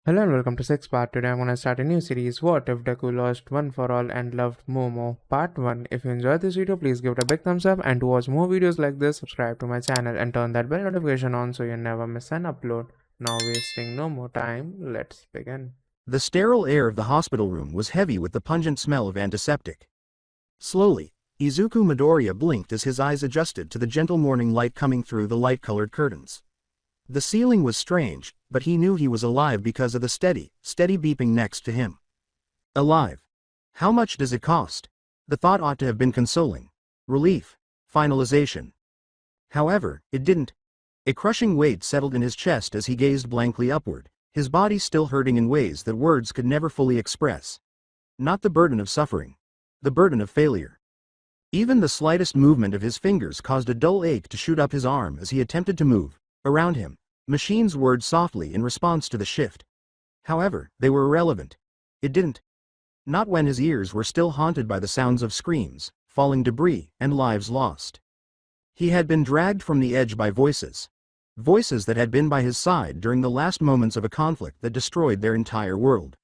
Hello and welcome to Six Part. Today I'm gonna start a new series. What if Deku lost one for all and loved Momo? Part 1. If you enjoyed this video, please give it a big thumbs up, and to watch more videos like this, subscribe to my channel and turn that bell notification on so you never miss an upload. Now wasting no more time, let's begin. The sterile air of the hospital room was heavy with the pungent smell of antiseptic. Slowly, Izuku Midoriya blinked as his eyes adjusted to the gentle morning light coming through the light-colored curtains. The ceiling was strange, but he knew he was alive because of the steady beeping next to him. Alive. How much does it cost? The thought ought to have been consoling. Relief. Finalization. However, it didn't. A crushing weight settled in his chest as he gazed blankly upward, his body still hurting in ways that words could never fully express. Not the burden of suffering. The burden of failure. Even the slightest movement of his fingers caused a dull ache to shoot up his arm as he attempted to move. Around him, machines whirred softly in response to the shift. However, they were irrelevant. It didn't. Not when his ears were still haunted by the sounds of screams, falling debris, and lives lost. He had been dragged from the edge by voices. Voices that had been by his side during the last moments of a conflict that destroyed their entire world.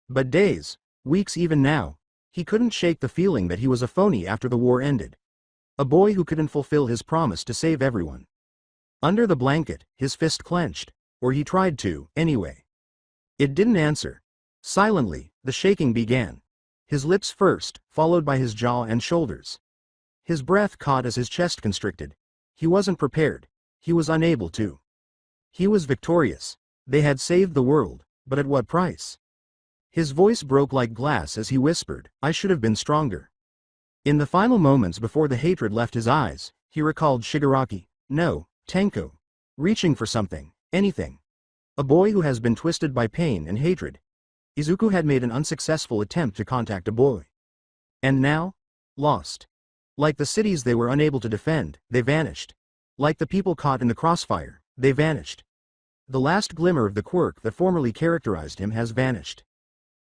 But days, weeks even now, he couldn't shake the feeling that he was a phony after the war ended. A boy who couldn't fulfill his promise to save everyone. Under the blanket, his fist clenched, or he tried to, anyway. It didn't answer. Silently, the shaking began. His lips first, followed by his jaw and shoulders. His breath caught as his chest constricted. He wasn't prepared. He was unable to. He was victorious. They had saved the world, but at what price? His voice broke like glass as he whispered, "I should have been stronger." In the final moments before the hatred left his eyes, he recalled Shigaraki, no, Tenko. Reaching for something, anything. A boy who has been twisted by pain and hatred. Izuku had made an unsuccessful attempt to contact a boy. And now? Lost. Like the cities they were unable to defend, they vanished. Like the people caught in the crossfire, they vanished. The last glimmer of the quirk that formerly characterized him has vanished.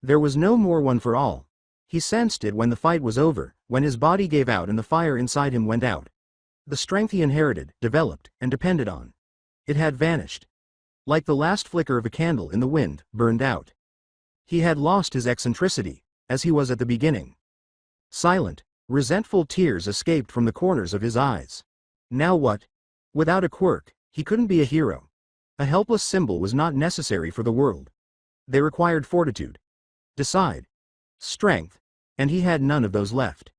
There was no more one for all. He sensed it when the fight was over, when his body gave out and the fire inside him went out. The strength he inherited, developed, and depended on. It had vanished. Like the last flicker of a candle in the wind, burned out. He had lost his eccentricity, as he was at the beginning. Silent, resentful tears escaped from the corners of his eyes. Now what? Without a quirk, he couldn't be a hero. A helpless symbol was not necessary for the world. They required fortitude. Decide. Strength. And he had none of those left.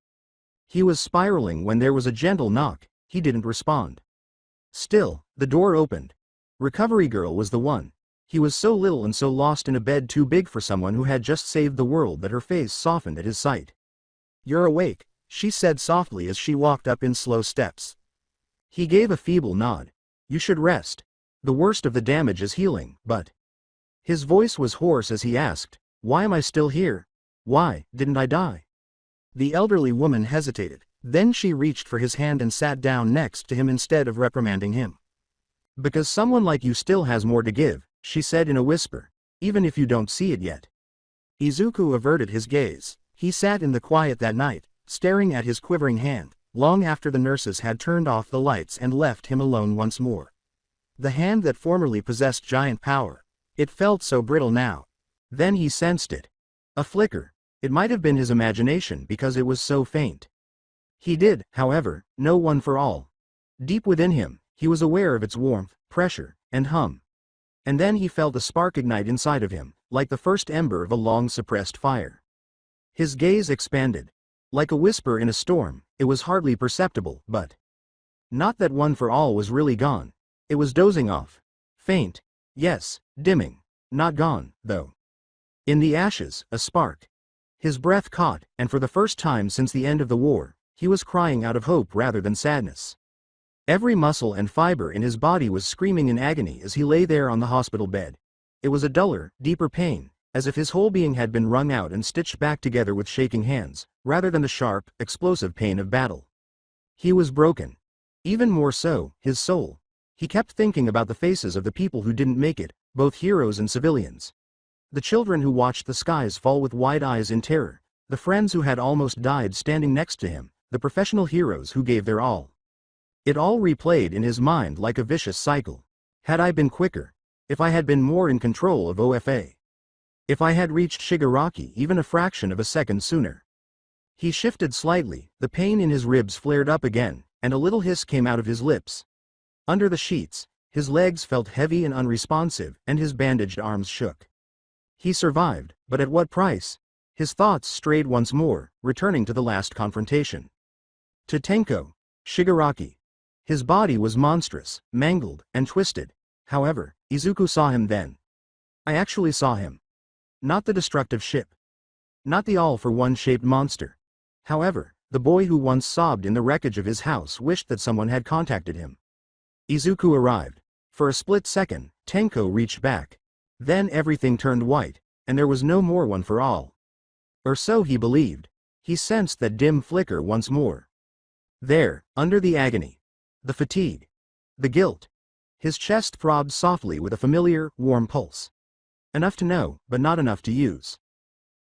He was spiraling when there was a gentle knock. He didn't respond. Still, the door opened. Recovery Girl was the one. He was so little and so lost in a bed too big for someone who had just saved the world that her face softened at his sight. "You're awake," she said softly as she walked up in slow steps. He gave a feeble nod. "You should rest. The worst of the damage is healing, but..." His voice was hoarse as he asked, "Why am I still here? Why didn't I die?" The elderly woman hesitated. Then she reached for his hand and sat down next to him instead of reprimanding him. "Because someone like you still has more to give," she said in a whisper, "even if you don't see it yet." Izuku averted his gaze. He sat in the quiet that night, staring at his quivering hand, long after the nurses had turned off the lights and left him alone once more. The hand that formerly possessed giant power. It felt so brittle now. Then he sensed it. A flicker. It might have been his imagination because it was so faint. He did, however, know one for all. Deep within him, he was aware of its warmth, pressure, and hum. And then he felt a spark ignite inside of him, like the first ember of a long-suppressed fire. His gaze expanded. Like a whisper in a storm, it was hardly perceptible, but... Not that one for all was really gone. It was dozing off. Faint. Yes, dimming. Not gone, though. In the ashes, a spark. His breath caught, and for the first time since the end of the war, he was crying out of hope rather than sadness. Every muscle and fiber in his body was screaming in agony as he lay there on the hospital bed. It was a duller, deeper pain, as if his whole being had been wrung out and stitched back together with shaking hands, rather than the sharp, explosive pain of battle. He was broken. Even more so, his soul. He kept thinking about the faces of the people who didn't make it, both heroes and civilians. The children who watched the skies fall with wide eyes in terror, the friends who had almost died standing next to him, the professional heroes who gave their all. It all replayed in his mind like a vicious cycle. Had I been quicker? If I had been more in control of OFA. If I had reached Shigaraki even a fraction of a second sooner. He shifted slightly, the pain in his ribs flared up again, and a little hiss came out of his lips. Under the sheets, his legs felt heavy and unresponsive, and his bandaged arms shook. He survived, but at what price? His thoughts strayed once more, returning to the last confrontation. To Tenko, Shigaraki. His body was monstrous, mangled, and twisted. However, Izuku saw him then. I actually saw him. Not the destructive ship. Not the all-for-one shaped monster. However, the boy who once sobbed in the wreckage of his house wished that someone had contacted him. Izuku arrived. For a split second, Tenko reached back. Then everything turned white, and there was no more one for all. Or so he believed. He sensed that dim flicker once more. There, under the agony. The fatigue. The guilt. His chest throbbed softly with a familiar, warm pulse. Enough to know, but not enough to use.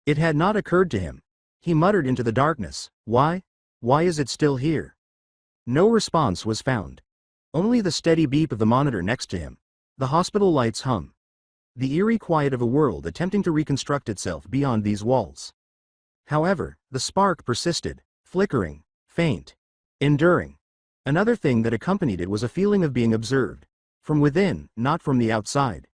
It had not occurred to him. He muttered into the darkness, "Why? Why is it still here?" No response was found. Only the steady beep of the monitor next to him. The hospital lights hum. The eerie quiet of a world attempting to reconstruct itself beyond these walls. However, the spark persisted, flickering, faint, enduring. Another thing that accompanied it was a feeling of being observed. From within, not from the outside.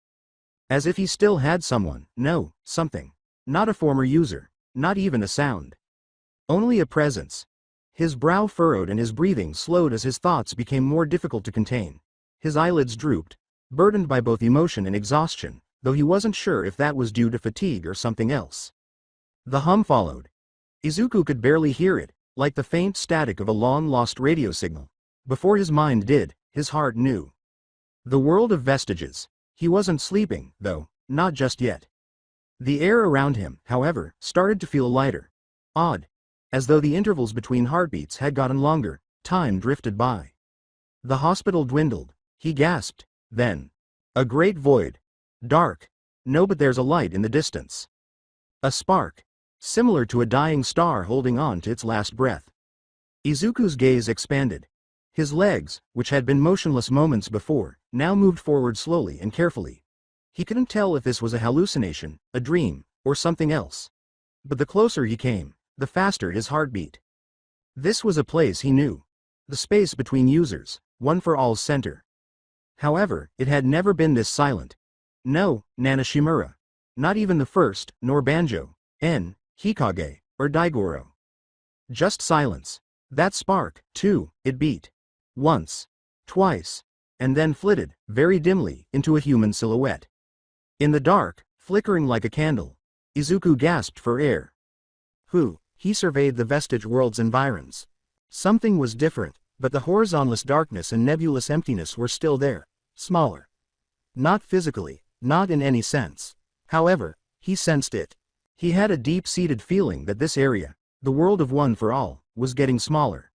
As if he still had someone, no, something. Not a former user, not even a sound. Only a presence. His brow furrowed and his breathing slowed as his thoughts became more difficult to contain. His eyelids drooped, burdened by both emotion and exhaustion, though he wasn't sure if that was due to fatigue or something else. The hum followed. Izuku could barely hear it, like the faint static of a long-lost radio signal. Before his mind did, his heart knew. The world of vestiges. He wasn't sleeping, though, not just yet. The air around him, however, started to feel lighter. Odd. As though the intervals between heartbeats had gotten longer, time drifted by. The hospital dwindled. He gasped. Then. A great void. Dark. No, but there's a light in the distance. A spark. Similar to a dying star holding on to its last breath. Izuku's gaze expanded. His legs, which had been motionless moments before, now moved forward slowly and carefully. He couldn't tell if this was a hallucination, a dream, or something else. But the closer he came, the faster his heart beat. This was a place he knew. The space between users, one for all's center. However, it had never been this silent. No, Nana Shimura. Not even the first, nor Banjo, En, Hikage, or Daigoro. Just silence. That spark, too, it beat. Once. Twice. And then flitted, very dimly, into a human silhouette. In the dark, flickering like a candle, Izuku gasped for air. Who? He surveyed the vestige world's environs. Something was different, but the horizontless darkness and nebulous emptiness were still there, smaller. Not physically, not in any sense. However, he sensed it. He had a deep-seated feeling that this area, the world of One for All, was getting smaller.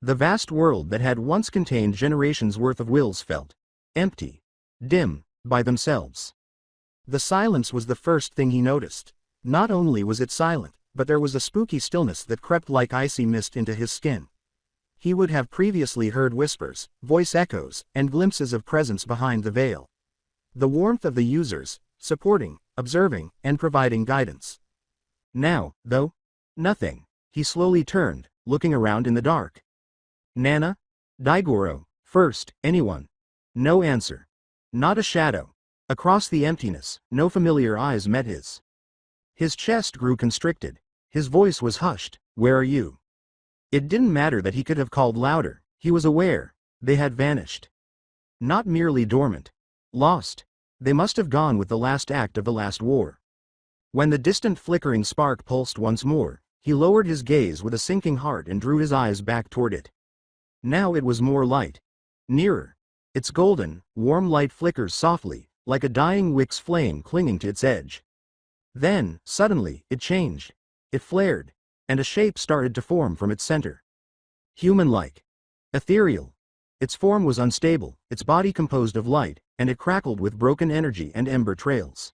The vast world that had once contained generations' worth of wills felt empty, dim, by themselves. The silence was the first thing he noticed. Not only was it silent, but there was a spooky stillness that crept like icy mist into his skin. He would have previously heard whispers, voice echoes, and glimpses of presence behind the veil. The warmth of the users, supporting, observing, and providing guidance. Now, though, nothing. He slowly turned, looking around in the dark. Nana? Daigoro? First, anyone? No answer. Not a shadow. Across the emptiness, no familiar eyes met his. His chest grew constricted. His voice was hushed. Where are you? It didn't matter that he could have called louder. He was aware. They had vanished. Not merely dormant. Lost. They must have gone with the last act of the last war. When the distant flickering spark pulsed once more, he lowered his gaze with a sinking heart and drew his eyes back toward it. Now it was more light. Nearer. Its golden, warm light flickers softly, like a dying wick's flame clinging to its edge. Then, suddenly, it changed. It flared, and a shape started to form from its center. Human-like. Ethereal. Its form was unstable, its body composed of light, and it crackled with broken energy and ember trails.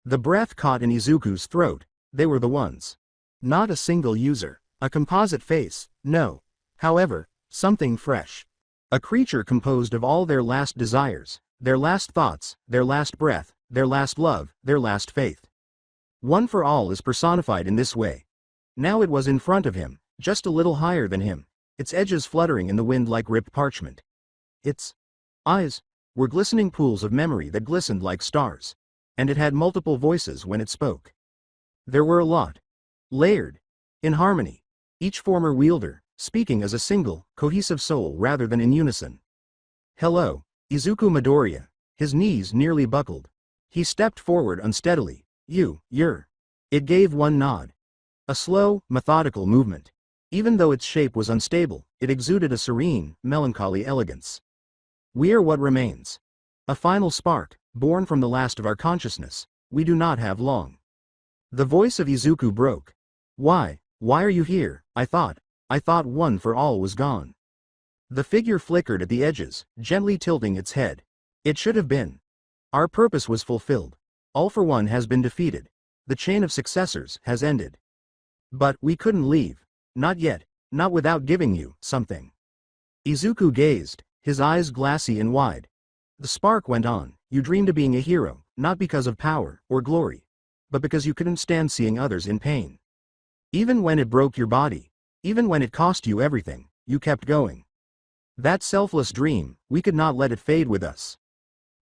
The breath caught in Izuku's throat. They were the ones. Not a single user. A composite face, no. However, something fresh. A creature composed of all their last desires, their last thoughts, their last breath, their last love, their last faith. One for All is personified in this way. Now it was in front of him, just a little higher than him, its edges fluttering in the wind like ripped parchment. Its eyes were glistening pools of memory that glistened like stars, and it had multiple voices when it spoke. There were a lot, layered, in harmony, each former wielder, speaking as a single, cohesive soul rather than in unison. Hello, Izuku Midoriya. His knees nearly buckled. He stepped forward unsteadily. You're. It gave one nod. A slow, methodical movement. Even though its shape was unstable, it exuded a serene, melancholy elegance. We are what remains. A final spark, born from the last of our consciousness. We do not have long. The voice of Izuku broke. Why are you here? I thought One for All was gone. The figure flickered at the edges, gently tilting its head. It should have been. Our purpose was fulfilled. All for One has been defeated. The chain of successors has ended. But we couldn't leave. Not yet, not without giving you something. Izuku gazed, his eyes glassy and wide. The spark went on. You dreamed of being a hero, not because of power or glory, but because you couldn't stand seeing others in pain. Even when it broke your body, even when it cost you everything, you kept going. That selfless dream, we could not let it fade with us.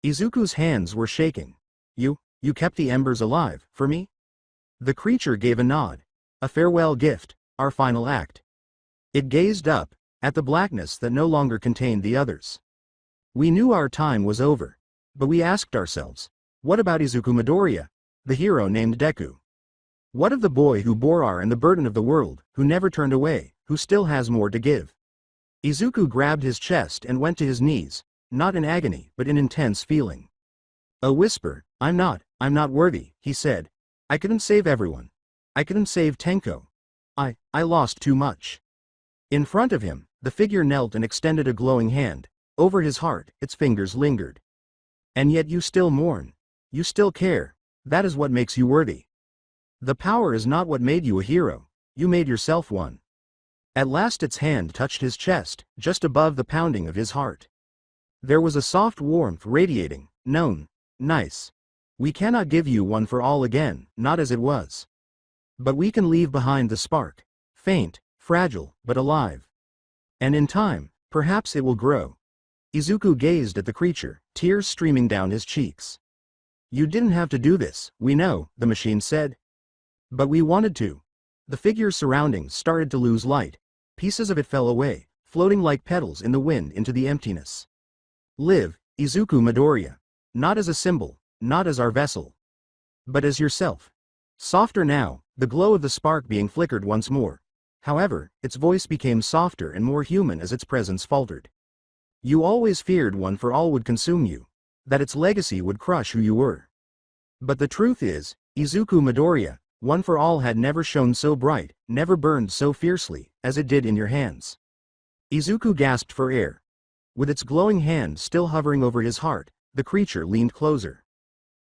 Izuku's hands were shaking. You kept the embers alive, for me? The creature gave a nod. A farewell gift, our final act. It gazed up, at the blackness that no longer contained the others. We knew our time was over. But we asked ourselves, what about Izuku Midoriya, the hero named Deku? What of the boy who bore our and the burden of the world, who never turned away, who still has more to give? Izuku grabbed his chest and went to his knees, not in agony but in intense feeling. A whisper, I'm not worthy, he said. I couldn't save everyone. I couldn't save Tenko. I lost too much. In front of him, the figure knelt and extended a glowing hand. Over his heart, its fingers lingered. And yet you still mourn. You still care. That is what makes you worthy. The power is not what made you a hero. You made yourself one. At last its hand touched his chest, just above the pounding of his heart. There was a soft warmth radiating. Nice. We cannot give you One for All again, not as it was. But we can leave behind the spark. Faint, fragile, but alive. And in time, perhaps it will grow. Izuku gazed at the creature, tears streaming down his cheeks. You didn't have to do this, we know, the machine said. But we wanted to. The figure's surroundings started to lose light. Pieces of it fell away, floating like petals in the wind into the emptiness. Live, Izuku Midoriya. Not as a symbol, not as our vessel, but as yourself. Softer now, the glow of the spark being flickered once more. However, its voice became softer and more human as its presence faltered. You always feared One for All would consume you, that its legacy would crush who you were. But the truth is, Izuku Midoriya, One for All had never shone so bright, never burned so fiercely, as it did in your hands. Izuku gasped for air. With its glowing hand still hovering over his heart, the creature leaned closer.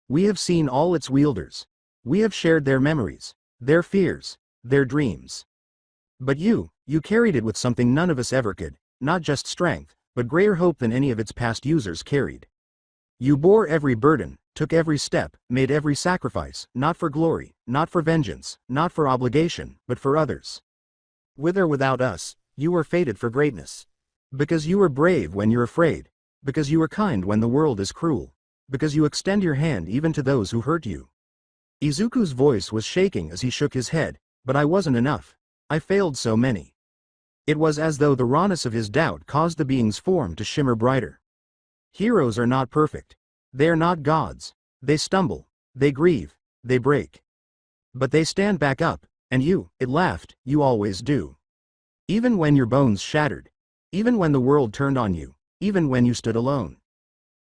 We have seen all its wielders. We have shared their memories, their fears, their dreams. But you carried it with something none of us ever could, not just strength, but greater hope than any of its past users carried. You bore every burden, took every step, made every sacrifice, not for glory, not for vengeance, not for obligation, but for others. With or without us, you were fated for greatness. Because you were brave when you're afraid. Because you are kind when the world is cruel. Because you extend your hand even to those who hurt you. Izuku's voice was shaking as he shook his head, but I wasn't enough. I failed so many. It was as though the rawness of his doubt caused the being's form to shimmer brighter. Heroes are not perfect. They are not gods. They stumble. They grieve. They break. But they stand back up, and it laughed, you always do. Even when your bones shattered. Even when the world turned on you. Even when you stood alone.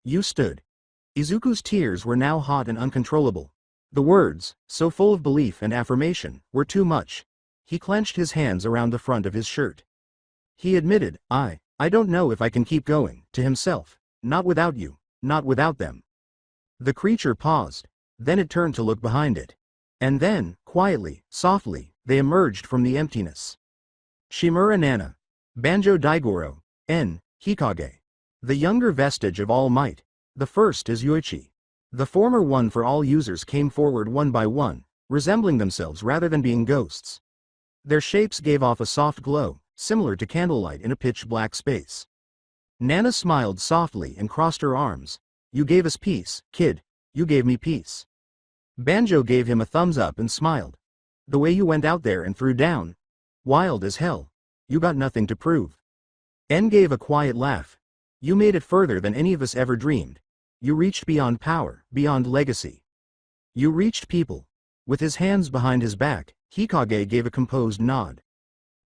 You stood. Izuku's tears were now hot and uncontrollable. The words, so full of belief and affirmation, were too much. He clenched his hands around the front of his shirt. He admitted, I don't know if I can keep going, to himself. Not without you, not without them. The creature paused. Then it turned to look behind it. And then, quietly, softly, they emerged from the emptiness. Shimura Nana. Banjo Daigoro. Hikage. The younger vestige of All Might. The first is Yuichi. The former one for all users came forward one by one, resembling themselves rather than being ghosts. Their shapes gave off a soft glow, similar to candlelight in a pitch-black space. Nana smiled softly and crossed her arms. You gave us peace, kid. You gave me peace. Banjo gave him a thumbs up and smiled. The way you went out there and threw down. Wild as hell. You got nothing to prove. N gave a quiet laugh. You made it further than any of us ever dreamed. You reached beyond power, beyond legacy. You reached people. With his hands behind his back, Hikage gave a composed nod.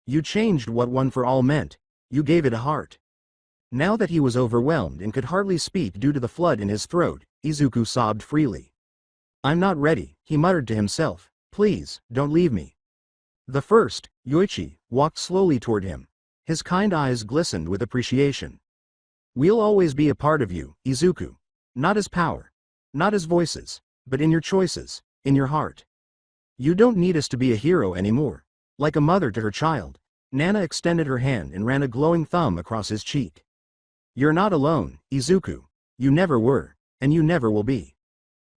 You changed what one for all meant. You gave it a heart. Now that he was overwhelmed and could hardly speak due to the flood in his throat, Izuku sobbed freely. I'm not ready, he muttered to himself. Please, don't leave me. The first, Yuichi, walked slowly toward him. His kind eyes glistened with appreciation. We'll always be a part of you, Izuku. Not as power. Not as voices. But in your choices. In your heart. You don't need us to be a hero anymore. Like a mother to her child, Nana extended her hand and ran a glowing thumb across his cheek. You're not alone, Izuku. You never were, and you never will be.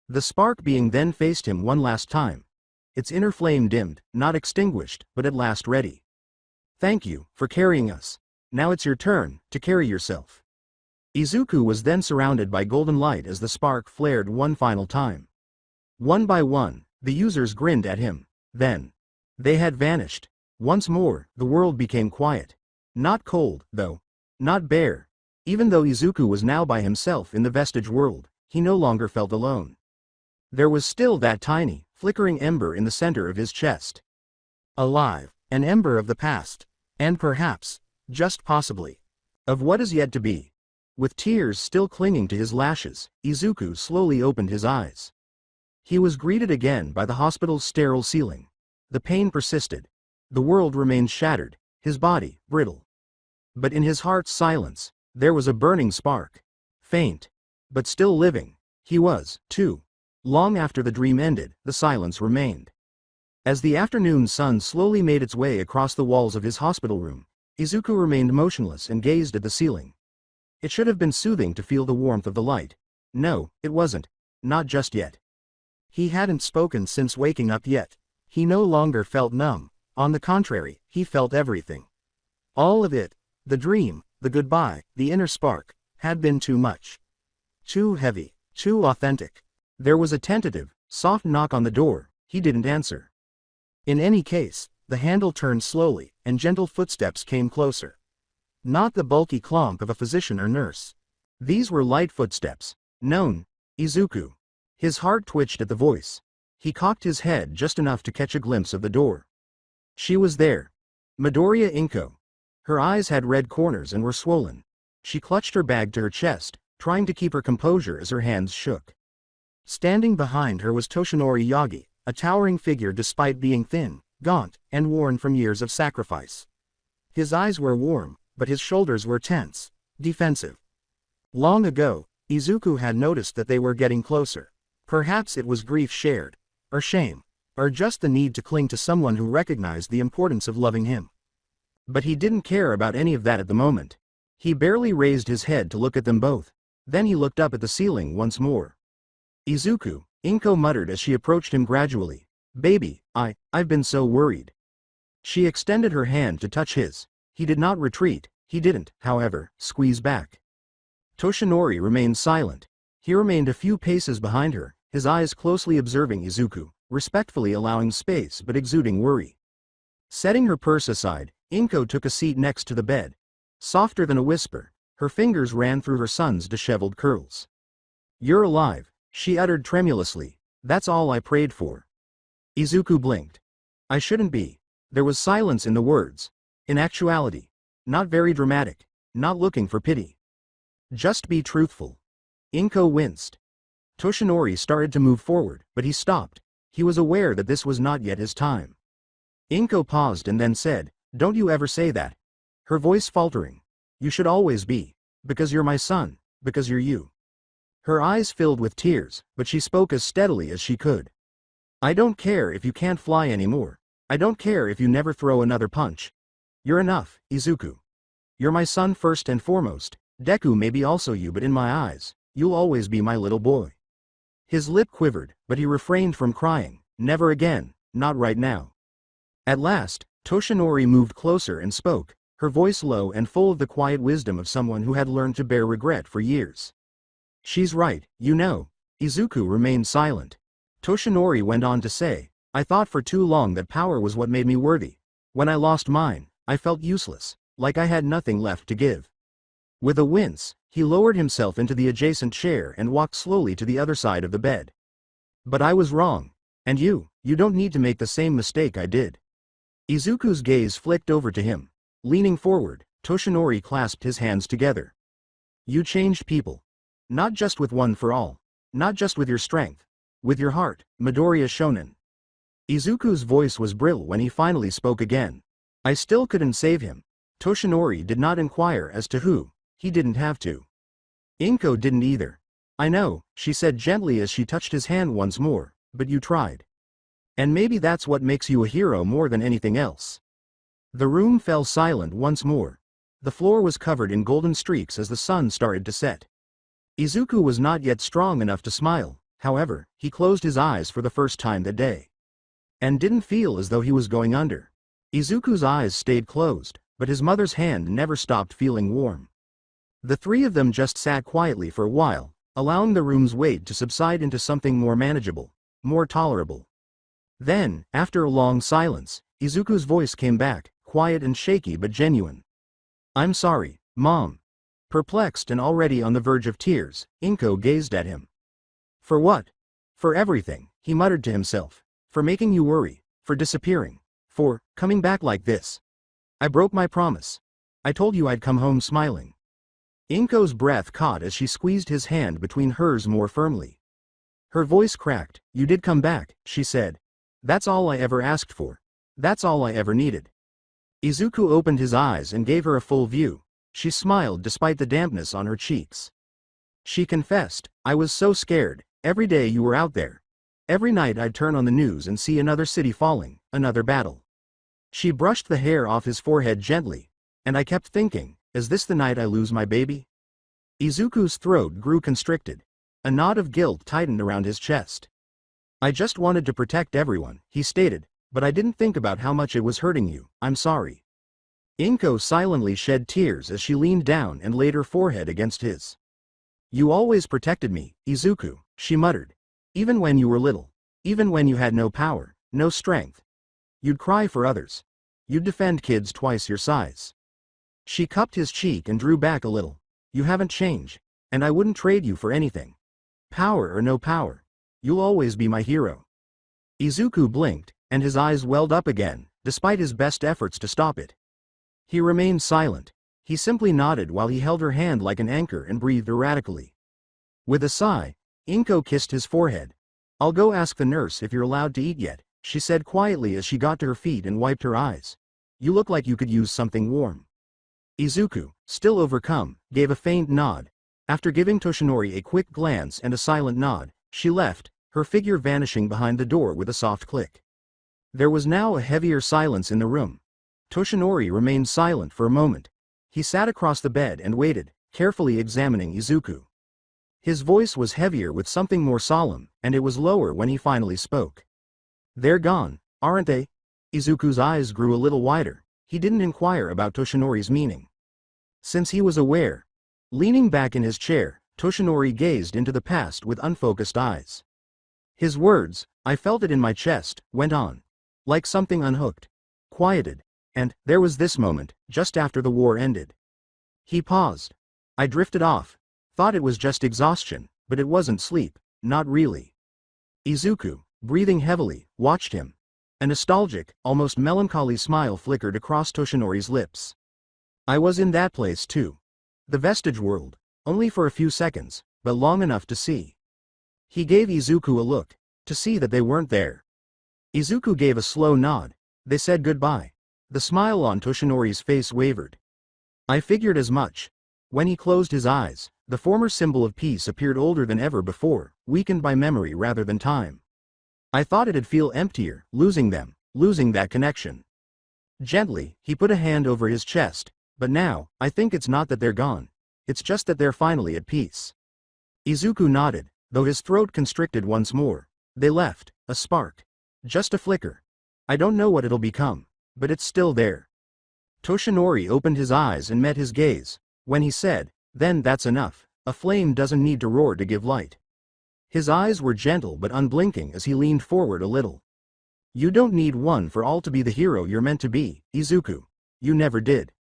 The spark being then faced him one last time. Its inner flame dimmed, not extinguished, but at last ready. Thank you, for carrying us. Now it's your turn, to carry yourself. Izuku was then surrounded by golden light as the spark flared one final time. One by one, the users grinned at him. Then, they had vanished. Once more, the world became quiet. Not cold, though. Not bare. Even though Izuku was now by himself in the vestige world, he no longer felt alone. There was still that tiny, flickering ember in the center of his chest. Alive, an ember of the past. And perhaps, just possibly, of what is yet to be. With tears still clinging to his lashes, Izuku slowly opened his eyes. He was greeted again by the hospital's sterile ceiling. The pain persisted. The world remained shattered, his body brittle. But in his heart's silence, there was a burning spark. Faint, but still living. He was, too. Long after the dream ended, the silence remained. As the afternoon sun slowly made its way across the walls of his hospital room, Izuku remained motionless and gazed at the ceiling. It should have been soothing to feel the warmth of the light. No, it wasn't. Not just yet. He hadn't spoken since waking up yet. He no longer felt numb. On the contrary, he felt everything. All of it, the dream, the goodbye, the inner spark, had been too much. Too heavy, too authentic. There was a tentative, soft knock on the door. He didn't answer. In any case, the handle turned slowly, and gentle footsteps came closer. Not the bulky clomp of a physician or nurse. These were light footsteps. Known. Izuku. His heart twitched at the voice. He cocked his head just enough to catch a glimpse of the door. She was there. Midoriya Inko. Her eyes had red corners and were swollen. She clutched her bag to her chest, trying to keep her composure as her hands shook. Standing behind her was Toshinori Yagi, a towering figure despite being thin, gaunt, and worn from years of sacrifice. His eyes were warm, but his shoulders were tense, defensive. Long ago, Izuku had noticed that they were getting closer. Perhaps it was grief shared, or shame, or just the need to cling to someone who recognized the importance of loving him. But he didn't care about any of that at the moment. He barely raised his head to look at them both. Then he looked up at the ceiling once more. Izuku, Inko muttered as she approached him gradually. Baby, I've been so worried. She extended her hand to touch his. He did not retreat. He didn't, however, squeeze back. Toshinori remained silent. He remained a few paces behind her, his eyes closely observing Izuku, respectfully allowing space but exuding worry. Setting her purse aside, Inko took a seat next to the bed. Softer than a whisper, her fingers ran through her son's disheveled curls. You're alive, she uttered tremulously. That's all I prayed for. Izuku blinked. I shouldn't be. There was silence in the words. In actuality. Not very dramatic. Not looking for pity. Just be truthful. Inko winced. Toshinori started to move forward, but he stopped. He was aware that this was not yet his time. Inko paused and then said, Don't you ever say that. Her voice faltering. You should always be. Because you're my son. Because you're you. Her eyes filled with tears, but she spoke as steadily as she could. I don't care if you can't fly anymore. I don't care if you never throw another punch. You're enough, Izuku. You're my son first and foremost. Deku may be also you, but in my eyes, You'll always be my little boy. His lip quivered, but he refrained from crying. Never again, not right now. At last, Toshinori moved closer and spoke, her voice low and full of the quiet wisdom of someone who had learned to bear regret for years. She's right, you know. Izuku remained silent. Toshinori went on to say, I thought for too long that power was what made me worthy. When I lost mine, I felt useless, like I had nothing left to give. With a wince, he lowered himself into the adjacent chair and walked slowly to the other side of the bed. But I was wrong. And you don't need to make the same mistake I did. Izuku's gaze flicked over to him. Leaning forward, Toshinori clasped his hands together. You changed people. Not just with One for All. Not just with your strength. With your heart, Midoriya Shonen. Izuku's voice was brittle when he finally spoke again. I still couldn't save him. Toshinori did not inquire as to who. He didn't have to. Inko didn't either. I know, she said gently as she touched his hand once more, but you tried. And maybe that's what makes you a hero more than anything else. The room fell silent once more. The floor was covered in golden streaks as the sun started to set. Izuku was not yet strong enough to smile, however, he closed his eyes for the first time that day. And didn't feel as though he was going under. Izuku's eyes stayed closed, but his mother's hand never stopped feeling warm. The three of them just sat quietly for a while, allowing the room's weight to subside into something more manageable, more tolerable. Then, after a long silence, Izuku's voice came back, quiet and shaky but genuine. I'm sorry, Mom. Perplexed and already on the verge of tears, Inko gazed at him. For what? For everything, he muttered to himself. For making you worry, for disappearing, for coming back like this. I broke my promise. I told you I'd come home smiling. Inko's breath caught as she squeezed his hand between hers more firmly. Her voice cracked. You did come back, she said. That's all I ever asked for. That's all I ever needed. Izuku opened his eyes and gave her a full view. She smiled despite the dampness on her cheeks. She confessed, I was so scared, every day you were out there. Every night I'd turn on the news and see another city falling, another battle. She brushed the hair off his forehead gently, and I kept thinking, is this the night I lose my baby? Izuku's throat grew constricted. A knot of guilt tightened around his chest. I just wanted to protect everyone, he stated, but I didn't think about how much it was hurting you. I'm sorry. Inko silently shed tears as she leaned down and laid her forehead against his. You always protected me, Izuku, she muttered. Even when you were little. Even when you had no power, no strength. You'd cry for others. You'd defend kids twice your size. She cupped his cheek and drew back a little. You haven't changed, and I wouldn't trade you for anything. Power or no power. You'll always be my hero. Izuku blinked, and his eyes welled up again, despite his best efforts to stop it. He remained silent. He simply nodded while he held her hand like an anchor and breathed erratically. With a sigh, Inko kissed his forehead. I'll go ask the nurse if you're allowed to eat yet, she said quietly as she got to her feet and wiped her eyes. You look like you could use something warm. Izuku, still overcome, gave a faint nod. After giving Toshinori a quick glance and a silent nod, she left, her figure vanishing behind the door with a soft click. There was now a heavier silence in the room. Toshinori remained silent for a moment. He sat across the bed and waited, carefully examining Izuku. His voice was heavier with something more solemn, and it was lower when he finally spoke. They're gone, aren't they? Izuku's eyes grew a little wider. He didn't inquire about Toshinori's meaning. Since he was aware. Leaning back in his chair, Toshinori gazed into the past with unfocused eyes. His words, I felt it in my chest, went on. Like something unhooked. Quieted. And, there was this moment, just after the war ended. He paused. I drifted off. Thought it was just exhaustion, but it wasn't sleep, not really. Izuku, breathing heavily, watched him. A nostalgic, almost melancholy smile flickered across Toshinori's lips. I was in that place too. The vestige world, only for a few seconds, but long enough to see. He gave Izuku a look, to see that they weren't there. Izuku gave a slow nod. They said goodbye. The smile on Toshinori's face wavered. I figured as much. When he closed his eyes, the former symbol of peace appeared older than ever before, weakened by memory rather than time. I thought it'd feel emptier, losing them, losing that connection. Gently, he put a hand over his chest, but now, I think it's not that they're gone. It's just that they're finally at peace. Izuku nodded, though his throat constricted once more. They left, a spark. Just a flicker. I don't know what it'll become, but it's still there. Toshinori opened his eyes and met his gaze. When he said, "Then that's enough, a flame doesn't need to roar to give light." His eyes were gentle but unblinking as he leaned forward a little. You don't need one for all to be the hero you're meant to be, Izuku. You never did.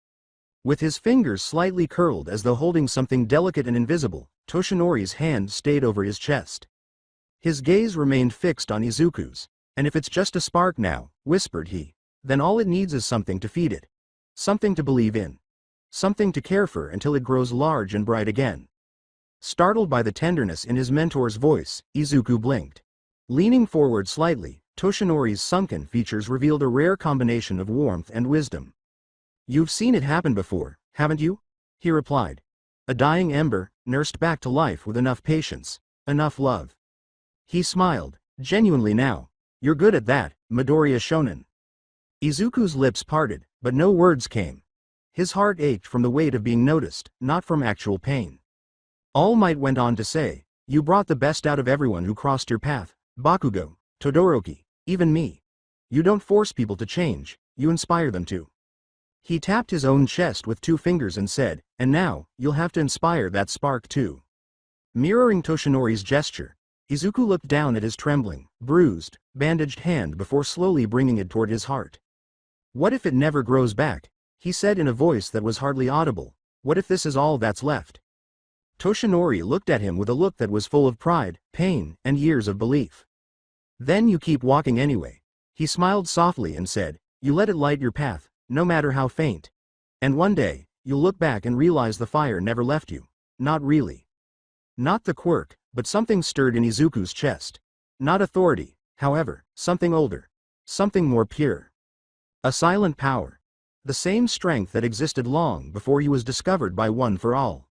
With his fingers slightly curled as though holding something delicate and invisible, Toshinori's hand stayed over his chest. His gaze remained fixed on Izuku's. "And if it's just a spark now," whispered he, "then all it needs is something to feed it. Something to believe in. Something to care for until it grows large and bright again." Startled by the tenderness in his mentor's voice, Izuku blinked. Leaning forward slightly, Toshinori's sunken features revealed a rare combination of warmth and wisdom. "You've seen it happen before, haven't you?" he replied. "A dying ember, nursed back to life with enough patience, enough love." He smiled, genuinely now. "You're good at that, Midoriya Shonen." Izuku's lips parted, but no words came. His heart ached from the weight of being noticed, not from actual pain. All Might went on to say, "You brought the best out of everyone who crossed your path, Bakugo, Todoroki, even me. You don't force people to change, you inspire them to." He tapped his own chest with 2 fingers and said, "And now, you'll have to inspire that spark too." Mirroring Toshinori's gesture, Izuku looked down at his trembling, bruised, bandaged hand before slowly bringing it toward his heart. "What if it never grows back?" he said in a voice that was hardly audible. "What if this is all that's left?" Toshinori looked at him with a look that was full of pride, pain, and years of belief. "Then you keep walking anyway." He smiled softly and said, "You let it light your path, no matter how faint. And one day, you'll look back and realize the fire never left you. Not really." Not the quirk, but something stirred in Izuku's chest. Not authority, however, something older. Something more pure. A silent power. The same strength that existed long before he was discovered by One for All.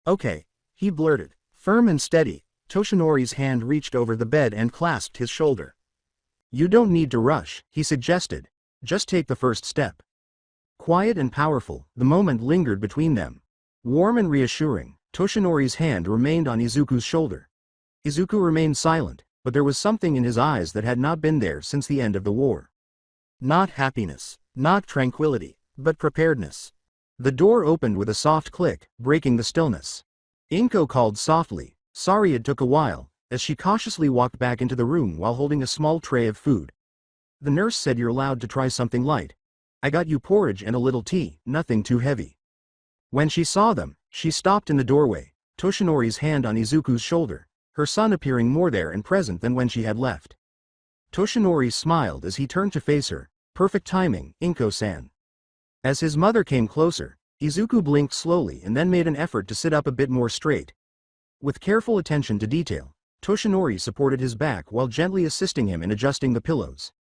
"Okay," he blurted. Firm and steady, Toshinori's hand reached over the bed and clasped his shoulder. "You don't need to rush," he suggested. "Just take the first step." Quiet and powerful, the moment lingered between them. Warm and reassuring, Toshinori's hand remained on Izuku's shoulder. Izuku remained silent, but there was something in his eyes that had not been there since the end of the war. Not happiness, not tranquility, but preparedness. The door opened with a soft click, breaking the stillness. Inko called softly, "Sorry it took a while," as she cautiously walked back into the room while holding a small tray of food. "The nurse said you're allowed to try something light. I got you porridge and a little tea, nothing too heavy." When she saw them, she stopped in the doorway, Toshinori's hand on Izuku's shoulder, her son appearing more there and present than when she had left. Toshinori smiled as he turned to face her. "Perfect timing, Inko-san." As his mother came closer, Izuku blinked slowly and then made an effort to sit up a bit more straight. With careful attention to detail, Toshinori supported his back while gently assisting him in adjusting the pillows.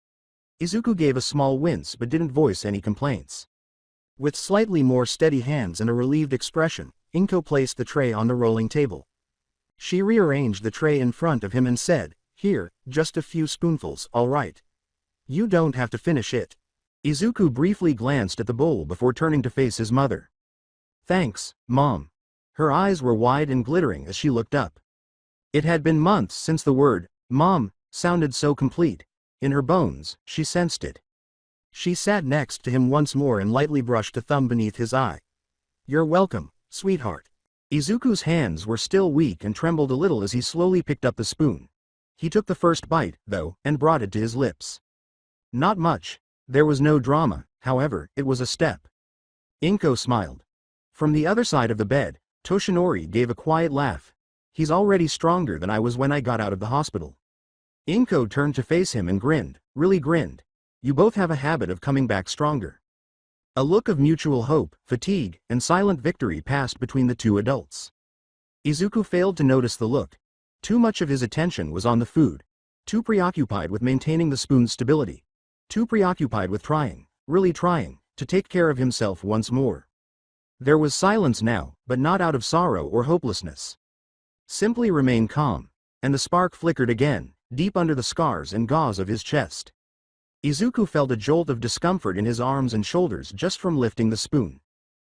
Izuku gave a small wince but didn't voice any complaints. With slightly more steady hands and a relieved expression, Inko placed the tray on the rolling table. She rearranged the tray in front of him and said, "Here, just a few spoonfuls, all right? You don't have to finish it." Izuku briefly glanced at the bowl before turning to face his mother. "Thanks, Mom." Her eyes were wide and glittering as she looked up. It had been months since the word, "Mom," sounded so complete. In her bones, she sensed it. She sat next to him once more and lightly brushed a thumb beneath his eye. "You're welcome, sweetheart." Izuku's hands were still weak and trembled a little as he slowly picked up the spoon. He took the first bite, though, and brought it to his lips. Not much. There was no drama, however, it was a step. Inko smiled. From the other side of the bed, Toshinori gave a quiet laugh. "He's already stronger than I was when I got out of the hospital." Inko turned to face him and grinned, really grinned. "You both have a habit of coming back stronger." A look of mutual hope, fatigue, and silent victory passed between the two adults. Izuku failed to notice the look. Too much of his attention was on the food. Too preoccupied with maintaining the spoon's stability. Too preoccupied with trying, really trying, to take care of himself once more. There was silence now, but not out of sorrow or hopelessness. Simply remain calm, and the spark flickered again, deep under the scars and gauze of his chest. Izuku felt a jolt of discomfort in his arms and shoulders just from lifting the spoon.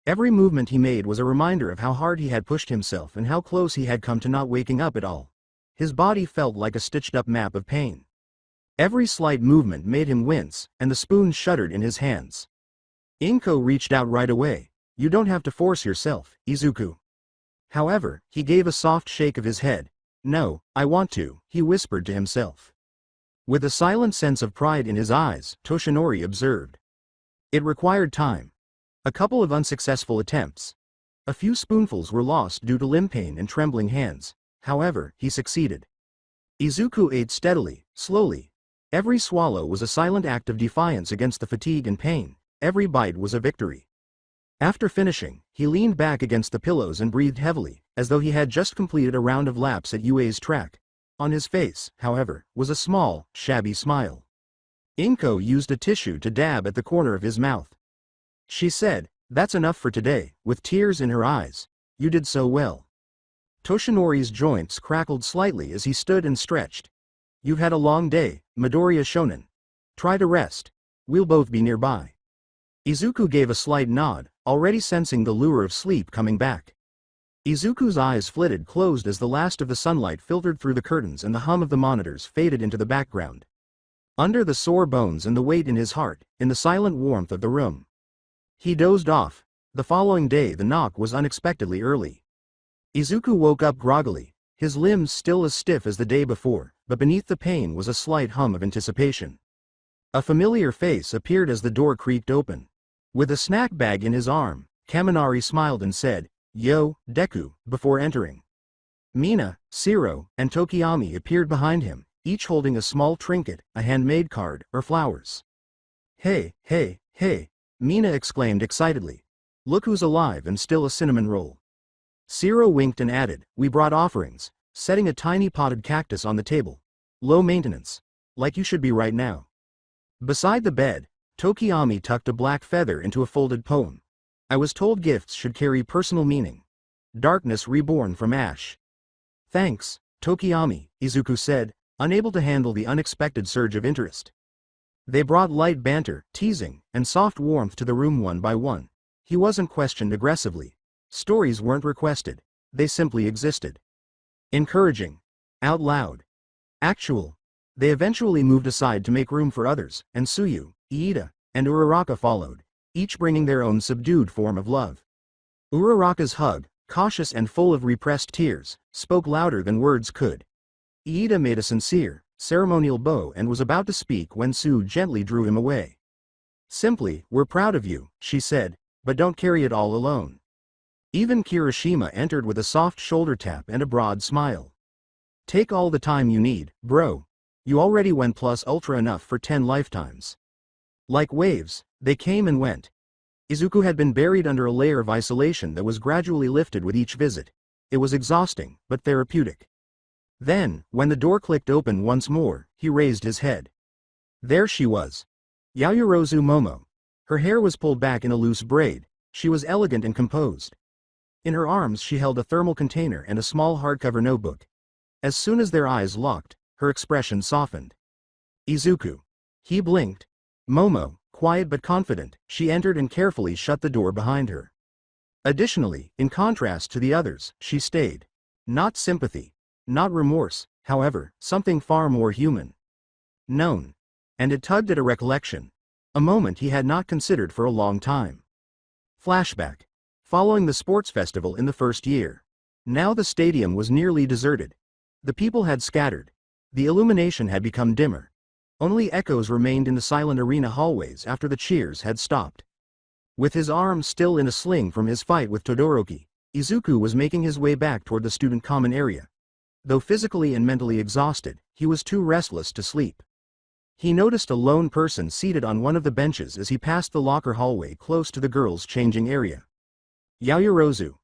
Every movement he made was a reminder of how hard he had pushed himself and how close he had come to not waking up at all. His body felt like a stitched-up map of pain. Every slight movement made him wince, and the spoon shuddered in his hands. Inko reached out right away. "You don't have to force yourself, Izuku." However, he gave a soft shake of his head. "No, I want to," he whispered to himself. With a silent sense of pride in his eyes, Toshinori observed. It required time. A couple of unsuccessful attempts. A few spoonfuls were lost due to limb pain and trembling hands. However, he succeeded. Izuku ate steadily, slowly. Every swallow was a silent act of defiance against the fatigue and pain. Every bite was a victory. After finishing, he leaned back against the pillows and breathed heavily, as though he had just completed a round of laps at UA's track. On his face, however, was a small, shabby smile. Inko used a tissue to dab at the corner of his mouth. She said, "That's enough for today," with tears in her eyes. "You did so well." Toshinori's joints crackled slightly as he stood and stretched. "You've had a long day, Midoriya Shonen. Try to rest. We'll both be nearby." Izuku gave a slight nod, already sensing the lure of sleep coming back. Izuku's eyes flitted closed as the last of the sunlight filtered through the curtains and the hum of the monitors faded into the background. Under the sore bones and the weight in his heart, in the silent warmth of the room, he dozed off. The following day the knock was unexpectedly early. Izuku woke up groggily, his limbs still as stiff as the day before, but beneath the pain was a slight hum of anticipation. A familiar face appeared as the door creaked open. With a snack bag in his arm, Kaminari smiled and said, "Yo, Deku," before entering. Mina, Shiro, and Tokiyami appeared behind him, each holding a small trinket, a handmade card, or flowers. "Hey, hey, hey," Mina exclaimed excitedly. "Look who's alive and still a cinnamon roll." Shiro winked and added, "We brought offerings," setting a tiny potted cactus on the table. "Low maintenance. Like you should be right now." Beside the bed, Tokiyami tucked a black feather into a folded poem. "I was told gifts should carry personal meaning. Darkness reborn from ash." "Thanks, Tokiyami," Izuku said, unable to handle the unexpected surge of interest. They brought light banter, teasing, and soft warmth to the room one by one. He wasn't questioned aggressively. Stories weren't requested. They simply existed. Encouraging. Out loud. Actual. They eventually moved aside to make room for others, and Tsuyu, Iida, and Uraraka followed, each bringing their own subdued form of love. Uraraka's hug, cautious and full of repressed tears, spoke louder than words could. Iida made a sincere, ceremonial bow and was about to speak when Sue gently drew him away. "Simply, we're proud of you," she said, "but don't carry it all alone." Even Kirishima entered with a soft shoulder tap and a broad smile. "Take all the time you need, bro. You already went plus ultra enough for 10 lifetimes." Like waves, they came and went. Izuku had been buried under a layer of isolation that was gradually lifted with each visit. It was exhausting, but therapeutic. Then, when the door clicked open once more, he raised his head. There she was. Yaoyorozu Momo. Her hair was pulled back in a loose braid. She was elegant and composed. In her arms she held a thermal container and a small hardcover notebook. As soon as their eyes locked, her expression softened. "Izuku." He blinked. Momo, quiet but confident, she entered and carefully shut the door behind her. Additionally, in contrast to the others, she stayed. Not sympathy. Not remorse, however, something far more human. Known. And it tugged at a recollection. A moment he had not considered for a long time. Flashback. Following the sports festival in the first year. Now the stadium was nearly deserted. The people had scattered. The illumination had become dimmer. Only echoes remained in the silent arena hallways after the cheers had stopped. With his arm still in a sling from his fight with Todoroki, Izuku was making his way back toward the student common area. Though physically and mentally exhausted, he was too restless to sleep. He noticed a lone person seated on one of the benches as he passed the locker hallway close to the girls' changing area. Yaoyorozu.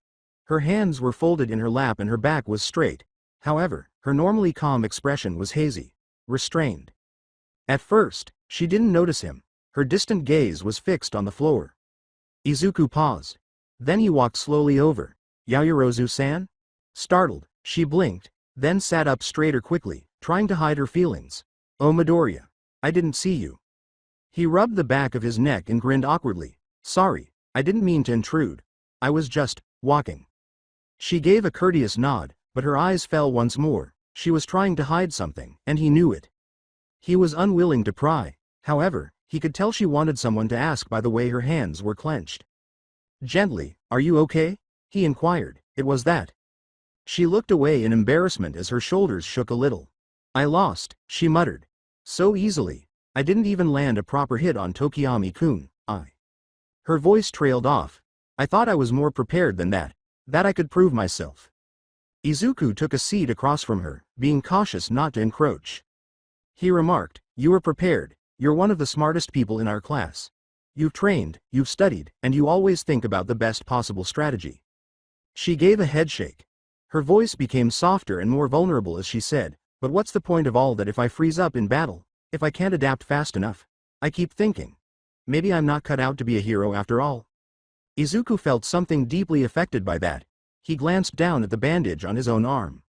Her hands were folded in her lap and her back was straight. However, her normally calm expression was hazy, restrained. At first, she didn't notice him. Her distant gaze was fixed on the floor. Izuku paused. Then he walked slowly over. "Yaoyorozu-san?" Startled, she blinked, then sat up straighter quickly, trying to hide her feelings. "Oh Midoriya. I didn't see you." He rubbed the back of his neck and grinned awkwardly. "Sorry, I didn't mean to intrude." I was just walking. She gave a courteous nod, but her eyes fell once more. She was trying to hide something, and he knew it. He was unwilling to pry. However, he could tell she wanted someone to ask by the way her hands were clenched. Gently, "Are you okay?" he inquired. It was that. She looked away in embarrassment as her shoulders shook a little. "I lost," she muttered. "So easily. I didn't even land a proper hit on Tokiyami-kun, Her voice trailed off. "I thought I was more prepared than that. That I could prove myself." Izuku took a seat across from her, being cautious not to encroach. He remarked, "You were prepared. You're one of the smartest people in our class. You've trained, you've studied, and you always think about the best possible strategy." She gave a headshake. Her voice became softer and more vulnerable as she said, "But what's the point of all that if I freeze up in battle? If I can't adapt fast enough? I keep thinking. Maybe I'm not cut out to be a hero after all." Izuku felt something deeply affected by that. He glanced down at the bandage on his own arm.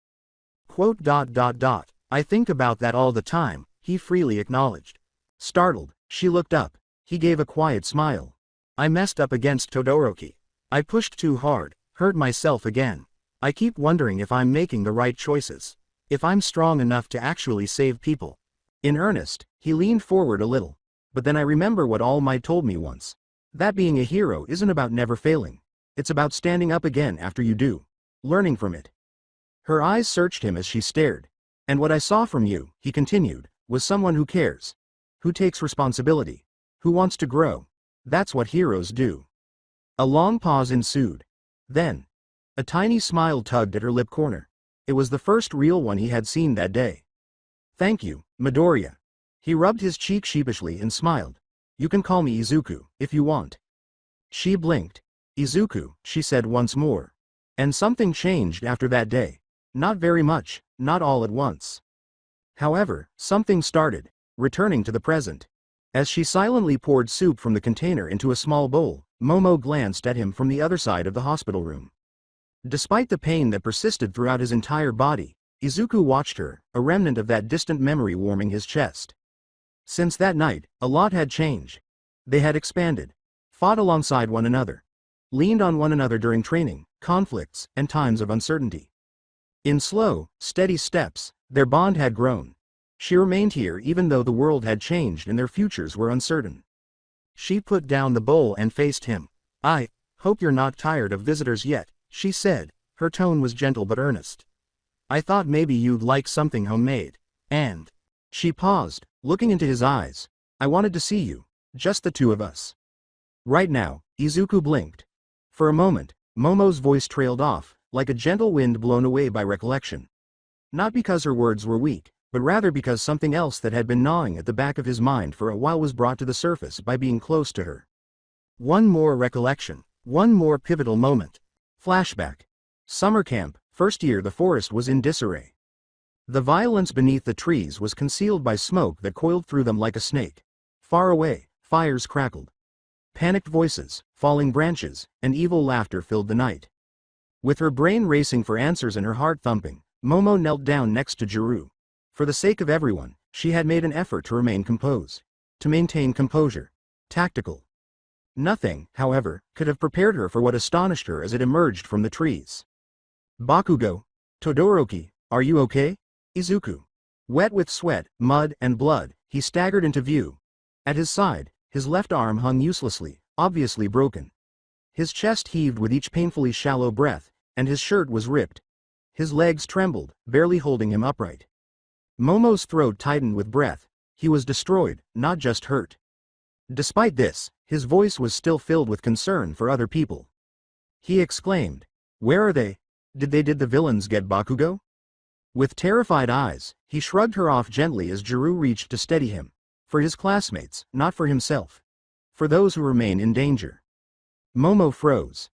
"I think about that all the time," he freely acknowledged. Startled, she looked up. He gave a quiet smile. "I messed up against Todoroki. I pushed too hard, hurt myself again. I keep wondering if I'm making the right choices. If I'm strong enough to actually save people." In earnest, he leaned forward a little. "But then I remember what All Might told me once. That being a hero isn't about never failing. It's about standing up again after you do. Learning from it." Her eyes searched him as she stared. "And what I saw from you," he continued, "was someone who cares. Who takes responsibility. Who wants to grow. That's what heroes do." A long pause ensued. Then, a tiny smile tugged at her lip corner. It was the first real one he had seen that day. "Thank you, Midoriya." He rubbed his cheek sheepishly and smiled. "You can call me Izuku, if you want." She blinked. "Izuku," she said once more. And something changed after that day. Not very much, not all at once. However, something started, returning to the present. As she silently poured soup from the container into a small bowl, Momo glanced at him from the other side of the hospital room. Despite the pain that persisted throughout his entire body, Izuku watched her, a remnant of that distant memory warming his chest. Since that night, a lot had changed. They had expanded, fought alongside one another, leaned on one another during training, conflicts, and times of uncertainty. In slow, steady steps, their bond had grown. She remained here even though the world had changed and their futures were uncertain. She put down the bowl and faced him. "I hope you're not tired of visitors yet," she said. Her tone was gentle but earnest. "I thought maybe you'd like something homemade. And..." She paused, looking into his eyes. "I wanted to see you. Just the two of us." Right now, Izuku blinked. For a moment, Momo's voice trailed off, like a gentle wind blown away by recollection. Not because her words were weak, but rather because something else that had been gnawing at the back of his mind for a while was brought to the surface by being close to her. One more recollection. One more pivotal moment. Flashback. Summer camp, first year. The forest was in disarray. The violence beneath the trees was concealed by smoke that coiled through them like a snake. Far away, fires crackled. Panicked voices, falling branches, and evil laughter filled the night. With her brain racing for answers and her heart thumping, Momo knelt down next to Jiru. For the sake of everyone, she had made an effort to remain composed. To maintain composure. Tactical. Nothing, however, could have prepared her for what astonished her as it emerged from the trees. "Bakugo. Todoroki, are you okay?" Izuku. Wet with sweat, mud, and blood, he staggered into view. At his side, his left arm hung uselessly, obviously broken. His chest heaved with each painfully shallow breath, and his shirt was ripped. His legs trembled, barely holding him upright. Momo's throat tightened with breath. He was destroyed, not just hurt. Despite this, his voice was still filled with concern for other people. He exclaimed, "Where are they? Did the villains get Bakugo?" With terrified eyes, he shrugged her off gently as Jiru reached to steady him. For his classmates, not for himself. For those who remain in danger. Momo froze.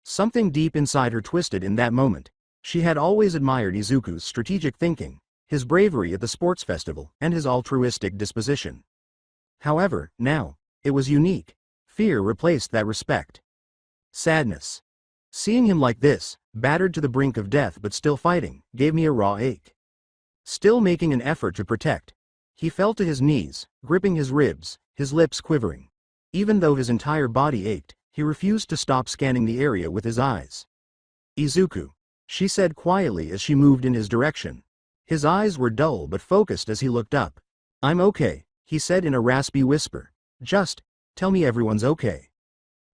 Something deep inside her twisted in that moment. She had always admired Izuku's strategic thinking, his bravery at the sports festival, and his altruistic disposition. However, now, it was unique. Fear replaced that respect. Sadness. Seeing him like this, battered to the brink of death but still fighting, gave me a raw ache. Still making an effort to protect. He fell to his knees, gripping his ribs, his lips quivering. Even though his entire body ached, He refused to stop scanning the area with his eyes. "Izuku," she said quietly as she moved in his direction. His eyes were dull but focused as he looked up. "I'm okay," he said in a raspy whisper. "Just tell me everyone's okay."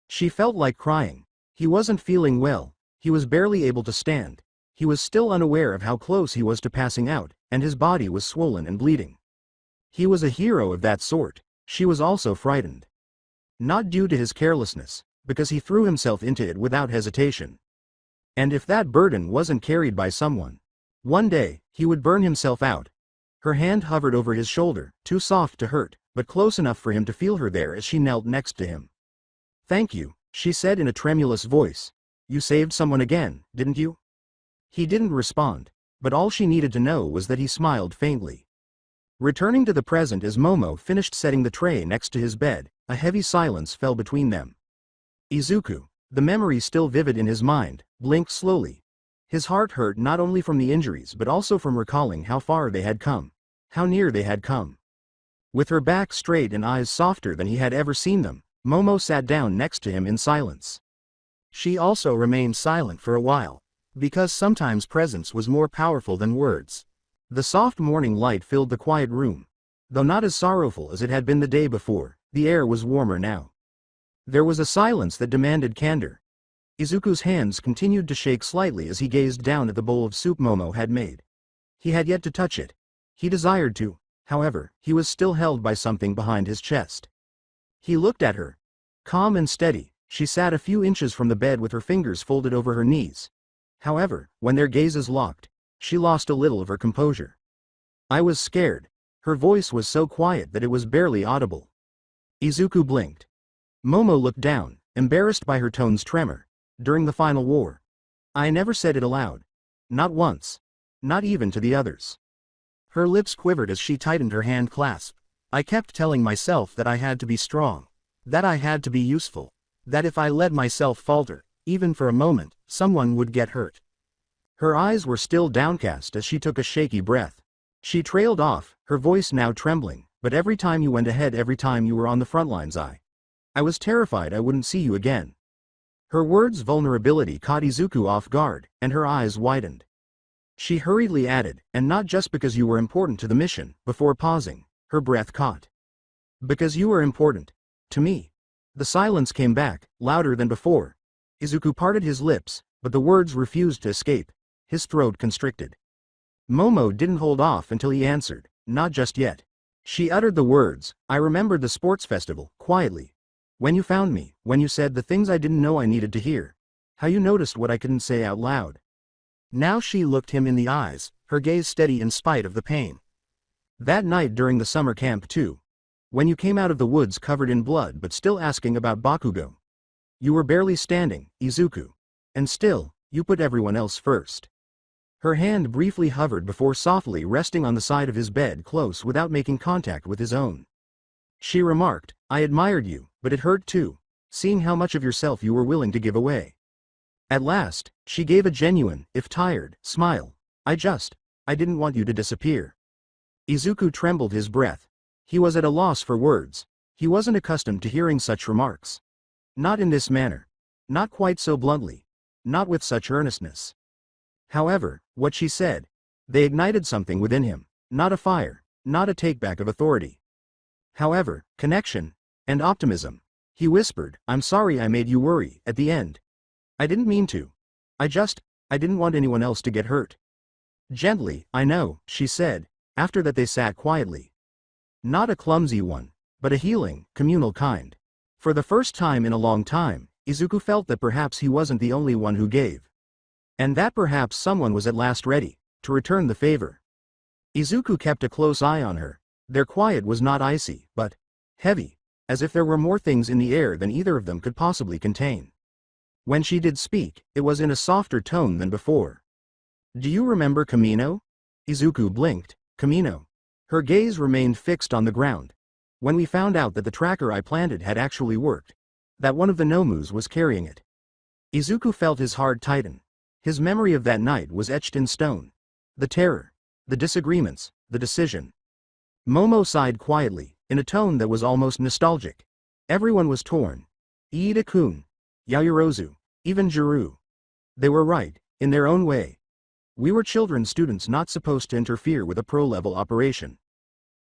She felt like crying. He wasn't feeling well, he was barely able to stand. He was still unaware of how close he was to passing out, and his body was swollen and bleeding. He was a hero of that sort. She was also frightened. Not due to his carelessness, because he threw himself into it without hesitation. And if that burden wasn't carried by someone, one day, he would burn himself out. Her hand hovered over his shoulder, too soft to hurt, but close enough for him to feel her there as she knelt next to him. "Thank you," she said in a tremulous voice. "You saved someone again, didn't you?" He didn't respond, but all she needed to know was that he smiled faintly. Returning to the present as Momo finished setting the tray next to his bed, a heavy silence fell between them. Izuku, the memory still vivid in his mind, blinked slowly. His heart hurt not only from the injuries but also from recalling how far they had come, how near they had come. With her back straight and eyes softer than he had ever seen them, Momo sat down next to him in silence. She also remained silent for a while, because sometimes presence was more powerful than words. The soft morning light filled the quiet room. Though not as sorrowful as it had been the day before, the air was warmer now. There was a silence that demanded candor. Izuku's hands continued to shake slightly as he gazed down at the bowl of soup Momo had made. He had yet to touch it. He desired to, however, he was still held by something behind his chest. He looked at her. Calm and steady, she sat a few inches from the bed with her fingers folded over her knees. However, when their gazes locked, she lost a little of her composure. "I was scared." Her voice was so quiet that it was barely audible. Izuku blinked. Momo looked down, embarrassed by her tone's tremor. "During the final war. I never said it aloud. Not once. Not even to the others." Her lips quivered as she tightened her hand clasp. "I kept telling myself that I had to be strong. That I had to be useful. That if I let myself falter, even for a moment, someone would get hurt." Her eyes were still downcast as she took a shaky breath. She trailed off, her voice now trembling, "But every time you went ahead, every time you were on the front lines, I was terrified I wouldn't see you again." Her words' vulnerability caught Izuku off guard, and her eyes widened. She hurriedly added, "And not just because you were important to the mission," before pausing, her breath caught. "Because you were important. To me." The silence came back, louder than before. Izuku parted his lips, but the words refused to escape. His throat constricted. Momo didn't hold off until he answered, "Not just yet." She uttered the words, "I remembered the sports festival," quietly. "When you found me, when you said the things I didn't know I needed to hear. How you noticed what I couldn't say out loud." Now she looked him in the eyes, her gaze steady in spite of the pain. "That night during the summer camp too. When you came out of the woods covered in blood but still asking about Bakugo. You were barely standing, Izuku. And still, you put everyone else first." Her hand briefly hovered before softly resting on the side of his bed close without making contact with his own. She remarked, "I admired you, but it hurt too, seeing how much of yourself you were willing to give away." At last, she gave a genuine, if tired, smile. I didn't want you to disappear." Izuku trembled his breath. He was at a loss for words. He wasn't accustomed to hearing such remarks. Not in this manner. Not quite so bluntly. Not with such earnestness. However, what she said, they ignited something within him. Not a fire, not a takeback of authority. However, connection, and optimism. He whispered, "I'm sorry I made you worry, at the end. I didn't mean to. I didn't want anyone else to get hurt." Gently, "I know," she said. After that they sat quietly. Not a clumsy one, but a healing, communal kind. For the first time in a long time, Izuku felt that perhaps he wasn't the only one who gave. And that perhaps someone was at last ready to return the favor. Izuku kept a close eye on her. Their quiet was not icy, but heavy, as if there were more things in the air than either of them could possibly contain. When she did speak, it was in a softer tone than before. "Do you remember Kamino?" Izuku blinked. "Kamino?" Her gaze remained fixed on the ground. "When we found out that the tracker I planted had actually worked. That one of the Nomus was carrying it." Izuku felt his heart tighten. His memory of that night was etched in stone. The terror, the disagreements, the decision. Momo sighed quietly, in a tone that was almost nostalgic. Everyone was torn. Iida-kun, Yaoyorozu, even Jiru. They were right, in their own way. We were children students not supposed to interfere with a pro-level operation.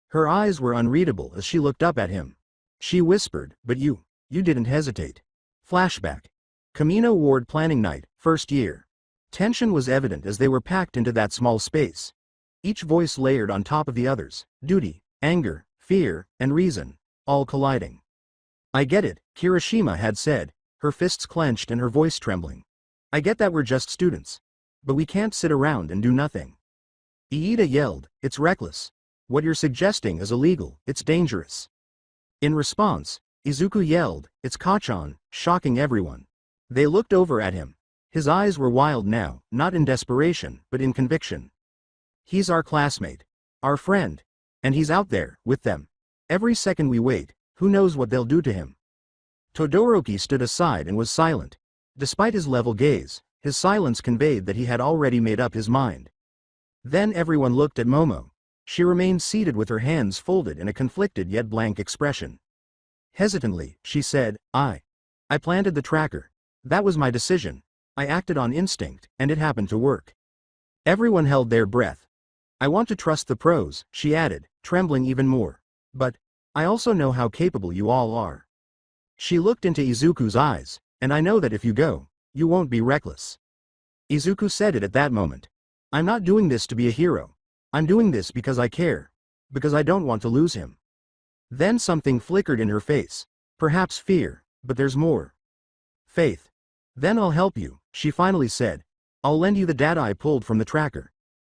Her eyes were unreadable as she looked up at him. She whispered, but you didn't hesitate. Flashback. Camino Ward Planning Night, first year. Tension was evident as they were packed into that small space. Each voice layered on top of the others, duty, anger, fear, and reason, all colliding. I get it, Kirishima had said, her fists clenched and her voice trembling. I get that we're just students. But we can't sit around and do nothing. Iida yelled, it's reckless. What you're suggesting is illegal, it's dangerous. In response, Izuku yelled, it's Kachan, shocking everyone. They looked over at him. His eyes were wild now, not in desperation, but in conviction. He's our classmate. Our friend. And he's out there, with them. Every second we wait, who knows what they'll do to him. Todoroki stood aside and was silent. Despite his level gaze, his silence conveyed that he had already made up his mind. Then everyone looked at Momo. She remained seated with her hands folded in a conflicted yet blank expression. Hesitantly, she said, I planted the tracker. That was my decision. I acted on instinct, and it happened to work. Everyone held their breath. I want to trust the pros, she added, trembling even more. But I also know how capable you all are. She looked into Izuku's eyes, and I know that if you go, you won't be reckless. Izuku said it at that moment. I'm not doing this to be a hero. I'm doing this because I care. Because I don't want to lose him. Then something flickered in her face. Perhaps fear, but there's more. Faith. Then I'll help you, she finally said. I'll lend you the data I pulled from the tracker.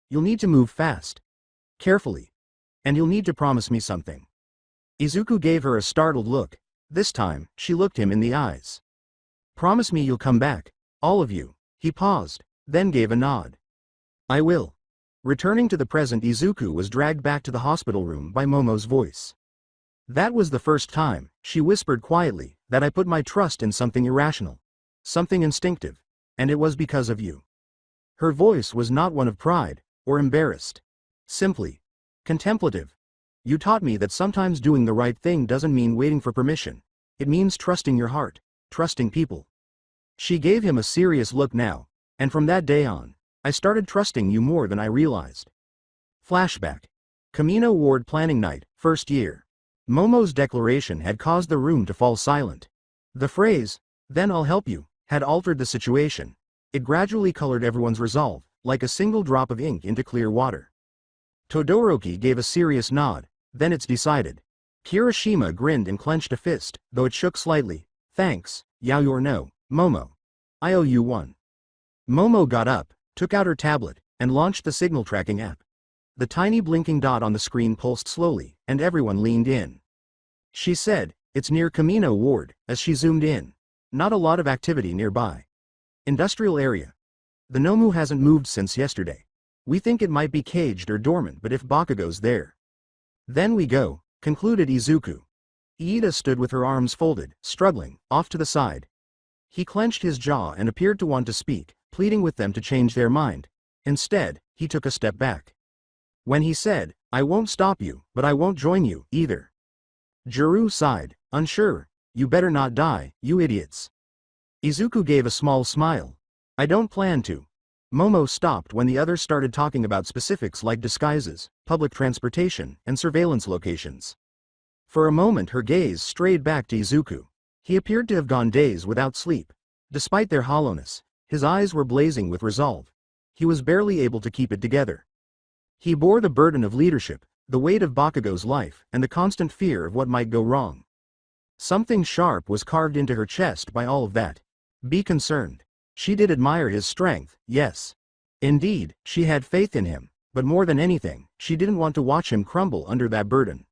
You'll need to move fast. Carefully. And you'll need to promise me something. Izuku gave her a startled look. This time, she looked him in the eyes. Promise me you'll come back, all of you. He paused, then gave a nod. I will. Returning to the present, Izuku was dragged back to the hospital room by Momo's voice. That was the first time, she whispered quietly, that I put my trust in something irrational. Something instinctive. And it was because of you. Her voice was not one of pride, or embarrassed. Simply contemplative. You taught me that sometimes doing the right thing doesn't mean waiting for permission. It means trusting your heart, trusting people. She gave him a serious look now, and from that day on, I started trusting you more than I realized. Flashback. Camino Ward Planning Night, first year. Momo's declaration had caused the room to fall silent. The phrase, then I'll help you, had altered the situation. It gradually colored everyone's resolve, like a single drop of ink into clear water. Todoroki gave a serious nod, then it's decided. Kirishima grinned and clenched a fist, though it shook slightly. Thanks, no, Momo. I owe you one. Momo got up, took out her tablet, and launched the signal tracking app. The tiny blinking dot on the screen pulsed slowly, and everyone leaned in. She said, it's near Camino Ward, as she zoomed in. Not a lot of activity nearby. Industrial area. The Nomu hasn't moved since yesterday. We think it might be caged or dormant, but if Bakugo's there. Then we go, concluded Izuku. Iida stood with her arms folded, struggling, off to the side. He clenched his jaw and appeared to want to speak, pleading with them to change their mind. Instead, he took a step back. When he said, I won't stop you, but I won't join you, either. Jiru sighed, unsure. You better not die, you idiots. Izuku gave a small smile. I don't plan to. Momo stopped when the others started talking about specifics like disguises, public transportation, and surveillance locations. For a moment her gaze strayed back to Izuku. He appeared to have gone days without sleep. Despite their hollowness, his eyes were blazing with resolve. He was barely able to keep it together. He bore the burden of leadership, the weight of Bakugo's life, and the constant fear of what might go wrong. Something sharp was carved into her chest by all of that. Be concerned. She did admire his strength, yes. Indeed, she had faith in him, but more than anything, she didn't want to watch him crumble under that burden.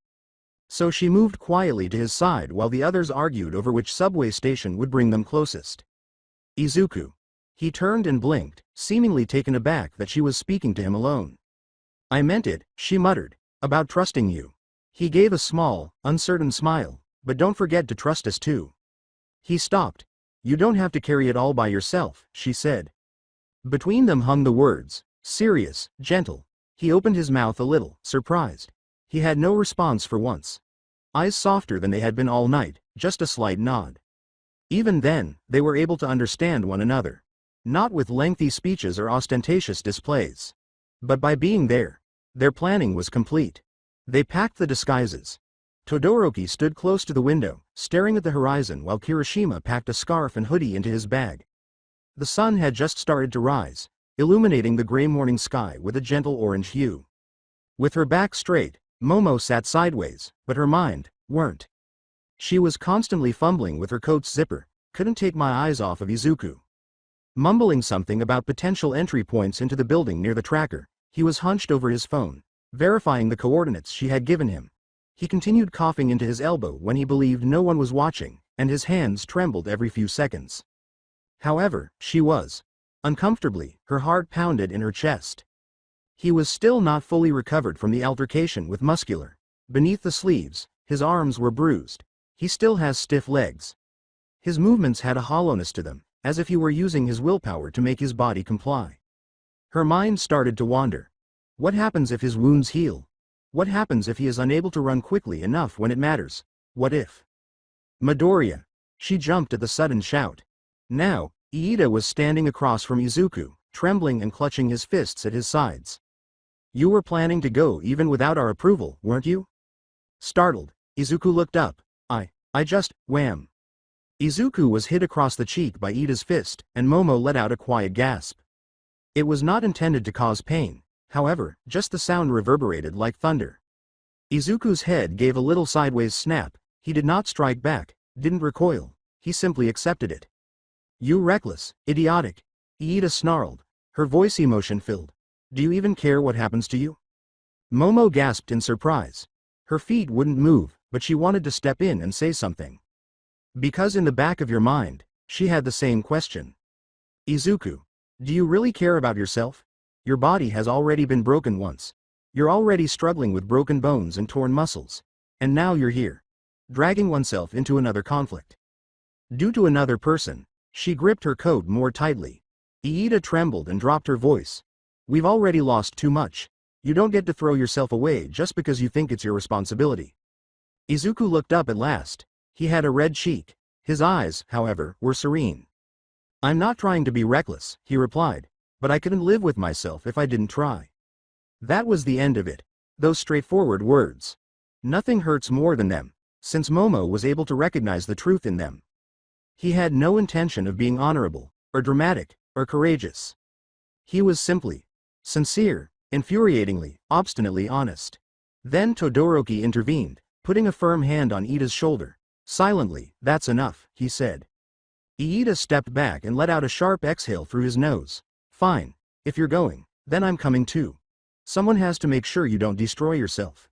So she moved quietly to his side while the others argued over which subway station would bring them closest. Izuku. He turned and blinked, seemingly taken aback that she was speaking to him alone. I meant it, she muttered, about trusting you. He gave a small, uncertain smile, but don't forget to trust us too. He stopped. You don't have to carry it all by yourself, she said. Between them hung the words, serious, gentle. He opened his mouth a little, surprised. He had no response for once. Eyes softer than they had been all night, just a slight nod. Even then, they were able to understand one another. Not with lengthy speeches or ostentatious displays. But by being there, their planning was complete. They packed the disguises. Todoroki stood close to the window, staring at the horizon while Kirishima packed a scarf and hoodie into his bag. The sun had just started to rise, illuminating the gray morning sky with a gentle orange hue. With her back straight, Momo sat sideways, but her mind weren't. She was constantly fumbling with her coat's zipper, couldn't take my eyes off of Izuku. Mumbling something about potential entry points into the building near the tracker, he was hunched over his phone, verifying the coordinates she had given him. He continued coughing into his elbow when he believed no one was watching, and his hands trembled every few seconds. However, she was. Uncomfortably, her heart pounded in her chest. He was still not fully recovered from the altercation with Muscular. Beneath the sleeves, his arms were bruised. He still has stiff legs. His movements had a hollowness to them, as if he were using his willpower to make his body comply. Her mind started to wander. What happens if his wounds heal? What happens if he is unable to run quickly enough when it matters? What if? Midoriya! She jumped at the sudden shout. Now, Iida was standing across from Izuku, trembling and clutching his fists at his sides. You were planning to go even without our approval, weren't you? Startled, Izuku looked up. I just, wham. Izuku was hit across the cheek by Iida's fist, and Momo let out a quiet gasp. It was not intended to cause pain, however, just the sound reverberated like thunder. Izuku's head gave a little sideways snap. He did not strike back, didn't recoil, he simply accepted it. You reckless, idiotic, Iida snarled, her voice emotion-filled. Do you even care what happens to you? Momo gasped in surprise. Her feet wouldn't move, but she wanted to step in and say something. Because in the back of your mind, she had the same question. Izuku, do you really care about yourself? Your body has already been broken once. You're already struggling with broken bones and torn muscles. And now you're here, dragging oneself into another conflict. Due to another person, she gripped her coat more tightly. Iida trembled and dropped her voice. We've already lost too much. You don't get to throw yourself away just because you think it's your responsibility. Izuku looked up at last. He had a red cheek. His eyes, however, were serene. I'm not trying to be reckless, he replied, but I couldn't live with myself if I didn't try. That was the end of it. Those straightforward words. Nothing hurts more than them, since Momo was able to recognize the truth in them. He had no intention of being honorable, or dramatic, or courageous. He was simply sincere, infuriatingly, obstinately honest. Then Todoroki intervened, putting a firm hand on Iida's shoulder. Silently, that's enough, he said. Iida stepped back and let out a sharp exhale through his nose. Fine. If you're going, then I'm coming too. Someone has to make sure you don't destroy yourself.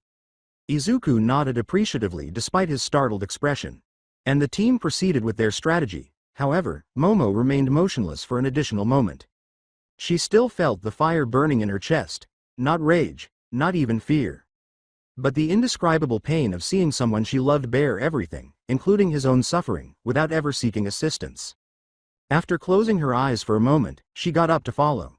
Izuku nodded appreciatively despite his startled expression. And the team proceeded with their strategy. However, Momo remained motionless for an additional moment. She still felt the fire burning in her chest. Not rage, not even fear. But the indescribable pain of seeing someone she loved bear everything, including his own suffering, without ever seeking assistance. After closing her eyes for a moment, she got up to follow.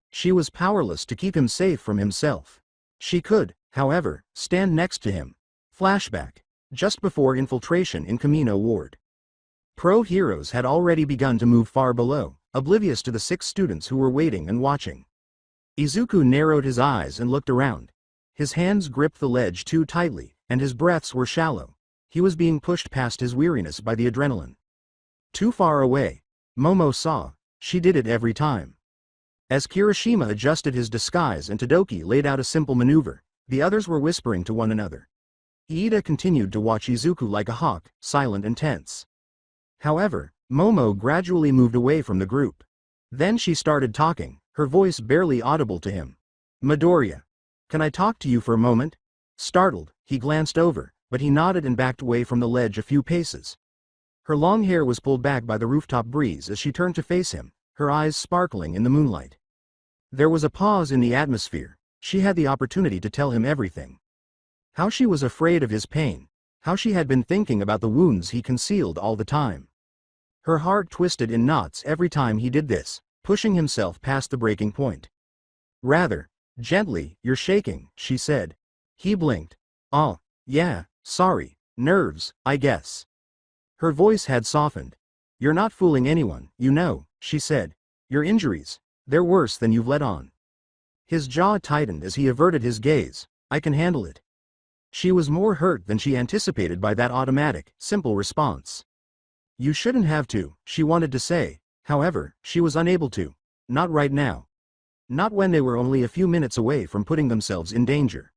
She was powerless to keep him safe from himself. She could, however, stand next to him. Flashback. Just before infiltration in Kamino Ward. Pro-heroes had already begun to move far below, oblivious to the 6 students who were waiting and watching. Izuku narrowed his eyes and looked around. His hands gripped the ledge too tightly, and his breaths were shallow. He was being pushed past his weariness by the adrenaline. Too far away. Momo saw. She did it every time. As Kirishima adjusted his disguise and Todoroki laid out a simple maneuver, the others were whispering to one another. Iida continued to watch Izuku like a hawk, silent and tense. However, Momo gradually moved away from the group. Then she started talking, her voice barely audible to him. Midoriya. Can I talk to you for a moment? Startled, he glanced over, but he nodded and backed away from the ledge a few paces. Her long hair was pulled back by the rooftop breeze as she turned to face him, her eyes sparkling in the moonlight. There was a pause in the atmosphere. She had the opportunity to tell him everything. How she was afraid of his pain. How she had been thinking about the wounds he concealed all the time. Her heart twisted in knots every time he did this, pushing himself past the breaking point. Rather gently, you're shaking, she said. He blinked. Oh, yeah, sorry, nerves, I guess. Her voice had softened. You're not fooling anyone, you know, she said. Your injuries, they're worse than you've let on. His jaw tightened as he averted his gaze. I can handle it. She was more hurt than she anticipated by that automatic, simple response. You shouldn't have to, she wanted to say. However, she was unable to. Not right now. Not when they were only a few minutes away from putting themselves in danger.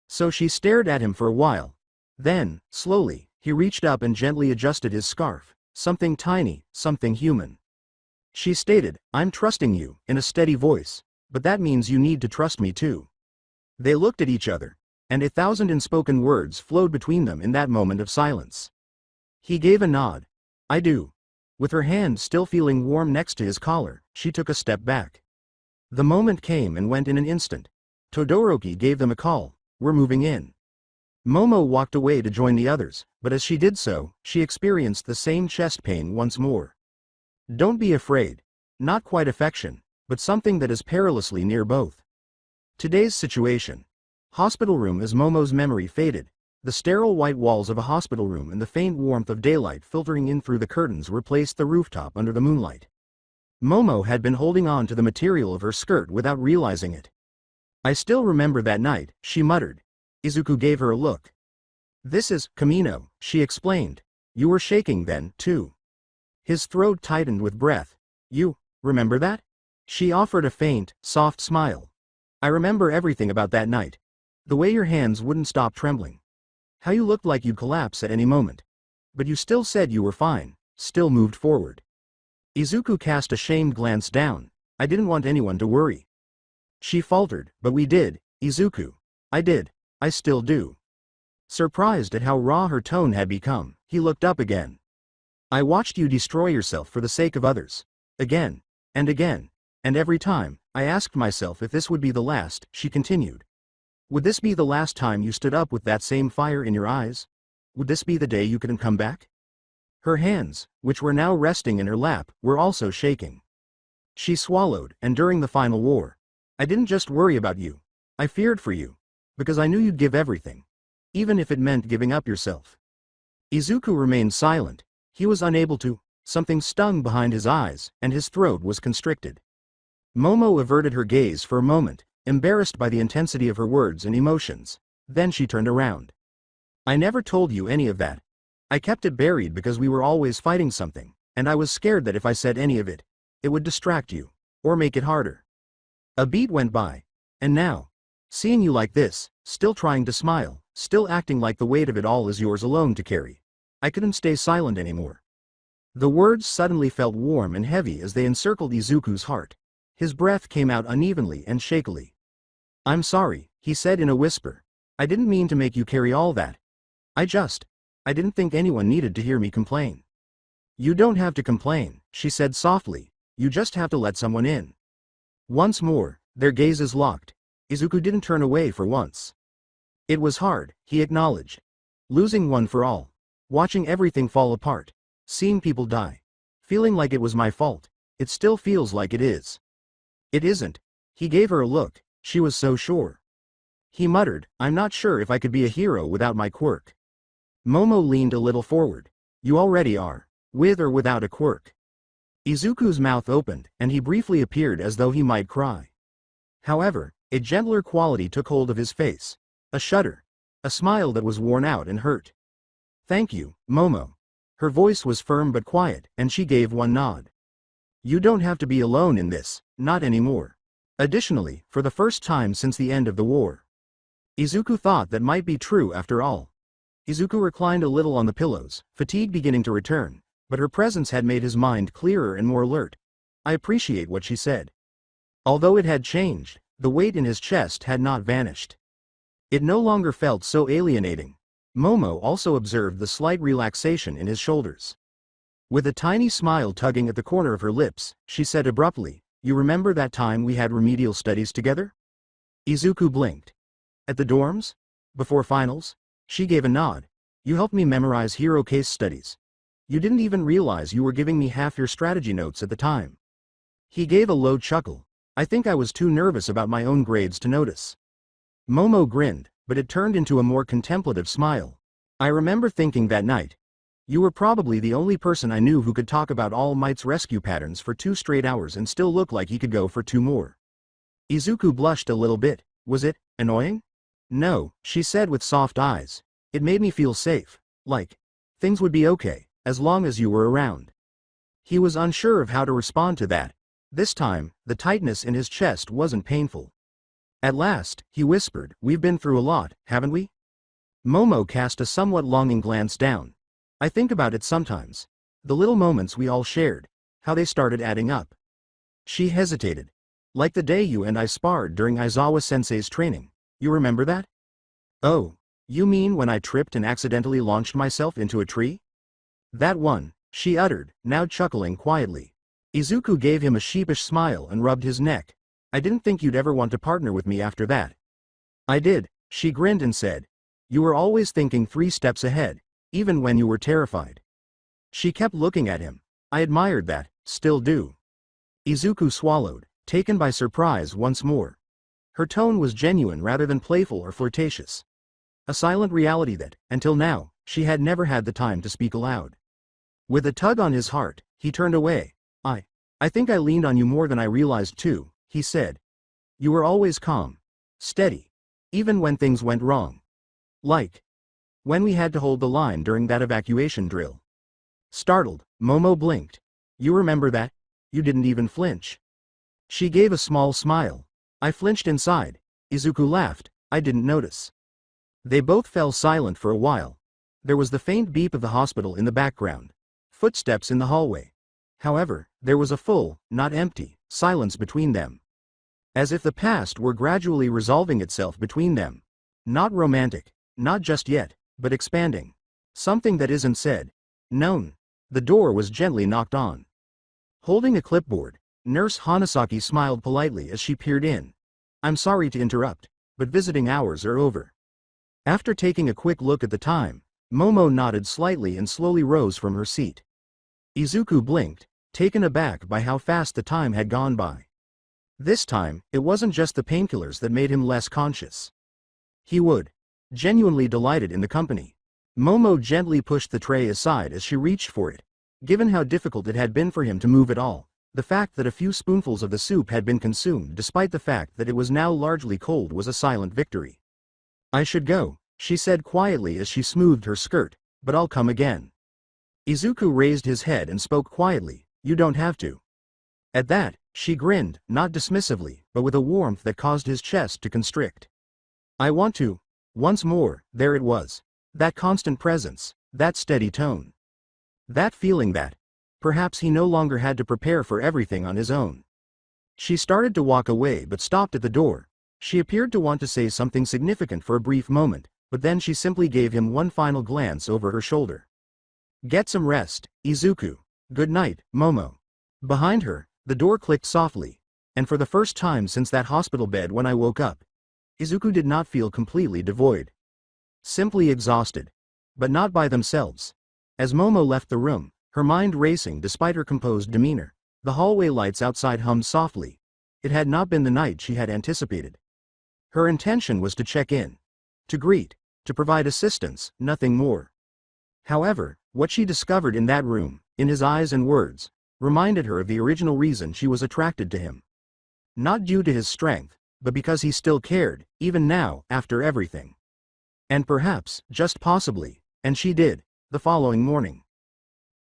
So she stared at him for a while. Then, slowly, he reached up and gently adjusted his scarf. Something tiny, something human. She stated, I'm trusting you, in a steady voice, but that means you need to trust me too. They looked at each other, and 1,000 unspoken words flowed between them in that moment of silence. He gave a nod. I do. With her hand still feeling warm next to his collar, she took a step back. The moment came and went in an instant. Todoroki gave them a call. We're moving in. Momo walked away to join the others, but as she did so, she experienced the same chest pain once more. Don't be afraid. Not quite affection, but something that is perilously near both. Today's situation. Hospital room. As Momo's memory faded, the sterile white walls of a hospital room and the faint warmth of daylight filtering in through the curtains replaced the rooftop under the moonlight. Momo had been holding on to the material of her skirt without realizing it. I still remember that night, she muttered. Izuku gave her a look. This is Kamino, she explained. You were shaking then, too. His throat tightened with breath. You remember that? She offered a faint, soft smile. I remember everything about that night. The way your hands wouldn't stop trembling. How you looked like you'd collapse at any moment. But you still said you were fine, still moved forward. Izuku cast a shamed glance down. I didn't want anyone to worry. She faltered, but we did, Izuku. I did. I still do. Surprised at how raw her tone had become, he looked up again. I watched you destroy yourself for the sake of others. Again. And every time, I asked myself if this would be the last, she continued. Would this be the last time you stood up with that same fire in your eyes? Would this be the day you couldn't come back? Her hands, which were now resting in her lap, were also shaking. She swallowed, and during the final war, I didn't just worry about you. I feared for you. Because I knew you'd give everything. Even if it meant giving up yourself. Izuku remained silent. He was unable to. Something stung behind his eyes, and his throat was constricted. Momo averted her gaze for a moment, embarrassed by the intensity of her words and emotions. Then she turned around. I never told you any of that. I kept it buried because we were always fighting something, and I was scared that if I said any of it, it would distract you, or make it harder. A beat went by. And now, seeing you like this, still trying to smile, still acting like the weight of it all is yours alone to carry, I couldn't stay silent anymore. The words suddenly felt warm and heavy as they encircled Izuku's heart. His breath came out unevenly and shakily. I'm sorry, he said in a whisper. I didn't mean to make you carry all that. I didn't think anyone needed to hear me complain. You don't have to complain, she said softly. You just have to let someone in. Once more, their gazes locked. Izuku didn't turn away for once. It was hard, he acknowledged. Losing one for all. Watching everything fall apart. Seeing people die. Feeling like it was my fault. It still feels like it is. It isn't. He gave her a look. She was so sure. He muttered, I'm not sure if I could be a hero without my quirk. Momo leaned a little forward. You already are. With or without a quirk. Izuku's mouth opened, and he briefly appeared as though he might cry. However, a gentler quality took hold of his face. A shudder. A smile that was worn out and hurt. Thank you, Momo. Her voice was firm but quiet, and she gave one nod. You don't have to be alone in this, not anymore. Additionally, for the first time since the end of the war. Izuku thought that might be true after all. Izuku reclined a little on the pillows, fatigue beginning to return, but her presence had made his mind clearer and more alert. I appreciate what she said. Although it had changed, the weight in his chest had not vanished. It no longer felt so alienating. Momo also observed the slight relaxation in his shoulders. With a tiny smile tugging at the corner of her lips, she said abruptly, You remember that time we had remedial studies together? Izuku blinked. At the dorms? Before finals? She gave a nod. You helped me memorize hero case studies. You didn't even realize you were giving me half your strategy notes at the time. He gave a low chuckle. I think I was too nervous about my own grades to notice. Momo grinned, but it turned into a more contemplative smile. I remember thinking that night. You were probably the only person I knew who could talk about All Might's rescue patterns for 2 straight hours and still look like he could go for 2 more. Izuku blushed a little bit. Was it annoying? No, she said with soft eyes. It made me feel safe. Like, things would be okay, as long as you were around. He was unsure of how to respond to that. This time, the tightness in his chest wasn't painful. At last, he whispered, "We've been through a lot, haven't we?" Momo cast a somewhat longing glance down. I think about it sometimes. The little moments we all shared, how they started adding up. She hesitated. Like the day you and I sparred during Aizawa-sensei's training. You remember that? Oh, you mean when I tripped and accidentally launched myself into a tree? That one, she uttered, now chuckling quietly. Izuku gave him a sheepish smile and rubbed his neck. I didn't think you'd ever want to partner with me after that. I did, she grinned and said. You were always thinking 3 steps ahead, even when you were terrified. She kept looking at him. I admired that, still do. Izuku swallowed, taken by surprise once more. Her tone was genuine rather than playful or flirtatious. A silent reality that, until now, she had never had the time to speak aloud. With a tug on his heart, he turned away. I think I leaned on you more than I realized too, he said. You were always calm. Steady. Even when things went wrong. Like when we had to hold the line during that evacuation drill. Startled, Momo blinked. You remember that? You didn't even flinch. She gave a small smile. I flinched inside. Izuku laughed. I didn't notice. They both fell silent for a while. There was the faint beep of the hospital in the background. Footsteps in the hallway. However, there was a full, not empty, silence between them. As if the past were gradually resolving itself between them. Not romantic, not just yet, but expanding. Something that isn't said. Known. The door was gently knocked on. Holding a clipboard, Nurse Hanasaki smiled politely as she peered in. I'm sorry to interrupt, but visiting hours are over. After taking a quick look at the time, Momo nodded slightly and slowly rose from her seat. Izuku blinked, taken aback by how fast the time had gone by. This time, it wasn't just the painkillers that made him less conscious. He would. Genuinely delighted in the company. Momo gently pushed the tray aside as she reached for it. Given how difficult it had been for him to move at all, the fact that a few spoonfuls of the soup had been consumed despite the fact that it was now largely cold was a silent victory. I should go, she said quietly as she smoothed her skirt, but I'll come again. Izuku raised his head and spoke quietly, you don't have to. At that, she grinned, not dismissively, but with a warmth that caused his chest to constrict. I want to. Once more, there it was. That constant presence, that steady tone. That feeling that, perhaps he no longer had to prepare for everything on his own. She started to walk away but stopped at the door. She appeared to want to say something significant for a brief moment, but then she simply gave him one final glance over her shoulder. Get some rest, Izuku. Good night, Momo. Behind her, the door clicked softly, and for the first time since that hospital bed when I woke up, Izuku did not feel completely devoid. Simply exhausted. But not by themselves. As Momo left the room, her mind racing despite her composed demeanor, the hallway lights outside hummed softly. It had not been the night she had anticipated. Her intention was to check in. To greet. To provide assistance, nothing more. However, what she discovered in that room, in his eyes and words, reminded her of the original reason she was attracted to him. Not due to his strength, but because he still cared, even now, after everything. And perhaps, just possibly, and she did, the following morning.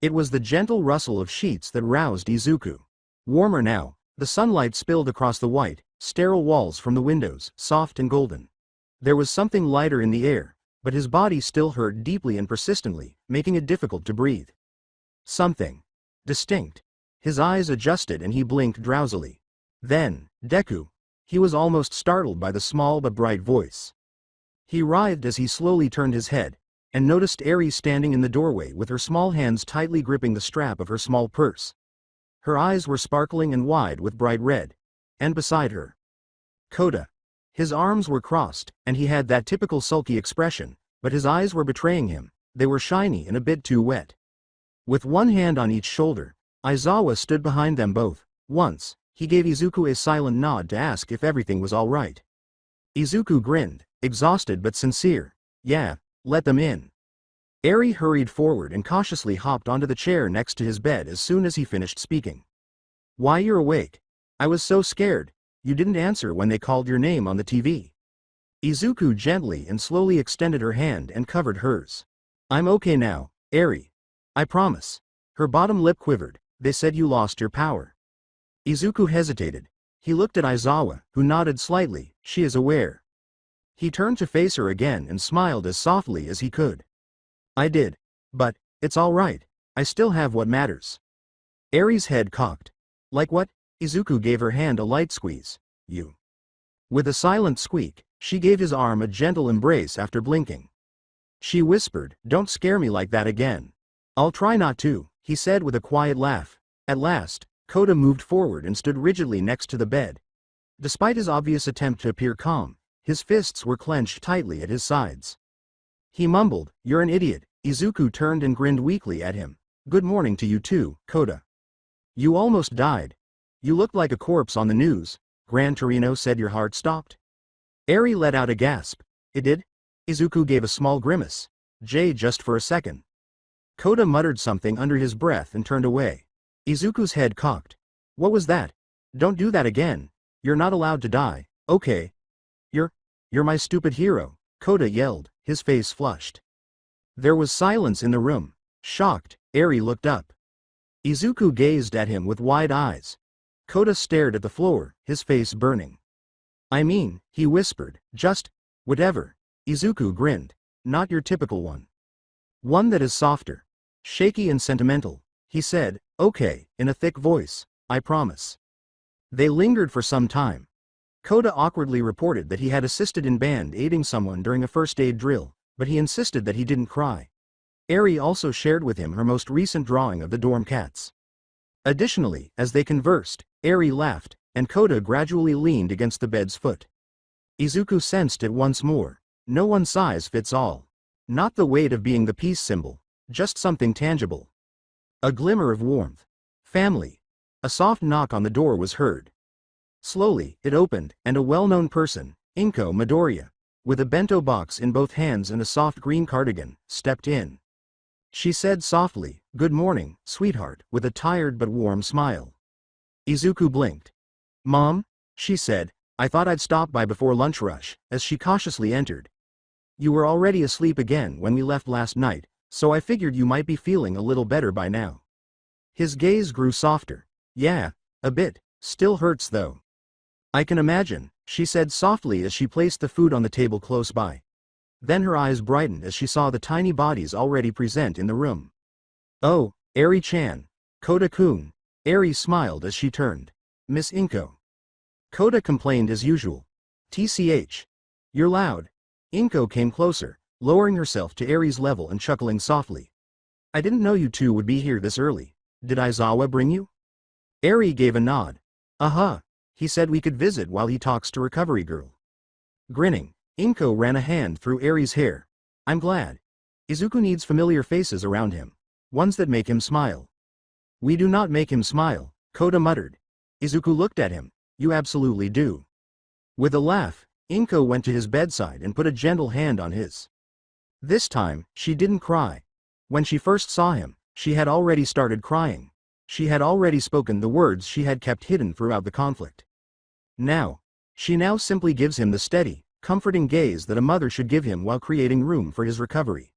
It was the gentle rustle of sheets that roused Izuku. Warmer now, the sunlight spilled across the white, sterile walls from the windows, soft and golden. There was something lighter in the air, but his body still hurt deeply and persistently, making it difficult to breathe. Something. Distinct. His eyes adjusted and he blinked drowsily. Then, Deku. He was almost startled by the small but bright voice. He writhed as he slowly turned his head, and noticed Aries standing in the doorway with her small hands tightly gripping the strap of her small purse. Her eyes were sparkling and wide with bright red. And beside her, Koda. His arms were crossed, and he had that typical sulky expression, but his eyes were betraying him. They were shiny and a bit too wet. With one hand on each shoulder, Aizawa stood behind them both. Once, he gave Izuku a silent nod to ask if everything was all right. Izuku grinned, exhausted but sincere. Yeah, let them in. Eri hurried forward and cautiously hopped onto the chair next to his bed as soon as he finished speaking. Why, you're awake. I was so scared. You didn't answer when they called your name on the TV. Izuku gently and slowly extended her hand and covered hers. I'm okay now, Eri. I promise. Her bottom lip quivered. They said you lost your power. Izuku hesitated. He looked at Aizawa, who nodded slightly. She is aware. He turned to face her again and smiled as softly as he could. I did. But, it's all right. I still have what matters. Eri's head cocked. Like what? Izuku gave her hand a light squeeze. You. With a silent squeak, she gave his arm a gentle embrace after blinking. She whispered, don't scare me like that again. I'll try not to, he said with a quiet laugh. At last, Kota moved forward and stood rigidly next to the bed. Despite his obvious attempt to appear calm, his fists were clenched tightly at his sides. He mumbled, you're an idiot. Izuku turned and grinned weakly at him. Good morning to you too, Kota. You almost died. You looked like a corpse on the news. Gran Torino said your heart stopped. Eri let out a gasp. It did? Izuku gave a small grimace. Just for a second. Kota muttered something under his breath and turned away. Izuku's head cocked. What was that? Don't do that again. You're not allowed to die, okay? You're my stupid hero, Kota yelled, his face flushed. There was silence in the room. Shocked, Eri looked up. Izuku gazed at him with wide eyes. Kota stared at the floor, his face burning. I mean, he whispered, just, whatever. Izuku grinned. Not your typical one. One that is softer. Shaky and sentimental. He said, okay, in a thick voice, I promise. They lingered for some time. Kota awkwardly reported that he had assisted in band-aiding someone during a first-aid drill, but he insisted that he didn't cry. Eri also shared with him her most recent drawing of the dorm cats. Additionally, as they conversed, Eri laughed, and Kota gradually leaned against the bed's foot. Izuku sensed it once more. No one size fits all. Not the weight of being the peace symbol, just something tangible. A glimmer of warmth. Family. A soft knock on the door was heard. Slowly, it opened, and a well-known person, Inko Midoriya, with a bento box in both hands and a soft green cardigan, stepped in. She said softly, good morning, sweetheart, with a tired but warm smile. Izuku blinked. Mom? She said, I thought I'd stop by before lunch rush, as she cautiously entered. You were already asleep again when we left last night, so I figured you might be feeling a little better by now. His gaze grew softer. Yeah, a bit, still hurts though. I can imagine, she said softly as she placed the food on the table close by. Then her eyes brightened as she saw the tiny bodies already present in the room. Oh, Eri-chan. Kota-kun. Eri smiled as she turned. Miss Inko. Kota complained as usual. TCH. You're loud. Inko came closer, lowering herself to Eri's level and chuckling softly. I didn't know you two would be here this early. Did Aizawa bring you? Eri gave a nod. He said we could visit while he talks to Recovery Girl. Grinning, Inko ran a hand through Eri's hair. I'm glad. Izuku needs familiar faces around him. Ones that make him smile. We do not make him smile, Kota muttered. Izuku looked at him. You absolutely do. With a laugh, Inko went to his bedside and put a gentle hand on his. This time, she didn't cry. When she first saw him, she had already started crying. She had already spoken the words she had kept hidden throughout the conflict. She now simply gives him the steady, comforting gaze that a mother should give him while creating room for his recovery.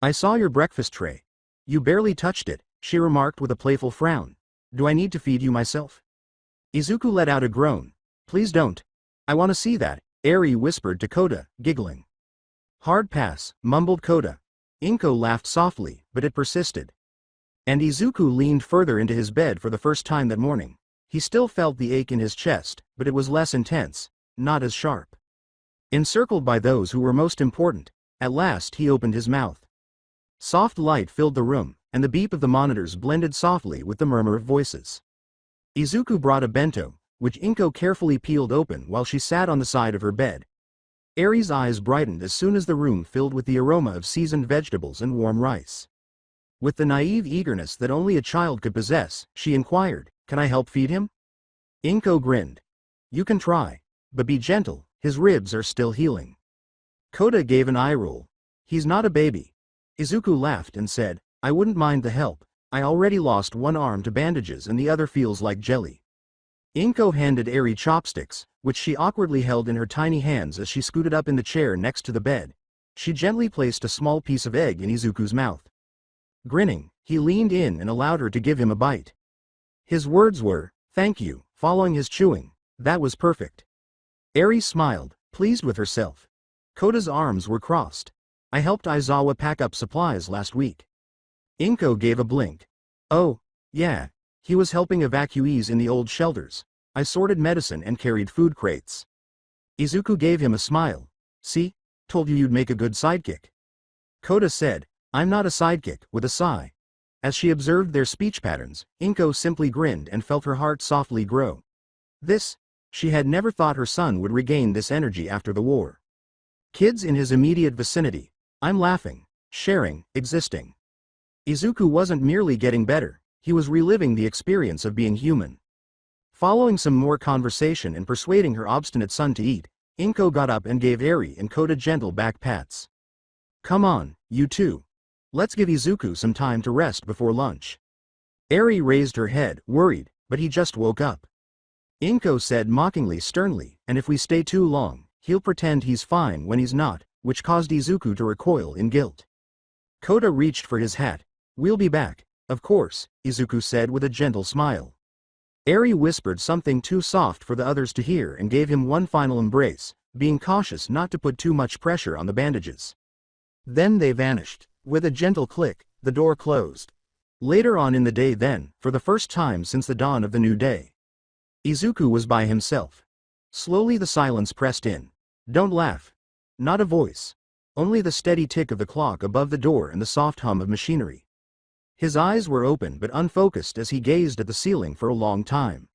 I saw your breakfast tray. You barely touched it, she remarked with a playful frown. Do I need to feed you myself? Izuku let out a groan. Please don't. I want to see that, Eri whispered to Kota, giggling. Hard pass, mumbled Kota. Inko laughed softly, but it persisted. And Izuku leaned further into his bed for the first time that morning. He still felt the ache in his chest, but it was less intense, not as sharp. Encircled by those who were most important, at last he opened his mouth. Soft light filled the room, and the beep of the monitors blended softly with the murmur of voices. Izuku brought a bento, which Inko carefully peeled open while she sat on the side of her bed. Eri's eyes brightened as soon as the room filled with the aroma of seasoned vegetables and warm rice. With the naive eagerness that only a child could possess, she inquired, Can I help feed him? Inko grinned. You can try. But be gentle, his ribs are still healing. Kota gave an eye roll. He's not a baby. Izuku laughed and said, I wouldn't mind the help. I already lost one arm to bandages and the other feels like jelly. Inko handed Eri chopsticks, which she awkwardly held in her tiny hands as she scooted up in the chair next to the bed. She gently placed a small piece of egg in Izuku's mouth. Grinning, he leaned in and allowed her to give him a bite. His words were, thank you, following his chewing. That was perfect. Eri smiled, pleased with herself. Koda's arms were crossed. I helped Aizawa pack up supplies last week. Inko gave a blink. Oh, yeah. He was helping evacuees in the old shelters. I sorted medicine and carried food crates. Izuku gave him a smile. See? Told you you'd make a good sidekick. Koda said, I'm not a sidekick, with a sigh. As she observed their speech patterns, Inko simply grinned and felt her heart softly grow. She had never thought her son would regain this energy after the war. Kids in his immediate vicinity. I'm laughing, sharing, existing. Izuku wasn't merely getting better, he was reliving the experience of being human. Following some more conversation and persuading her obstinate son to eat, Inko got up and gave Eri and Koda gentle back pats. Come on, you two. Let's give Izuku some time to rest before lunch. Eri raised her head, worried, but he just woke up. Inko said mockingly sternly, and if we stay too long, he'll pretend he's fine when he's not, which caused Izuku to recoil in guilt. Koda reached for his hat. We'll be back, of course, Izuku said with a gentle smile. Eri whispered something too soft for the others to hear and gave him one final embrace, being cautious not to put too much pressure on the bandages. Then they vanished. With a gentle click, the door closed. Later on in the day then, for the first time since the dawn of the new day, Izuku was by himself. Slowly the silence pressed in. Don't laugh. Not a voice. Only the steady tick of the clock above the door and the soft hum of machinery. His eyes were open but unfocused as he gazed at the ceiling for a long time.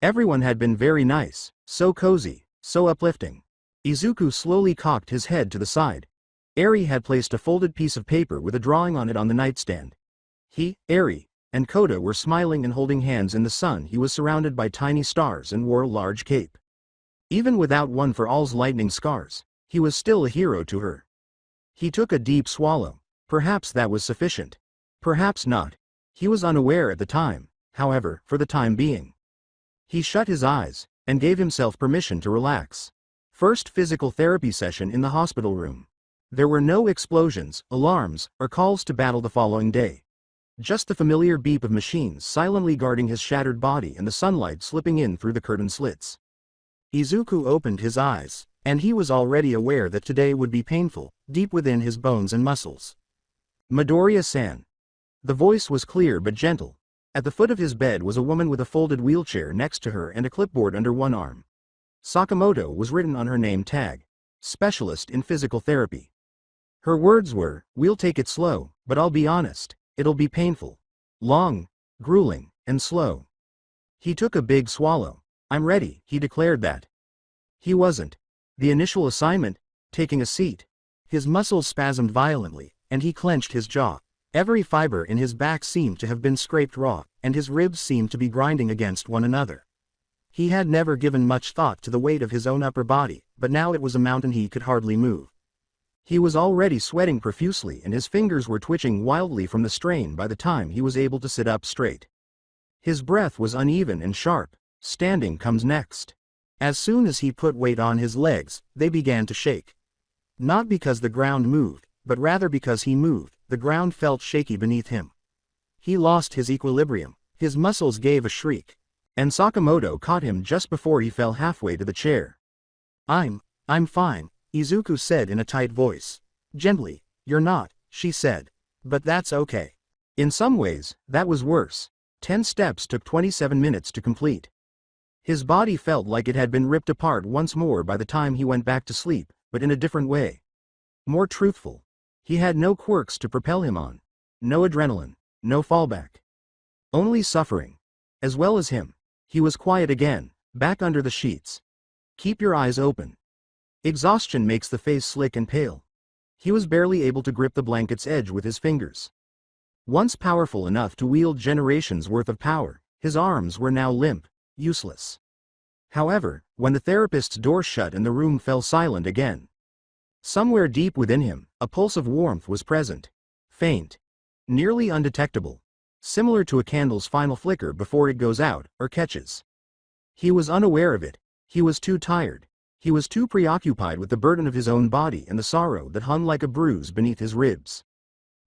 Everyone had been very nice, so cozy, so uplifting. Izuku slowly cocked his head to the side. Eri had placed a folded piece of paper with a drawing on it on the nightstand. He, Eri, and Koda were smiling and holding hands in the sun. He was surrounded by tiny stars and wore a large cape. Even without one for all's lightning scars, he was still a hero to her. He took a deep swallow. Perhaps that was sufficient. Perhaps not. He was unaware at the time, however, for the time being. He shut his eyes, and gave himself permission to relax. First physical therapy session in the hospital room. There were no explosions, alarms, or calls to battle the following day. Just the familiar beep of machines silently guarding his shattered body and the sunlight slipping in through the curtain slits. Izuku opened his eyes, and he was already aware that today would be painful, deep within his bones and muscles. Midoriya-san. The voice was clear but gentle. At the foot of his bed was a woman with a folded wheelchair next to her and a clipboard under one arm. Sakamoto was written on her name tag. Specialist in physical therapy. Her words were, we'll take it slow, but I'll be honest, it'll be painful. Long, grueling, and slow. He took a big swallow. I'm ready, he declared that. He wasn't. The initial assignment, taking a seat. His muscles spasmed violently, and he clenched his jaw. Every fiber in his back seemed to have been scraped raw, and his ribs seemed to be grinding against one another. He had never given much thought to the weight of his own upper body, but now it was a mountain he could hardly move. He was already sweating profusely and his fingers were twitching wildly from the strain by the time he was able to sit up straight. His breath was uneven and sharp. Standing comes next. As soon as he put weight on his legs, they began to shake. Not because the ground moved, but rather because he moved, the ground felt shaky beneath him. He lost his equilibrium, his muscles gave a shriek. And Sakamoto caught him just before he fell halfway to the chair. I'm fine, Izuku said in a tight voice. Gently, you're not, she said. But that's okay. In some ways, that was worse. 10 steps took 27 minutes to complete. His body felt like it had been ripped apart once more by the time he went back to sleep, but in a different way. More truthful. He had no quirks to propel him on. No adrenaline, no fallback. Only suffering. As well as him. He was quiet again, back under the sheets. Keep your eyes open. Exhaustion makes the face slick and pale. He was barely able to grip the blanket's edge with his fingers. Once powerful enough to wield generations worth of power, his arms were now limp, useless. However, when the therapist's door shut and the room fell silent again, somewhere deep within him, a pulse of warmth was present. Faint. Nearly undetectable. Similar to a candle's final flicker before it goes out, or catches. He was unaware of it. He was too tired. He was too preoccupied with the burden of his own body and the sorrow that hung like a bruise beneath his ribs.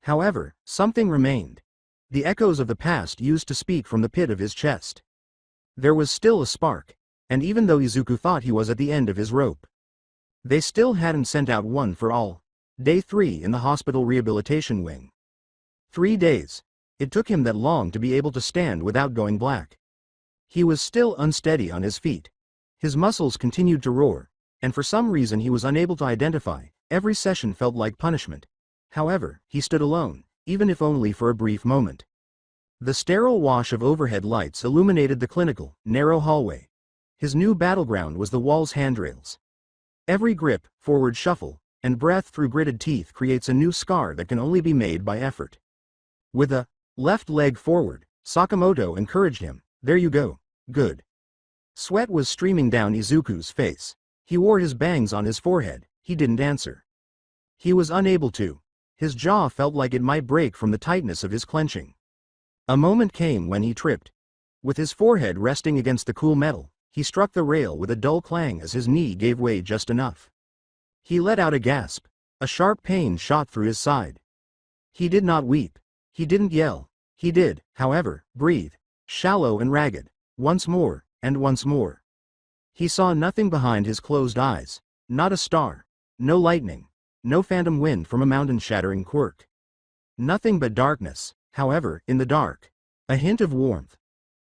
However, something remained. The echoes of the past used to speak from the pit of his chest. There was still a spark, and even though Izuku thought he was at the end of his rope, they still hadn't sent out one for all. Day 3 in the hospital rehabilitation wing. 3 days. It took him that long to be able to stand without going black. He was still unsteady on his feet. His muscles continued to roar, and for some reason he was unable to identify. Every session felt like punishment. However, he stood alone, even if only for a brief moment. The sterile wash of overhead lights illuminated the clinical, narrow hallway. His new battleground was the wall's handrails. Every grip, forward shuffle, and breath through gritted teeth creates a new scar that can only be made by effort. With a left leg forward, Sakamoto encouraged him. There you go. Good. Sweat was streaming down Izuku's face. He wore his bangs on his forehead. He didn't answer. He was unable to. His jaw felt like it might break from the tightness of his clenching. A moment came when he tripped. With his forehead resting against the cool metal, he struck the rail with a dull clang as his knee gave way just enough. He let out a gasp. A sharp pain shot through his side. He did not weep. He didn't yell. He did, however, breathe, shallow and ragged, once more, and once more. He saw nothing behind his closed eyes. Not a star. No lightning. No phantom wind from a mountain-shattering quirk. Nothing but darkness. However, in the dark, a hint of warmth.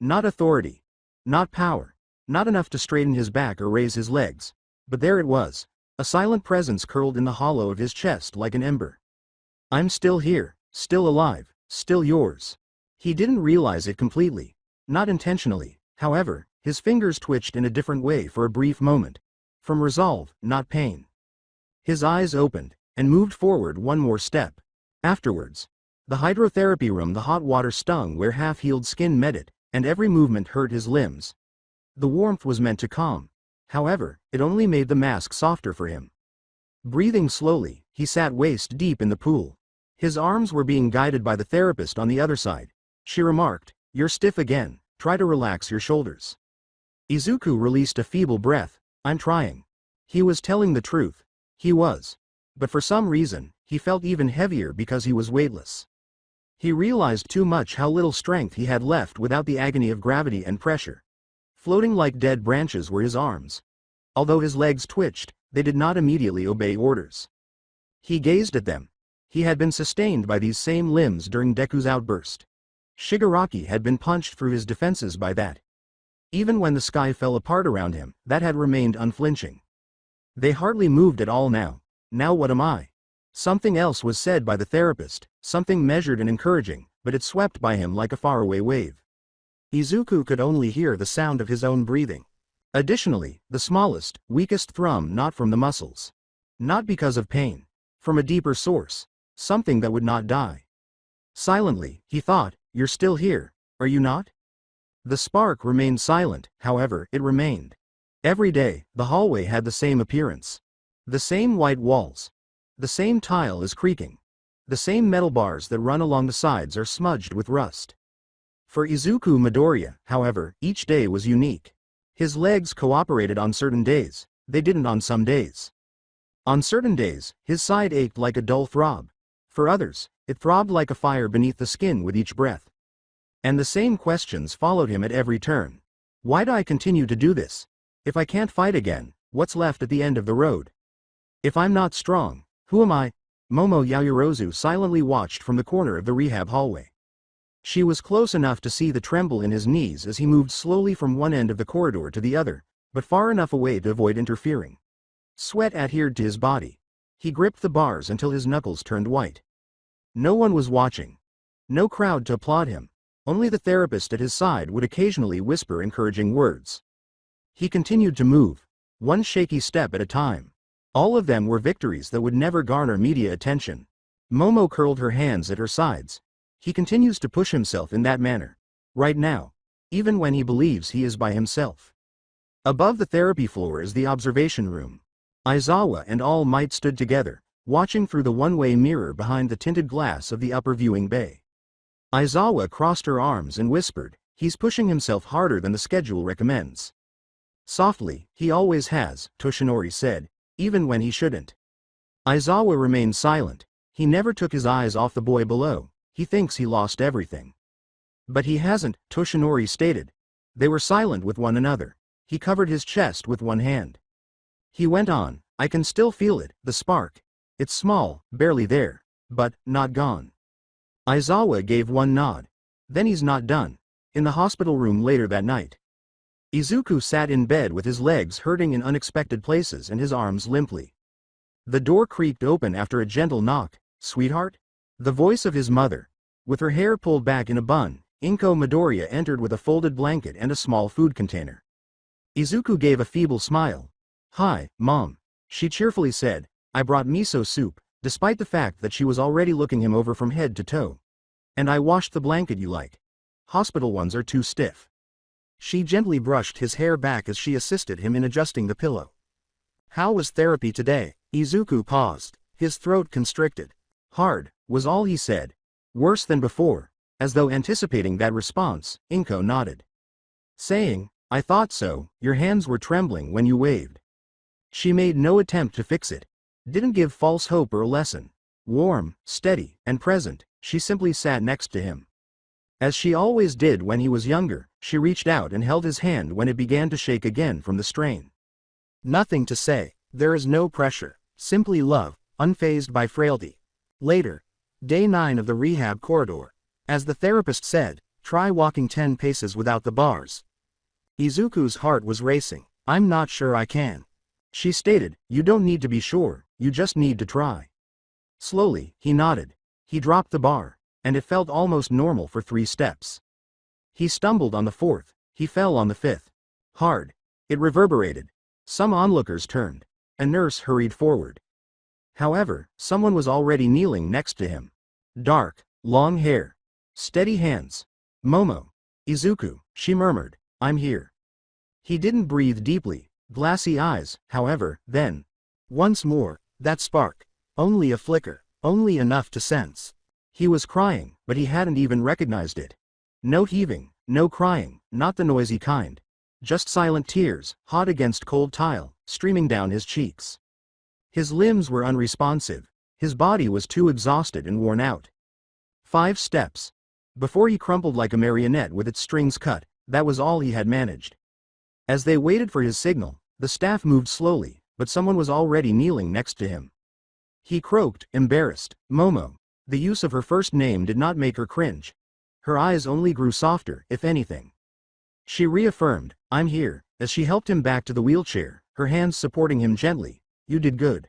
Not authority. Not power. Not enough to straighten his back or raise his legs. But there it was. A silent presence curled in the hollow of his chest like an ember. I'm still here, still alive, still yours. He didn't realize it completely. Not intentionally, however, his fingers twitched in a different way for a brief moment. From resolve, not pain. His eyes opened, and moved forward one more step. Afterwards, the hydrotherapy room, the hot water stung where half-healed skin met it, and every movement hurt his limbs. The warmth was meant to calm. However, it only made the mask softer for him. Breathing slowly, he sat waist deep in the pool. His arms were being guided by the therapist on the other side. She remarked, "You're stiff again, try to relax your shoulders." Izuku released a feeble breath. I'm trying. He was telling the truth. He was. But for some reason, he felt even heavier because he was weightless. He realized too much how little strength he had left without the agony of gravity and pressure. Floating like dead branches were his arms. Although his legs twitched, they did not immediately obey orders. He gazed at them. He had been sustained by these same limbs during Deku's outburst. Shigaraki had been punched through his defenses by that. Even when the sky fell apart around him, that had remained unflinching. They hardly moved at all now. Now what am I? Something else was said by the therapist, something measured and encouraging, but it swept by him like a faraway wave. Izuku could only hear the sound of his own breathing. Additionally, the smallest, weakest thrum not from the muscles. Not because of pain. From a deeper source. Something that would not die. Silently, he thought, you're still here, are you not? The spark remained silent, however, it remained. Every day, the hallway had the same appearance. The same white walls. The same tile is creaking. The same metal bars that run along the sides are smudged with rust. For Izuku Midoriya, however, each day was unique. His legs cooperated on certain days, they didn't on some days. On certain days, his side ached like a dull throb. For others, it throbbed like a fire beneath the skin with each breath. And the same questions followed him at every turn. Why do I continue to do this? If I can't fight again, what's left at the end of the road? If I'm not strong, who am I? Momo Yaoyorozu silently watched from the corner of the rehab hallway. She was close enough to see the tremble in his knees as he moved slowly from one end of the corridor to the other, but far enough away to avoid interfering. Sweat adhered to his body. He gripped the bars until his knuckles turned white. No one was watching. No crowd to applaud him. Only the therapist at his side would occasionally whisper encouraging words. He continued to move, one shaky step at a time. All of them were victories that would never garner media attention. Momo curled her hands at her sides. He continues to push himself in that manner. Right now. Even when he believes he is by himself. Above the therapy floor is the observation room. Aizawa and All Might stood together, watching through the one-way mirror behind the tinted glass of the upper viewing bay. Aizawa crossed her arms and whispered, "He's pushing himself harder than the schedule recommends." "Softly, he always has," Toshinori said, "even when he shouldn't." Aizawa remained silent. He never took his eyes off the boy below. He thinks he lost everything. But he hasn't, Toshinori stated. They were silent with one another. He covered his chest with one hand. He went on, "I can still feel it, the spark. It's small, barely there, but not gone." Aizawa gave one nod. "Then he's not done." In the hospital room later that night, Izuku sat in bed with his legs hurting in unexpected places and his arms limply. The door creaked open after a gentle knock. "Sweetheart?" The voice of his mother. With her hair pulled back in a bun, Inko Midoriya entered with a folded blanket and a small food container. Izuku gave a feeble smile. "Hi, Mom," she cheerfully said. "I brought miso soup," despite the fact that she was already looking him over from head to toe. "And I washed the blanket you like. Hospital ones are too stiff." She gently brushed his hair back as she assisted him in adjusting the pillow. "How was therapy today?" Izuku paused, his throat constricted. "Hard," was all he said. "Worse than before." As though anticipating that response, Inko nodded, saying, "I thought so, your hands were trembling when you waved." She made no attempt to fix it. Didn't give false hope or a lesson. Warm, steady, and present, she simply sat next to him. As she always did when he was younger, she reached out and held his hand when it began to shake again from the strain. Nothing to say, there is no pressure, simply love, unfazed by frailty. Later, day 9 of the rehab corridor. As the therapist said, "Try walking 10 paces without the bars." Izuku's heart was racing. "I'm not sure I can." She stated, "You don't need to be sure, you just need to try." Slowly, he nodded. He dropped the bar, and it felt almost normal for 3 steps. He stumbled on the 4th, he fell on the 5th. Hard. It reverberated. Some onlookers turned. A nurse hurried forward. However, someone was already kneeling next to him. Dark, long hair. Steady hands. "Momo." "Izuku," she murmured, "I'm here." He didn't breathe deeply, glassy eyes, however, then. Once more, that spark. Only a flicker, only enough to sense. He was crying, but he hadn't even recognized it. No heaving, no crying, not the noisy kind. Just silent tears, hot against cold tile, streaming down his cheeks. His limbs were unresponsive. His body was too exhausted and worn out. 5 steps. Before he crumpled like a marionette with its strings cut, that was all he had managed. As they waited for his signal, the staff moved slowly, but someone was already kneeling next to him. He croaked, embarrassed, "Momo." The use of her first name did not make her cringe. Her eyes only grew softer, if anything. She reaffirmed, "I'm here," as she helped him back to the wheelchair, her hands supporting him gently. "You did good."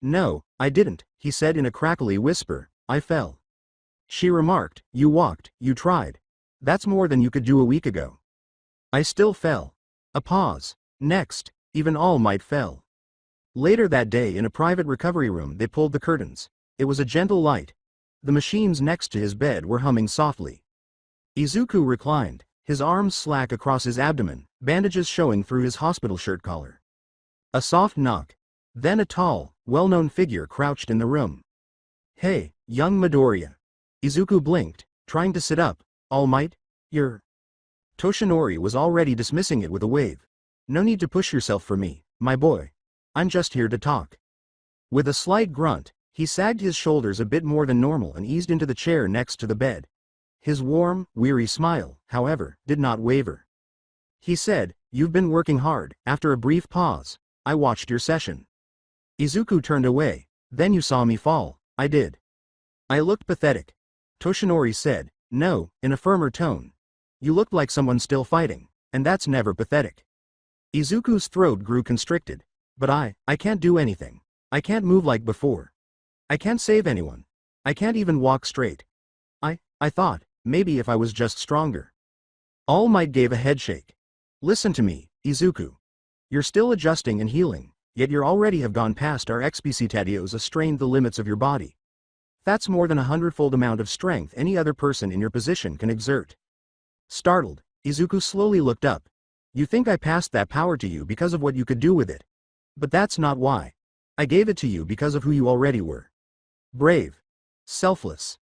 "No, I didn't," he said in a crackly whisper, "I fell." She remarked, "You walked, you tried. That's more than you could do a week ago." "I still fell." A pause. "Next." Even All Might fell. Later that day in a private recovery room they pulled the curtains. It was a gentle light. The machines next to his bed were humming softly. Izuku reclined, his arms slack across his abdomen, bandages showing through his hospital shirt collar. A soft knock. Then a tall, well-known figure crouched in the room. "Hey, young Midoriya." Izuku blinked, trying to sit up. "All Might? You're—" Toshinori was already dismissing it with a wave. "No need to push yourself for me, my boy. I'm just here to talk." With a slight grunt, he sagged his shoulders a bit more than normal and eased into the chair next to the bed. His warm, weary smile, however, did not waver. He said, "You've been working hard." After a brief pause, "I watched your session." Izuku turned away. "Then you saw me fall." "I did." "I looked pathetic." Toshinori said, "No," in a firmer tone. "You looked like someone still fighting, and that's never pathetic." Izuku's throat grew constricted. "But I can't do anything. I can't move like before. I can't save anyone. I can't even walk straight. I thought, maybe if I was just stronger." All Might gave a headshake. "Listen to me, Izuku. You're still adjusting and healing, yet you already have gone past our expectations, strained the limits of your body. That's more than 100-fold amount of strength any other person in your position can exert." Startled, Izuku slowly looked up. "You think I passed that power to you because of what you could do with it. But that's not why. I gave it to you because of who you already were. Brave. Selfless.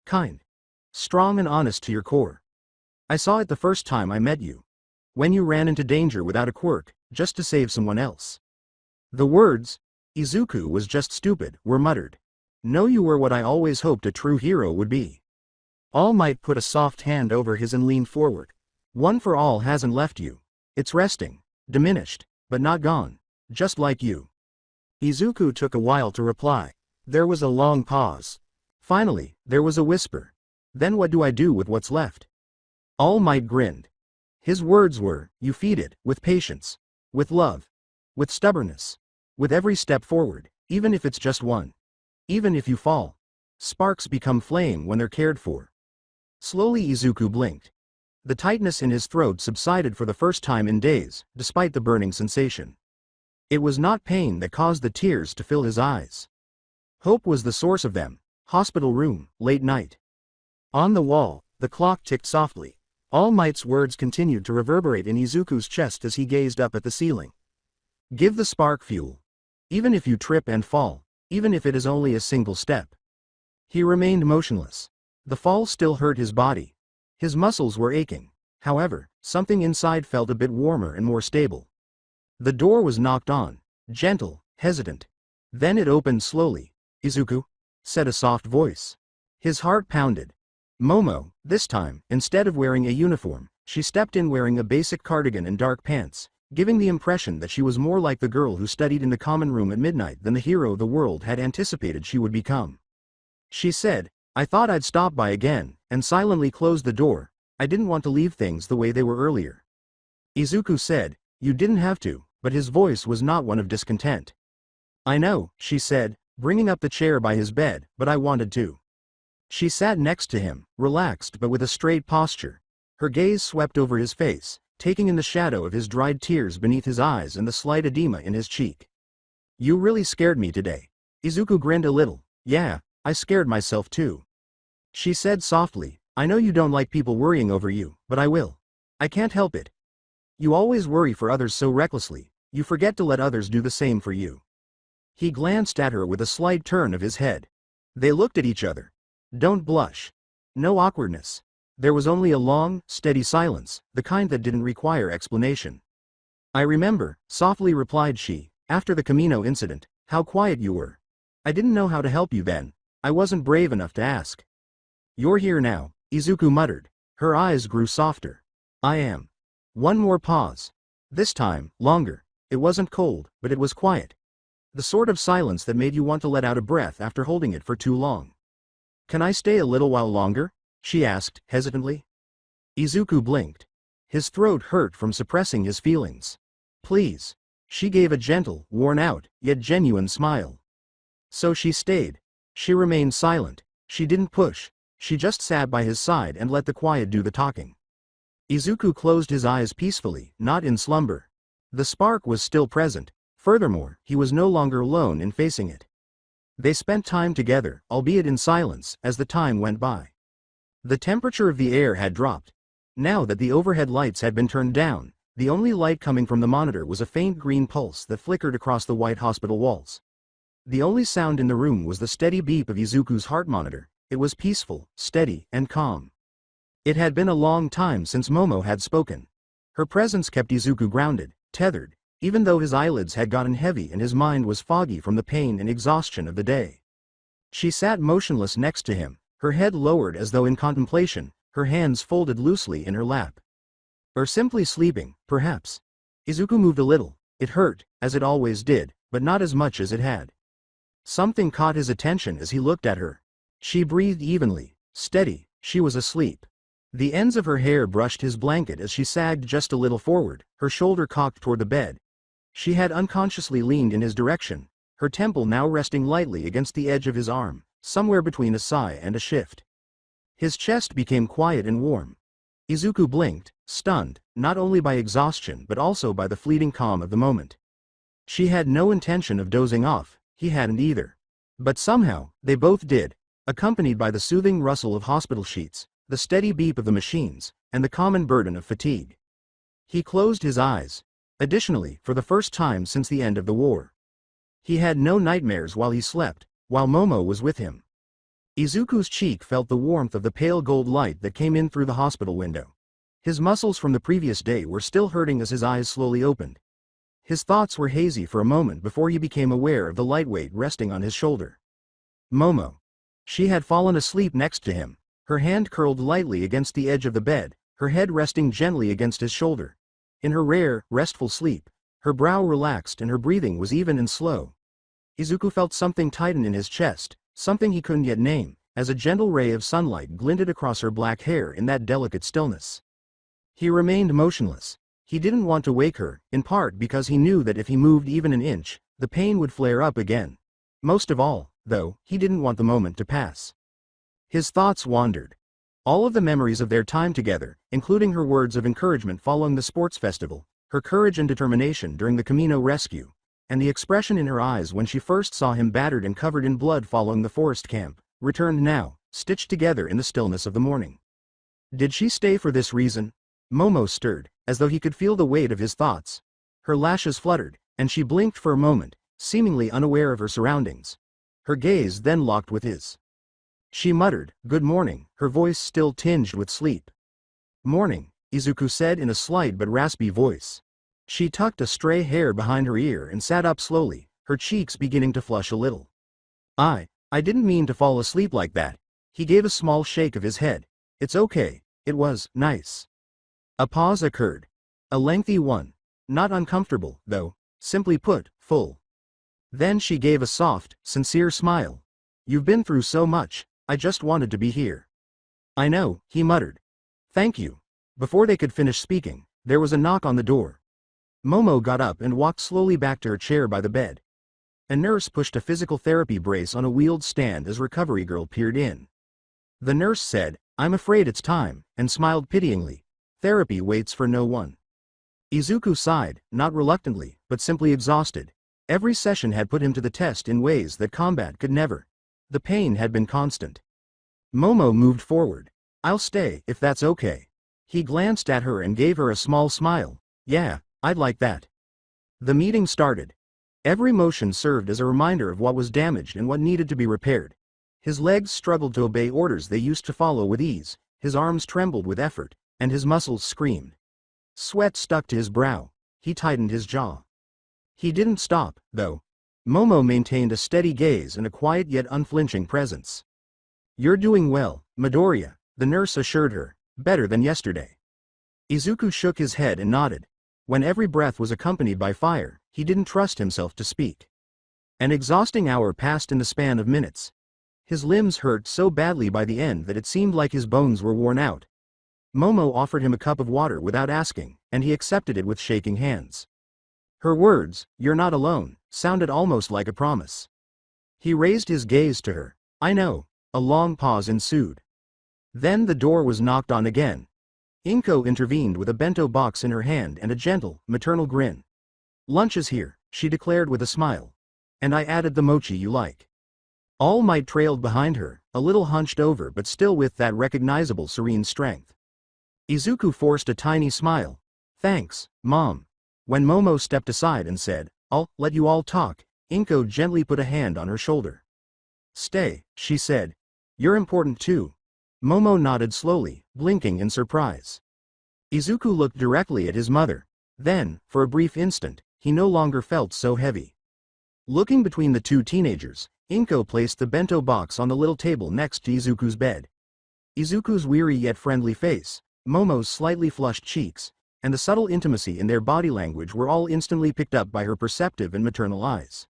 Kind. Strong and honest to your core. I saw it the first time I met you. When you ran into danger without a quirk, just to save someone else. The words, Izuku was just stupid, were muttered. No, you were what I always hoped a true hero would be. All Might put a soft hand over his and leaned forward. One for All hasn't left you. It's resting. Diminished. But not gone. Just like you. Izuku took a while to reply. There was a long pause. Finally, there was a whisper. Then what do I do with what's left? All Might grinned. His words were, you feed it, with patience. With love. With stubbornness. With every step forward, even if it's just one. Even if you fall. Sparks become flame when they're cared for. Slowly Izuku blinked. The tightness in his throat subsided for the first time in days, despite the burning sensation. It was not pain that caused the tears to fill his eyes. Hope was the source of them. Hospital room, late night. On the wall, the clock ticked softly. All Might's words continued to reverberate in Izuku's chest as he gazed up at the ceiling. Give the spark fuel. Even if you trip and fall, even if it is only a single step. He remained motionless. The fall still hurt his body. His muscles were aching. However, something inside felt a bit warmer and more stable. The door was knocked on. Gentle, hesitant. Then it opened slowly. Izuku? Said a soft voice. His heart pounded. Momo, this time, instead of wearing a uniform, she stepped in wearing a basic cardigan and dark pants, giving the impression that she was more like the girl who studied in the common room at midnight than the hero the world had anticipated she would become. She said, I thought I'd stop by again, and silently closed the door. I didn't want to leave things the way they were earlier. Izuku said, you didn't have to, but his voice was not one of discontent. I know, she said, bringing up the chair by his bed, but I wanted to. She sat next to him, relaxed but with a straight posture. Her gaze swept over his face, taking in the shadow of his dried tears beneath his eyes and the slight edema in his cheek. You really scared me today. Izuku grinned a little. Yeah, I scared myself too. She said softly, I know you don't like people worrying over you, but I will. I can't help it. You always worry for others so recklessly, you forget to let others do the same for you. He glanced at her with a slight turn of his head. They looked at each other. Don't blush. No awkwardness. There was only a long, steady silence, the kind that didn't require explanation. I remember, softly replied she, after the Camino incident, how quiet you were. I didn't know how to help you then. I wasn't brave enough to ask. You're here now, Izuku muttered. Her eyes grew softer. I am. One more pause. This time, longer. It wasn't cold, but it was quiet. The sort of silence that made you want to let out a breath after holding it for too long. Can I stay a little while longer? She asked, hesitantly. Izuku blinked. His throat hurt from suppressing his feelings. Please. She gave a gentle, worn-out, yet genuine smile. So she stayed. She remained silent. She didn't push. She just sat by his side and let the quiet do the talking. Izuku closed his eyes peacefully, not in slumber. The spark was still present. Furthermore, he was no longer alone in facing it. They spent time together, albeit in silence, as the time went by. The temperature of the air had dropped. Now that the overhead lights had been turned down, the only light coming from the monitor was a faint green pulse that flickered across the white hospital walls. The only sound in the room was the steady beep of Izuku's heart monitor. It was peaceful, steady, and calm. It had been a long time since Momo had spoken. Her presence kept Izuku grounded, tethered, even though his eyelids had gotten heavy and his mind was foggy from the pain and exhaustion of the day. She sat motionless next to him, her head lowered as though in contemplation, her hands folded loosely in her lap. Or simply sleeping, perhaps. Izuku moved a little. It hurt, as it always did, but not as much as it had. Something caught his attention as he looked at her. She breathed evenly, steady. She was asleep. The ends of her hair brushed his blanket as she sagged just a little forward, her shoulder cocked toward the bed. She had unconsciously leaned in his direction, her temple now resting lightly against the edge of his arm, somewhere between a sigh and a shift. His chest became quiet and warm. Izuku blinked, stunned, not only by exhaustion but also by the fleeting calm of the moment. She had no intention of dozing off, he hadn't either. But somehow, they both did, accompanied by the soothing rustle of hospital sheets, the steady beep of the machines, and the common burden of fatigue. He closed his eyes. Additionally, for the first time since the end of the war. He had no nightmares while he slept, while Momo was with him. Izuku's cheek felt the warmth of the pale gold light that came in through the hospital window. His muscles from the previous day were still hurting as his eyes slowly opened. His thoughts were hazy for a moment before he became aware of the light weight resting on his shoulder. Momo. She had fallen asleep next to him, her hand curled lightly against the edge of the bed, her head resting gently against his shoulder. In her rare, restful sleep, her brow relaxed and her breathing was even and slow. Izuku felt something tighten in his chest, something he couldn't yet name, as a gentle ray of sunlight glinted across her black hair in that delicate stillness. He remained motionless. He didn't want to wake her, in part because he knew that if he moved even an inch, the pain would flare up again. Most of all, though, he didn't want the moment to pass. His thoughts wandered. All of the memories of their time together, including her words of encouragement following the sports festival, her courage and determination during the Camino rescue, and the expression in her eyes when she first saw him battered and covered in blood following the forest camp, returned now, stitched together in the stillness of the morning. Did she stay for this reason? Momo stirred, as though he could feel the weight of his thoughts. Her lashes fluttered, and she blinked for a moment, seemingly unaware of her surroundings. Her gaze then locked with his. She muttered, "Good morning," her voice still tinged with sleep. "Morning," Izuku said in a slight but raspy voice. She tucked a stray hair behind her ear and sat up slowly, her cheeks beginning to flush a little. I didn't mean to fall asleep like that." He gave a small shake of his head. "It's okay, it was nice." A pause occurred. A lengthy one. Not uncomfortable, though, simply put, full. Then she gave a soft, sincere smile. "You've been through so much, I just wanted to be here." "I know," he muttered. "Thank you." Before they could finish speaking, there was a knock on the door. Momo got up and walked slowly back to her chair by the bed. A nurse pushed a physical therapy brace on a wheeled stand as Recovery Girl peered in. The nurse said, "I'm afraid it's time," and smiled pityingly. "Therapy waits for no one." Izuku sighed, not reluctantly, but simply exhausted. Every session had put him to the test in ways that combat could never. The pain had been constant. Momo moved forward. "I'll stay, if that's okay." He glanced at her and gave her a small smile. "Yeah, I'd like that." The meeting started. Every motion served as a reminder of what was damaged and what needed to be repaired. His legs struggled to obey orders they used to follow with ease, his arms trembled with effort, and his muscles screamed. Sweat stuck to his brow. He tightened his jaw. He didn't stop, though. Momo maintained a steady gaze and a quiet yet unflinching presence. "You're doing well, Midoriya," the nurse assured her. "Better than yesterday." Izuku shook his head and nodded. When every breath was accompanied by fire, he didn't trust himself to speak. An exhausting hour passed in the span of minutes. His limbs hurt so badly by the end that it seemed like his bones were worn out. Momo offered him a cup of water without asking, and he accepted it with shaking hands. Her words, "You're not alone," sounded almost like a promise. He raised his gaze to her. "I know." A long pause ensued. Then the door was knocked on again. Inko intervened with a bento box in her hand and a gentle, maternal grin. "Lunch is here," she declared with a smile. "And I added the mochi you like." All Might trailed behind her, a little hunched over but still with that recognizable serene strength. Izuku forced a tiny smile. "Thanks, Mom." When Momo stepped aside and said, "I'll let you all talk," Inko gently put a hand on her shoulder. "Stay," she said. "You're important too." Momo nodded slowly, blinking in surprise. Izuku looked directly at his mother. Then, for a brief instant, he no longer felt so heavy. Looking between the two teenagers, Inko placed the bento box on the little table next to Izuku's bed. Izuku's weary yet friendly face, Momo's slightly flushed cheeks, and the subtle intimacy in their body language were all instantly picked up by her perceptive and maternal eyes.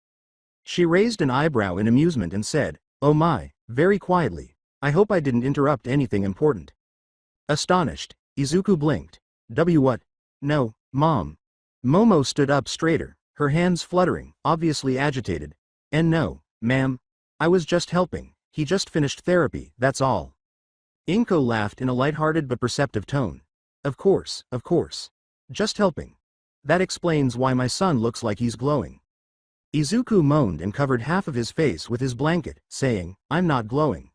She raised an eyebrow in amusement and said, "Oh my," very quietly, "I hope I didn't interrupt anything important." Astonished, Izuku blinked. What? No, Mom." Momo stood up straighter, her hands fluttering, obviously agitated. "And no, ma'am. I was just helping. He just finished therapy, that's all." Inko laughed in a light-hearted but perceptive tone. Of course. Just helping. That explains why my son looks like he's glowing." Izuku moaned and covered half of his face with his blanket, saying, "I'm not glowing."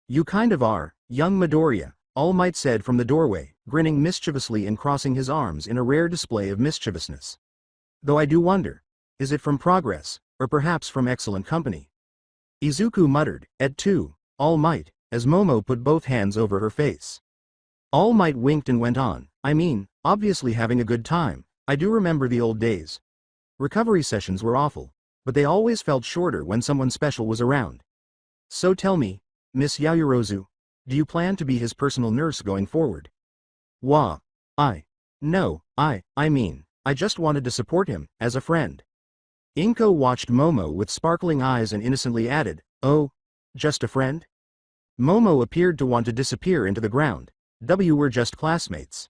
"You kind of are, young Midoriya," All Might said from the doorway, grinning mischievously and crossing his arms in a rare display of mischievousness. "Though I do wonder, is it from progress, or perhaps from excellent company. Izuku muttered, "Et tu, All Might," as Momo put both hands over her face. All Might winked and went on, "I mean, obviously having a good time. I do remember the old days. Recovery sessions were awful, but they always felt shorter when someone special was around. So tell me, Miss Yaoyorozu, do you plan to be his personal nurse going forward?" "Wah. No, I mean, I just wanted to support him, as a friend." Inko watched Momo with sparkling eyes and innocently added, "Oh, just a friend?" Momo appeared to want to disappear into the ground. We're just classmates."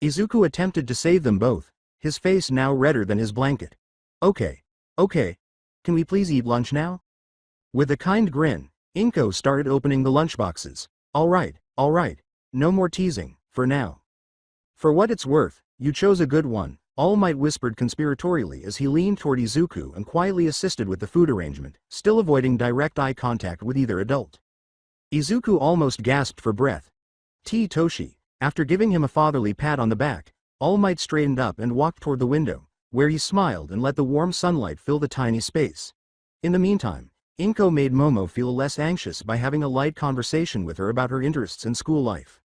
Izuku attempted to save them both, his face now redder than his blanket. Okay. Can we please eat lunch now?" With a kind grin, Inko started opening the lunchboxes. All right, no more teasing, for now." "For what it's worth, you chose a good one," All Might whispered conspiratorially as he leaned toward Izuku and quietly assisted with the food arrangement, still avoiding direct eye contact with either adult. Izuku almost gasped for breath. Toshi, after giving him a fatherly pat on the back, All Might straightened up and walked toward the window, where he smiled and let the warm sunlight fill the tiny space. In the meantime, Inko made Momo feel less anxious by having a light conversation with her about her interests in school life.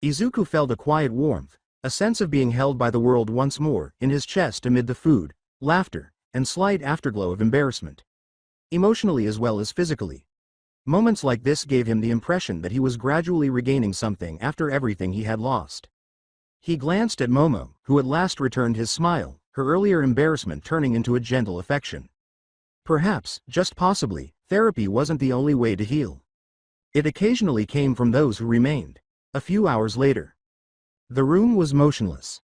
Izuku felt a quiet warmth, a sense of being held by the world once more, in his chest amid the food, laughter, and slight afterglow of embarrassment. Emotionally as well as physically. Moments like this gave him the impression that he was gradually regaining something after everything he had lost. He glanced at Momo, who at last returned his smile, her earlier embarrassment turning into a gentle affection. Perhaps, just possibly, therapy wasn't the only way to heal. It occasionally came from those who remained. A few hours later. The room was motionless.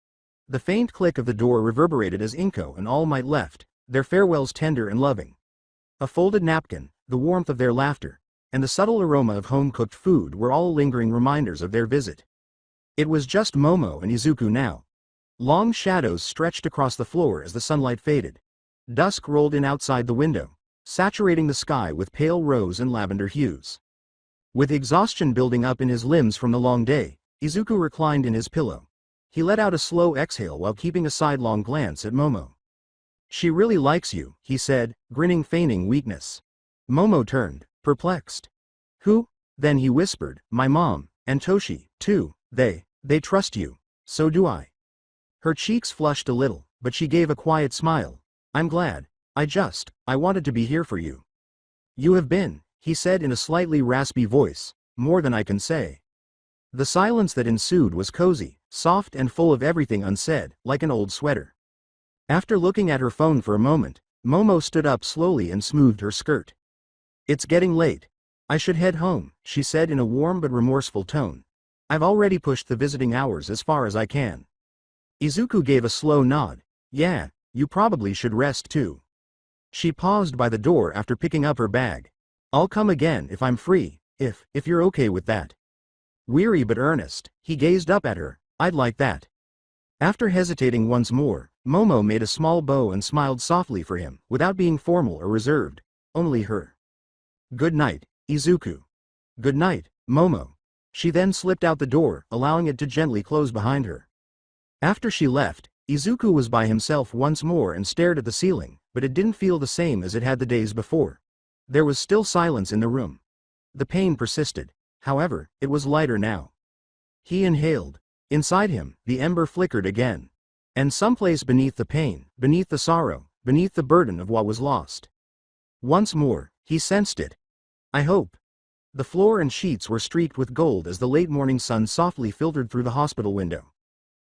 The faint click of the door reverberated as Inko and All Might left, their farewells tender and loving. A folded napkin, the warmth of their laughter, and the subtle aroma of home-cooked food were all lingering reminders of their visit. It was just Momo and Izuku now. Long shadows stretched across the floor as the sunlight faded. Dusk rolled in outside the window, saturating the sky with pale rose and lavender hues. With exhaustion building up in his limbs from the long day, Izuku reclined in his pillow. He let out a slow exhale while keeping a sidelong glance at Momo. "She really likes you," he said, grinning, feigning weakness. Momo turned, perplexed. "Who?" Then he whispered, "My mom, and Toshi, too, they trust you. So do I." Her cheeks flushed a little, but she gave a quiet smile. "I'm glad. I wanted to be here for you." "You have been," he said in a slightly raspy voice, "more than I can say." The silence that ensued was cozy, soft and full of everything unsaid, like an old sweater. After looking at her phone for a moment, Momo stood up slowly and smoothed her skirt. "It's getting late. I should head home," she said in a warm but remorseful tone. "I've already pushed the visiting hours as far as I can." Izuku gave a slow nod. "Yeah, you probably should rest too." She paused by the door after picking up her bag. "I'll come again if I'm free, if you're okay with that." Weary but earnest, he gazed up at her. "I'd like that." After hesitating once more, Momo made a small bow and smiled softly for him, without being formal or reserved. Only her. "Good night, Izuku." "Good night, Momo." She then slipped out the door, allowing it to gently close behind her. After she left, Izuku was by himself once more and stared at the ceiling, but it didn't feel the same as it had the days before. There was still silence in the room. The pain persisted. However, it was lighter now. He inhaled. Inside him, the ember flickered again. And someplace beneath the pain, beneath the sorrow, beneath the burden of what was lost. Once more, he sensed it. "I hope." The floor and sheets were streaked with gold as the late morning sun softly filtered through the hospital window.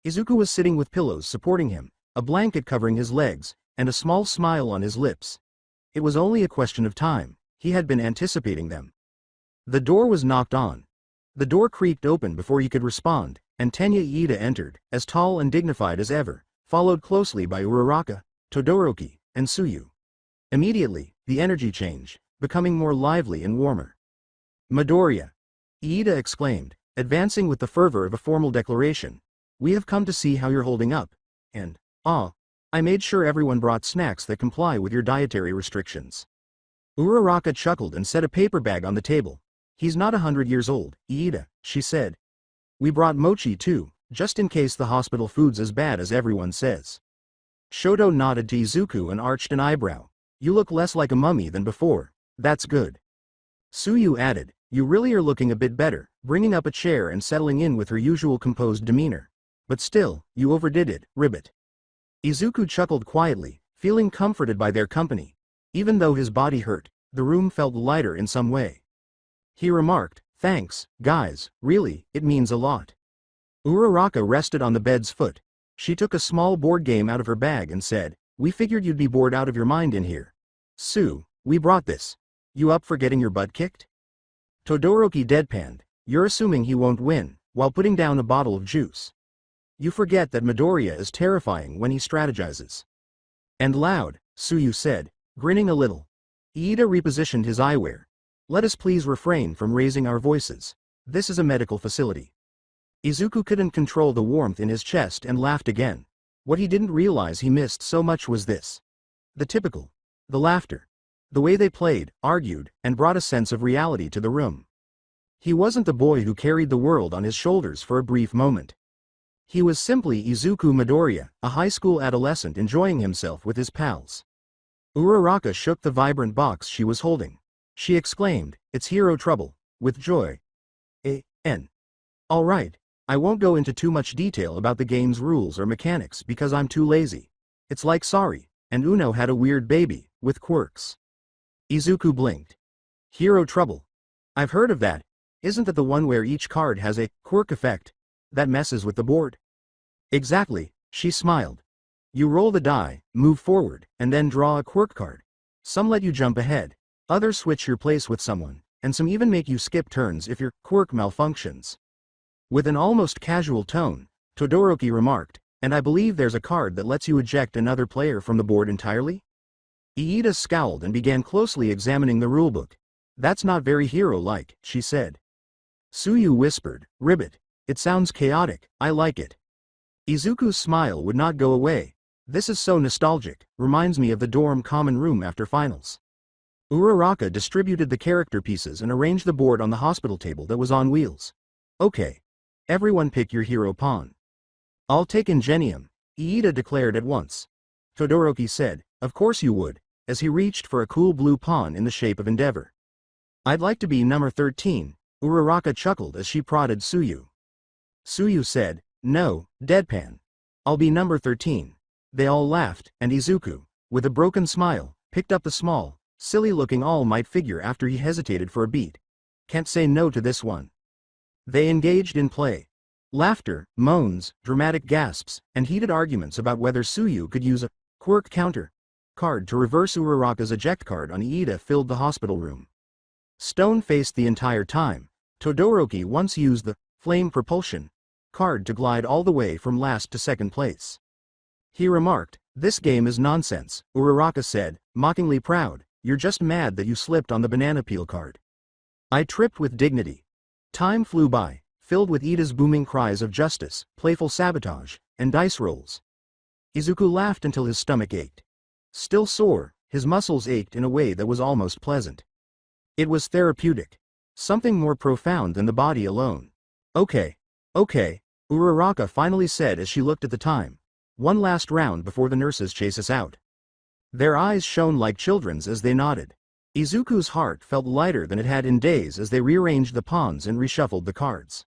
Izuku was sitting with pillows supporting him, a blanket covering his legs, and a small smile on his lips. It was only a question of time. He had been anticipating them. The door was knocked on. The door creaked open before he could respond, and Tenya Iida entered, as tall and dignified as ever, followed closely by Uraraka, Todoroki, and Tsuyu. Immediately, the energy changed, becoming more lively and warmer. "Midoriya," Iida exclaimed, advancing with the fervor of a formal declaration, "we have come to see how you're holding up, and, I made sure everyone brought snacks that comply with your dietary restrictions." Uraraka chuckled and set a paper bag on the table. "He's not 100 years old, Iida," she said. "We brought mochi too, just in case the hospital food's as bad as everyone says." Shoto nodded to Izuku and arched an eyebrow. You look less like a mummy than before. That's good. Suyu added, you really are looking a bit better, bringing up a chair and settling in with her usual composed demeanor. But still, you overdid it, Ribbit. Izuku chuckled quietly, feeling comforted by their company. Even though his body hurt, the room felt lighter in some way. He remarked, thanks, guys, really, it means a lot. Uraraka rested on the bed's foot. She took a small board game out of her bag and said, we figured you'd be bored out of your mind in here. Sue, we brought this. You up for getting your butt kicked? Todoroki deadpanned, you're assuming he won't win, while putting down a bottle of juice. You forget that Midoriya is terrifying when he strategizes. And loud, Suyu said, grinning a little. Iida repositioned his eyewear. Let us please refrain from raising our voices. This is a medical facility. Izuku couldn't control the warmth in his chest and laughed again. What he didn't realize he missed so much was this. The typical. The laughter. The way they played, argued, and brought a sense of reality to the room. He wasn't the boy who carried the world on his shoulders for a brief moment. He was simply Izuku Midoriya, a high school adolescent enjoying himself with his pals. Uraraka shook the vibrant box she was holding. She exclaimed, it's hero trouble, with joy. All right, I won't go into too much detail about the game's rules or mechanics because I'm too lazy. It's like sorry, and Uno had a weird baby, with quirks. Izuku blinked. Hero trouble. I've heard of that. Isn't that the one where each card has a quirk effect that messes with the board? Exactly, she smiled. You roll the die, move forward, and then draw a quirk card. Some let you jump ahead, others switch your place with someone, and some even make you skip turns if your quirk malfunctions. With an almost casual tone, Todoroki remarked, and I believe there's a card that lets you eject another player from the board entirely? Iida scowled and began closely examining the rulebook. That's not very hero-like, she said. Suyu whispered, Ribbit. It sounds chaotic, I like it. Izuku's smile would not go away. This is so nostalgic, reminds me of the dorm common room after finals. Uraraka distributed the character pieces and arranged the board on the hospital table that was on wheels. Okay. Everyone pick your hero pawn. I'll take Ingenium, Iida declared at once. Todoroki said, of course you would, as he reached for a cool blue pawn in the shape of Endeavor. I'd like to be number 13, Uraraka chuckled as she prodded Suyu. Suyu said, no, deadpan. I'll be number 13. They all laughed, and Izuku, with a broken smile, picked up the small, silly-looking All Might figure after he hesitated for a beat. Can't say no to this one. They engaged in play. Laughter, moans, dramatic gasps, and heated arguments about whether Suyu could use a quirk counter card to reverse Uraraka's eject card on Iida filled the hospital room. Stone-faced the entire time, Todoroki once used the flame propulsion card to glide all the way from last to second place. He remarked, this game is nonsense, Uraraka said, mockingly proud, you're just mad that you slipped on the banana peel card. I tripped with dignity. Time flew by, filled with Iida's booming cries of justice, playful sabotage, and dice rolls. Izuku laughed until his stomach ached. Still sore, his muscles ached in a way that was almost pleasant. It was therapeutic. Something more profound than the body alone. Okay, Uraraka finally said as she looked at the time. One last round before the nurses chase us out. Their eyes shone like children's as they nodded. Izuku's heart felt lighter than it had in days as they rearranged the pawns and reshuffled the cards.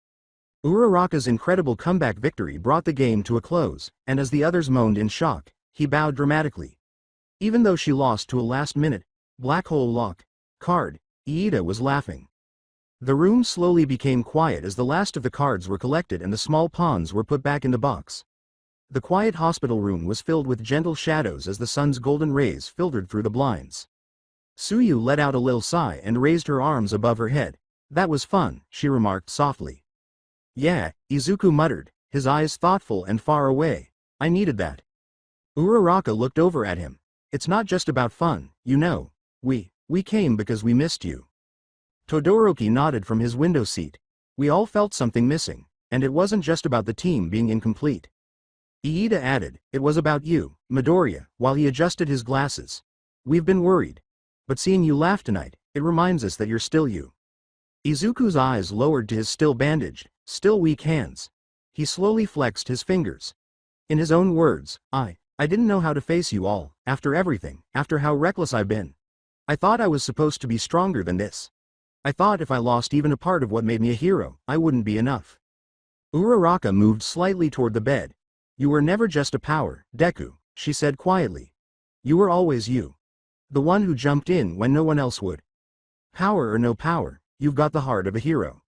Uraraka's incredible comeback victory brought the game to a close, and as the others moaned in shock, he bowed dramatically. Even though she lost to a last-minute, black hole lock card, Iida was laughing. The room slowly became quiet as the last of the cards were collected and the small pawns were put back in the box. The quiet hospital room was filled with gentle shadows as the sun's golden rays filtered through the blinds. Suyu let out a little sigh and raised her arms above her head. That was fun, she remarked softly. Yeah, Izuku muttered, his eyes thoughtful and far away. I needed that. Uraraka looked over at him. It's not just about fun, you know. We came because we missed you. Todoroki nodded from his window seat. We all felt something missing, and it wasn't just about the team being incomplete. Iida added, it was about you, Midoriya, while he adjusted his glasses. We've been worried. But seeing you laugh tonight, it reminds us that you're still you. Izuku's eyes lowered to his still bandaged, still weak hands. He slowly flexed his fingers. In his own words, I I didn't know how to face you all, after everything, after how reckless I've been. I thought I was supposed to be stronger than this. I thought if I lost even a part of what made me a hero, I wouldn't be enough. Uraraka moved slightly toward the bed. You were never just a power, Deku, she said quietly. You were always you. The one who jumped in when no one else would. Power or no power, you've got the heart of a hero.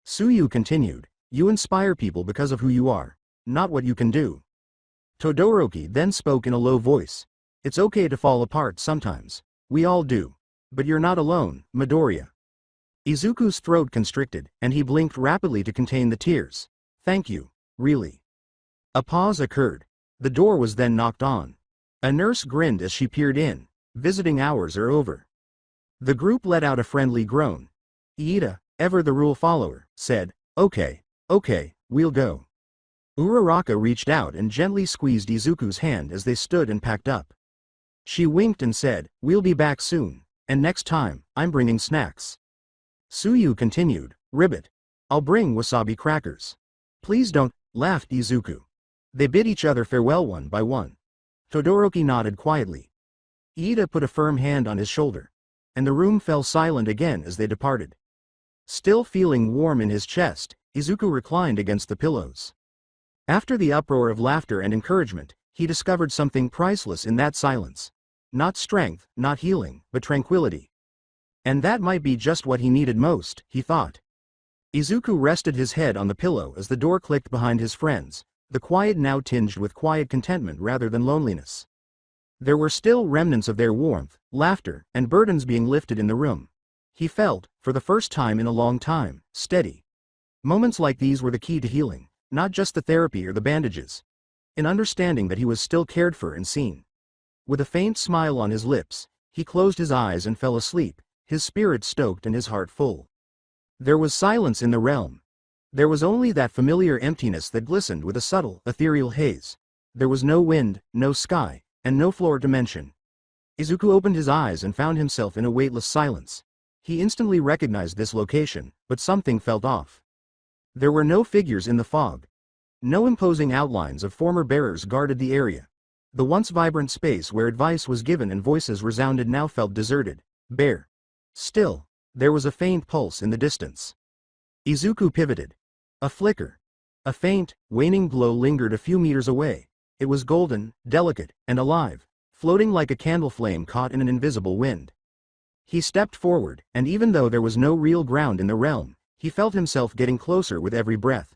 Suyu continued, you inspire people because of who you are, not what you can do. Todoroki then spoke in a low voice. It's okay to fall apart sometimes. We all do. But you're not alone, Midoriya. Izuku's throat constricted, and he blinked rapidly to contain the tears. Thank you, really. A pause occurred. The door was then knocked on. A nurse grinned as she peered in. Visiting hours are over. The group let out a friendly groan. Iida, ever the rule follower, said, okay, we'll go. Uraraka reached out and gently squeezed Izuku's hand as they stood and packed up. She winked and said, we'll be back soon, and next time, I'm bringing snacks. Suyu continued, Ribbit. I'll bring wasabi crackers. Please don't, laughed Izuku. They bid each other farewell one by one. Todoroki nodded quietly. Iida put a firm hand on his shoulder. And the room fell silent again as they departed. Still feeling warm in his chest, Izuku reclined against the pillows. After the uproar of laughter and encouragement, he discovered something priceless in that silence. Not strength, not healing, but tranquility. And that might be just what he needed most, he thought. Izuku rested his head on the pillow as the door clicked behind his friends, the quiet now tinged with quiet contentment rather than loneliness. There were still remnants of their warmth, laughter, and burdens being lifted in the room. He felt, for the first time in a long time, steady. Moments like these were the key to healing, not just the therapy or the bandages. An understanding that he was still cared for and seen. With a faint smile on his lips, he closed his eyes and fell asleep, his spirit stoked and his heart full. There was silence in the realm. There was only that familiar emptiness that glistened with a subtle, ethereal haze. There was no wind, no sky, and no floor dimension. Izuku opened his eyes and found himself in a weightless silence. He instantly recognized this location, but something felt off. There were no figures in the fog. No imposing outlines of former bearers guarded the area. The once vibrant space where advice was given and voices resounded now felt deserted, bare. Still, there was a faint pulse in the distance. Izuku pivoted. A flicker. A faint, waning glow lingered a few meters away. It was golden, delicate, and alive, floating like a candle flame caught in an invisible wind. He stepped forward, and even though there was no real ground in the realm, he felt himself getting closer with every breath.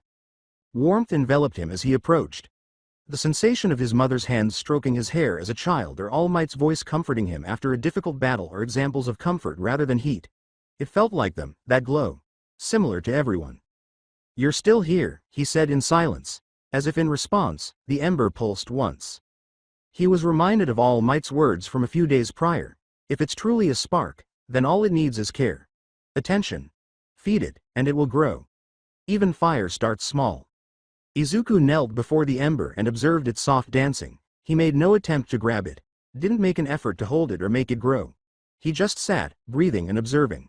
Warmth enveloped him as he approached. The sensation of his mother's hands stroking his hair as a child or All Might's voice comforting him after a difficult battle are examples of comfort rather than heat. It felt like them, that glow. Similar to everyone. You're still here, he said in silence. As if in response, the ember pulsed once. He was reminded of All Might's words from a few days prior. If it's truly a spark, then all it needs is care. Attention. Feed it, and it will grow. Even fire starts small. Izuku knelt before the ember and observed its soft dancing. He made no attempt to grab it. Didn't make an effort to hold it or make it grow. He just sat, breathing and observing.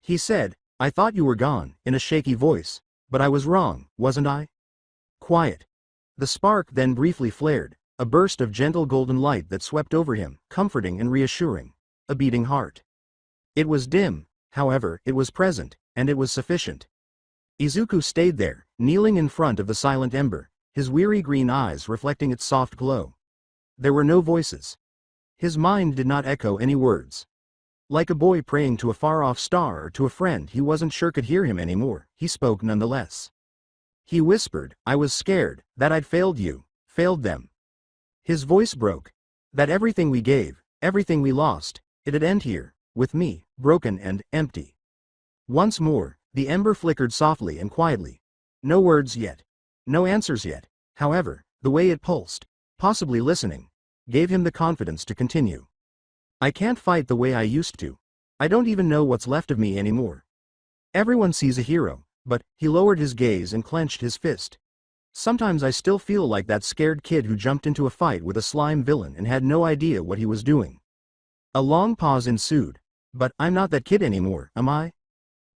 He said, I thought you were gone, in a shaky voice. But I was wrong, wasn't I? Quiet. The spark then briefly flared, a burst of gentle golden light that swept over him, comforting and reassuring. A beating heart. It was dim, however, it was present, and it was sufficient. Izuku stayed there, kneeling in front of the silent ember, his weary green eyes reflecting its soft glow. There were no voices. His mind did not echo any words. Like a boy praying to a far-off star or to a friend he wasn't sure could hear him anymore, he spoke nonetheless. He whispered, I was scared, that I'd failed you, failed them. His voice broke. That everything we gave, everything we lost, it'd end here, with me, broken and empty. Once more, the ember flickered softly and quietly. No words yet. No answers yet. However, the way it pulsed, possibly listening, gave him the confidence to continue. I can't fight the way I used to. I don't even know what's left of me anymore. Everyone sees a hero, but, he lowered his gaze and clenched his fist. Sometimes I still feel like that scared kid who jumped into a fight with a slime villain and had no idea what he was doing. A long pause ensued. But, I'm not that kid anymore, am I?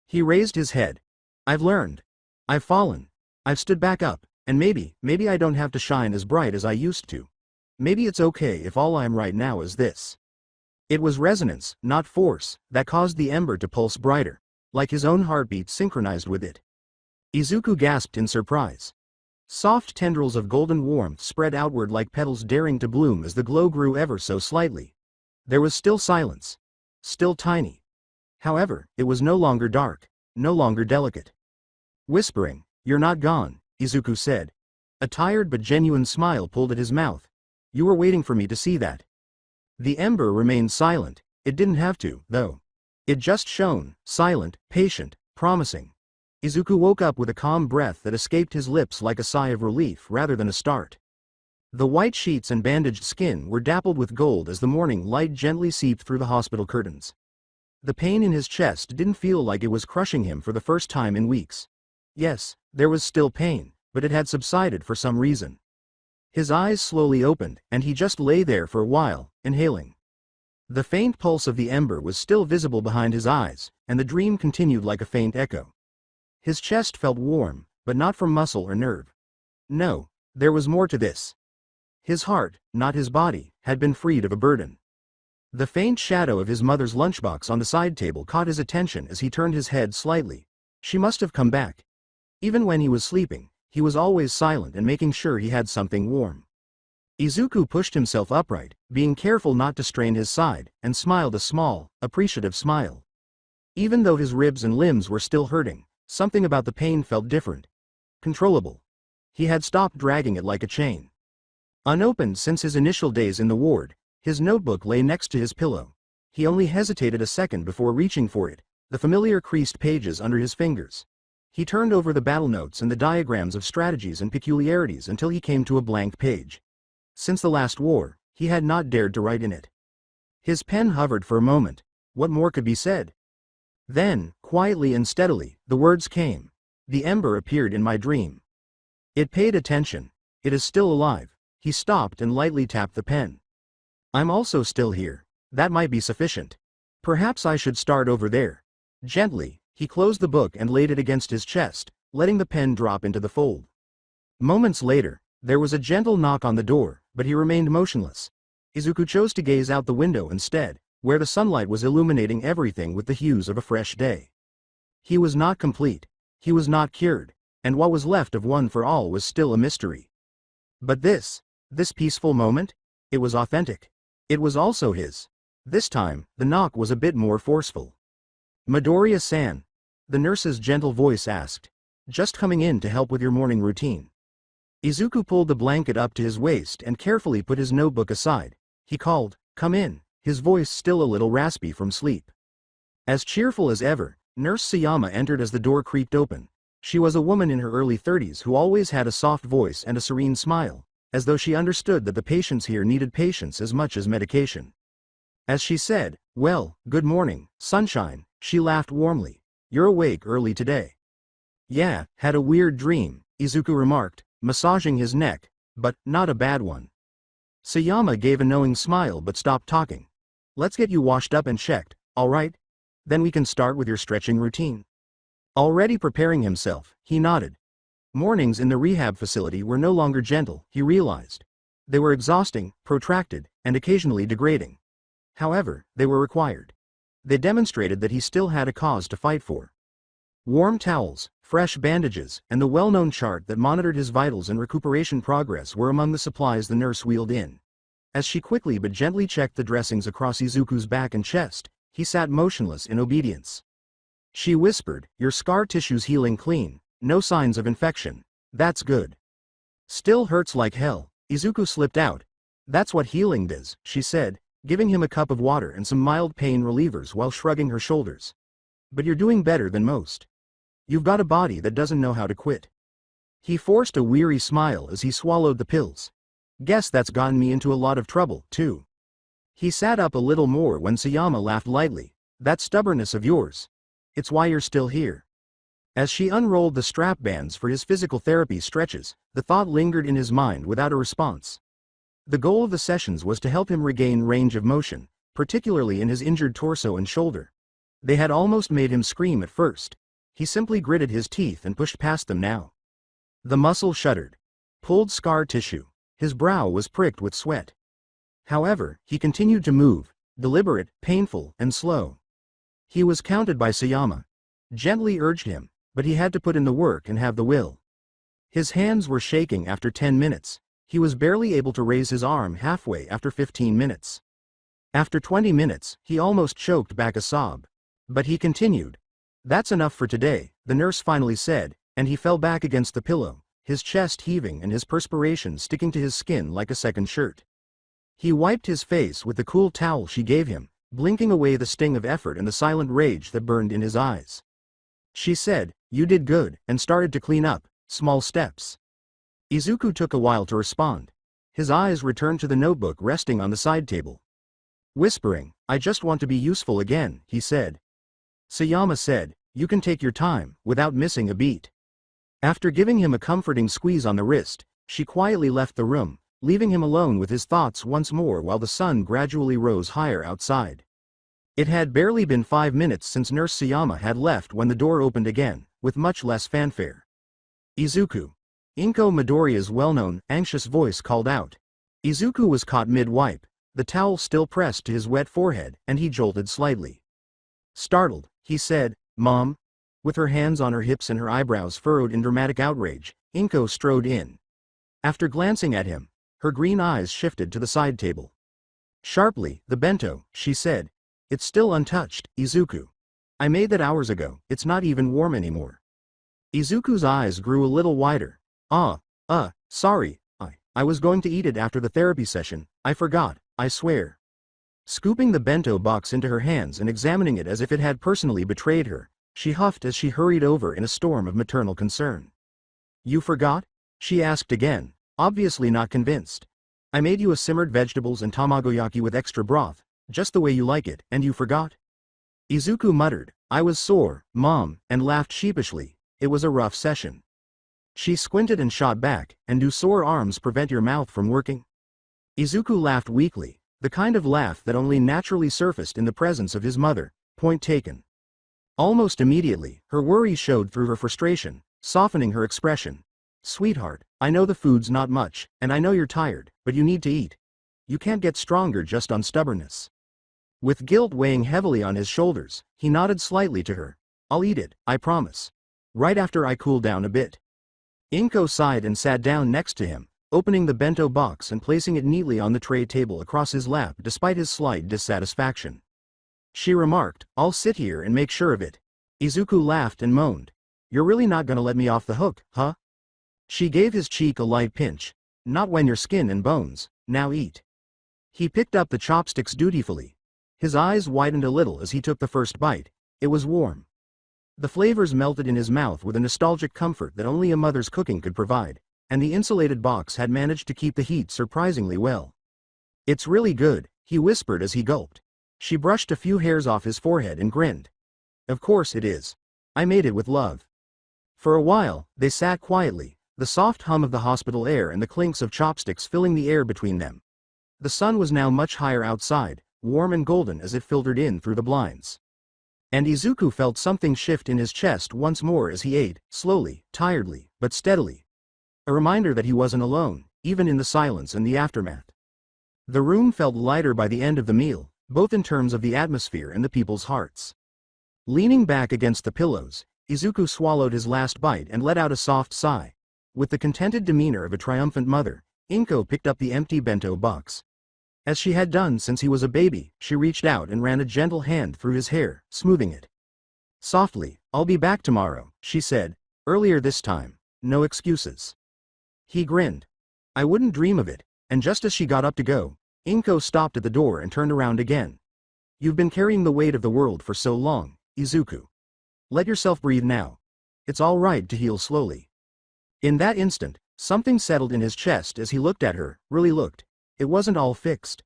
He raised his head. I've learned. I've fallen. I've stood back up, and maybe I don't have to shine as bright as I used to. Maybe it's okay if all I am right now is this. It was resonance, not force, that caused the ember to pulse brighter, like his own heartbeat synchronized with it. Izuku gasped in surprise. Soft tendrils of golden warmth spread outward like petals daring to bloom as the glow grew ever so slightly. There was still silence. Still tiny. However, it was no longer dark, no longer delicate. Whispering, "You're not gone," Izuku said. A tired but genuine smile pulled at his mouth. "You were waiting for me to see that." The ember remained silent. It didn't have to, though. It just shone, silent, patient, promising. Izuku woke up with a calm breath that escaped his lips like a sigh of relief rather than a start. The white sheets and bandaged skin were dappled with gold as the morning light gently seeped through the hospital curtains. The pain in his chest didn't feel like it was crushing him for the first time in weeks. Yes, there was still pain, but it had subsided for some reason. His eyes slowly opened, and he just lay there for a while, inhaling. The faint pulse of the ember was still visible behind his eyes, and the dream continued like a faint echo. His chest felt warm, but not from muscle or nerve. No, there was more to this. His heart, not his body, had been freed of a burden. The faint shadow of his mother's lunchbox on the side table caught his attention as he turned his head slightly. She must have come back. Even when he was sleeping, he was always silent and making sure he had something warm. Izuku pushed himself upright, being careful not to strain his side, and smiled a small, appreciative smile. Even though his ribs and limbs were still hurting, something about the pain felt different. Controllable. He had stopped dragging it like a chain. Unopened since his initial days in the ward, his notebook lay next to his pillow. He only hesitated a second before reaching for it, the familiar creased pages under his fingers. He turned over the battle notes and the diagrams of strategies and peculiarities until he came to a blank page. Since the last war, he had not dared to write in it. His pen hovered for a moment. What more could be said? Then, quietly and steadily, the words came. "The ember appeared in my dream." It paid attention. "It is still alive." He stopped and lightly tapped the pen. "I'm also still here. That might be sufficient. Perhaps I should start over there." Gently, he closed the book and laid it against his chest, letting the pen drop into the fold. Moments later, there was a gentle knock on the door, but he remained motionless. Izuku chose to gaze out the window instead, where the sunlight was illuminating everything with the hues of a fresh day. He was not complete. He was not cured, and what was left of One for All was still a mystery. But this peaceful moment? It was authentic. It was also his. This time, the knock was a bit more forceful. "Midoriya-san," the nurse's gentle voice asked. "Just coming in to help with your morning routine." Izuku pulled the blanket up to his waist and carefully put his notebook aside. He called, "Come in," his voice still a little raspy from sleep. As cheerful as ever, Nurse Sayama entered as the door creaked open. She was a woman in her early 30s who always had a soft voice and a serene smile, as though she understood that the patients here needed patience as much as medication. As she said, "Well, good morning, sunshine," she laughed warmly. "You're awake early today." "Yeah, had a weird dream," Izuku remarked, massaging his neck, "but not a bad one." Sayama gave a knowing smile but stopped talking. "Let's get you washed up and checked, all right? Then we can start with your stretching routine." Already preparing himself, he nodded. Mornings in the rehab facility were no longer gentle, he realized. They were exhausting, protracted, and occasionally degrading. However, they were required. They demonstrated that he still had a cause to fight for. Warm towels, fresh bandages, and the well-known chart that monitored his vitals and recuperation progress were among the supplies the nurse wheeled in. As she quickly but gently checked the dressings across Izuku's back and chest, he sat motionless in obedience. She whispered, "Your scar tissue's healing clean, no signs of infection. That's good." "Still hurts like hell," Izuku slipped out. "That's what healing does," she said, giving him a cup of water and some mild pain relievers while shrugging her shoulders. "But you're doing better than most. You've got a body that doesn't know how to quit." He forced a weary smile as he swallowed the pills. "Guess that's gotten me into a lot of trouble, too." He sat up a little more when Sayama laughed lightly. "That stubbornness of yours. It's why you're still here." As she unrolled the strap bands for his physical therapy stretches, the thought lingered in his mind without a response. The goal of the sessions was to help him regain range of motion, particularly in his injured torso and shoulder. They had almost made him scream at first. He simply gritted his teeth and pushed past them now. The muscle shuddered. Pulled scar tissue. His brow was pricked with sweat. However, he continued to move, deliberate, painful, and slow. He was counted by Sayama. Gently urged him, but he had to put in the work and have the will. His hands were shaking after 10 minutes. He was barely able to raise his arm halfway after 15 minutes. After 20 minutes, he almost choked back a sob. But he continued. "That's enough for today," the nurse finally said, and he fell back against the pillow, his chest heaving and his perspiration sticking to his skin like a second shirt. He wiped his face with the cool towel she gave him, blinking away the sting of effort and the silent rage that burned in his eyes. She said, "You did good," and started to clean up, small steps. Izuku took a while to respond. His eyes returned to the notebook resting on the side table. Whispering, "I just want to be useful again," he said. Sayama said, "You can take your time," without missing a beat. After giving him a comforting squeeze on the wrist, she quietly left the room, leaving him alone with his thoughts once more while the sun gradually rose higher outside. It had barely been 5 minutes since Nurse Sayama had left when the door opened again, with much less fanfare. "Izuku." Inko Midoriya's well-known, anxious voice called out. Izuku was caught mid-wipe, the towel still pressed to his wet forehead, and he jolted slightly. Startled, he said, "Mom?" With her hands on her hips and her eyebrows furrowed in dramatic outrage, Inko strode in. After glancing at him, her green eyes shifted to the side table. Sharply, "The bento," she said. "It's still untouched, Izuku. I made that hours ago, it's not even warm anymore." Izuku's eyes grew a little wider. Sorry, I was going to eat it after the therapy session, I forgot, I swear." Scooping the bento box into her hands and examining it as if it had personally betrayed her, she huffed as she hurried over in a storm of maternal concern. "You forgot?" she asked again, obviously not convinced. "I made you a simmered vegetables and tamagoyaki with extra broth, just the way you like it, and you forgot?" Izuku muttered, "I was sore, Mom," and laughed sheepishly. It was a rough session. She squinted and shot back, "And do sore arms prevent your mouth from working?" Izuku laughed weakly, the kind of laugh that only naturally surfaced in the presence of his mother. Point taken. Almost immediately, her worry showed through her frustration, softening her expression. "Sweetheart, I know the food's not much, and I know you're tired, but you need to eat. You can't get stronger just on stubbornness." With guilt weighing heavily on his shoulders, he nodded slightly to her. "I'll eat it, I promise. Right after I cool down a bit." Inko sighed and sat down next to him, opening the bento box and placing it neatly on the tray table across his lap despite his slight dissatisfaction. She remarked, "I'll sit here and make sure of it." Izuku laughed and moaned. "You're really not gonna let me off the hook, huh?" She gave his cheek a light pinch. "Not when you're skin and bones, now eat." He picked up the chopsticks dutifully. His eyes widened a little as he took the first bite. It was warm. The flavors melted in his mouth with a nostalgic comfort that only a mother's cooking could provide, and the insulated box had managed to keep the heat surprisingly well. "It's really good," he whispered as he gulped. She brushed a few hairs off his forehead and grinned. "Of course it is. I made it with love." For a while, they sat quietly, the soft hum of the hospital air and the clinks of chopsticks filling the air between them. The sun was now much higher outside, warm and golden as it filtered in through the blinds. And Izuku felt something shift in his chest once more as he ate, slowly, tiredly, but steadily. A reminder that he wasn't alone, even in the silence and the aftermath. The room felt lighter by the end of the meal, both in terms of the atmosphere and the people's hearts. Leaning back against the pillows, Izuku swallowed his last bite and let out a soft sigh. With the contented demeanor of a triumphant mother, Inko picked up the empty bento box. As she had done since he was a baby, she reached out and ran a gentle hand through his hair, smoothing it. Softly, "I'll be back tomorrow," she said, "earlier this time, no excuses." He grinned. "I wouldn't dream of it," and just as she got up to go, Inko stopped at the door and turned around again. "You've been carrying the weight of the world for so long, Izuku. Let yourself breathe now. It's all right to heal slowly." In that instant, something settled in his chest as he looked at her, really looked. It wasn't all fixed.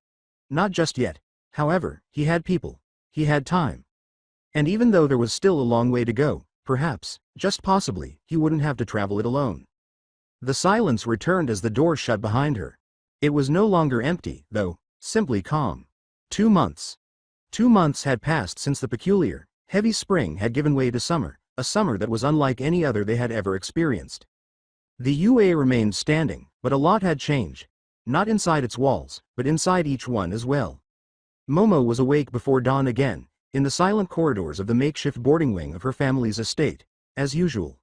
Not just yet. However, he had people. He had time. And even though there was still a long way to go, perhaps, just possibly, he wouldn't have to travel it alone. The silence returned as the door shut behind her. It was no longer empty, though, simply calm. 2 months. 2 months had passed since the peculiar, heavy spring had given way to summer, a summer that was unlike any other they had ever experienced. The UA remained standing, but a lot had changed. Not inside its walls, but inside each one as well. Momo was awake before dawn again, in the silent corridors of the makeshift boarding wing of her family's estate, as usual.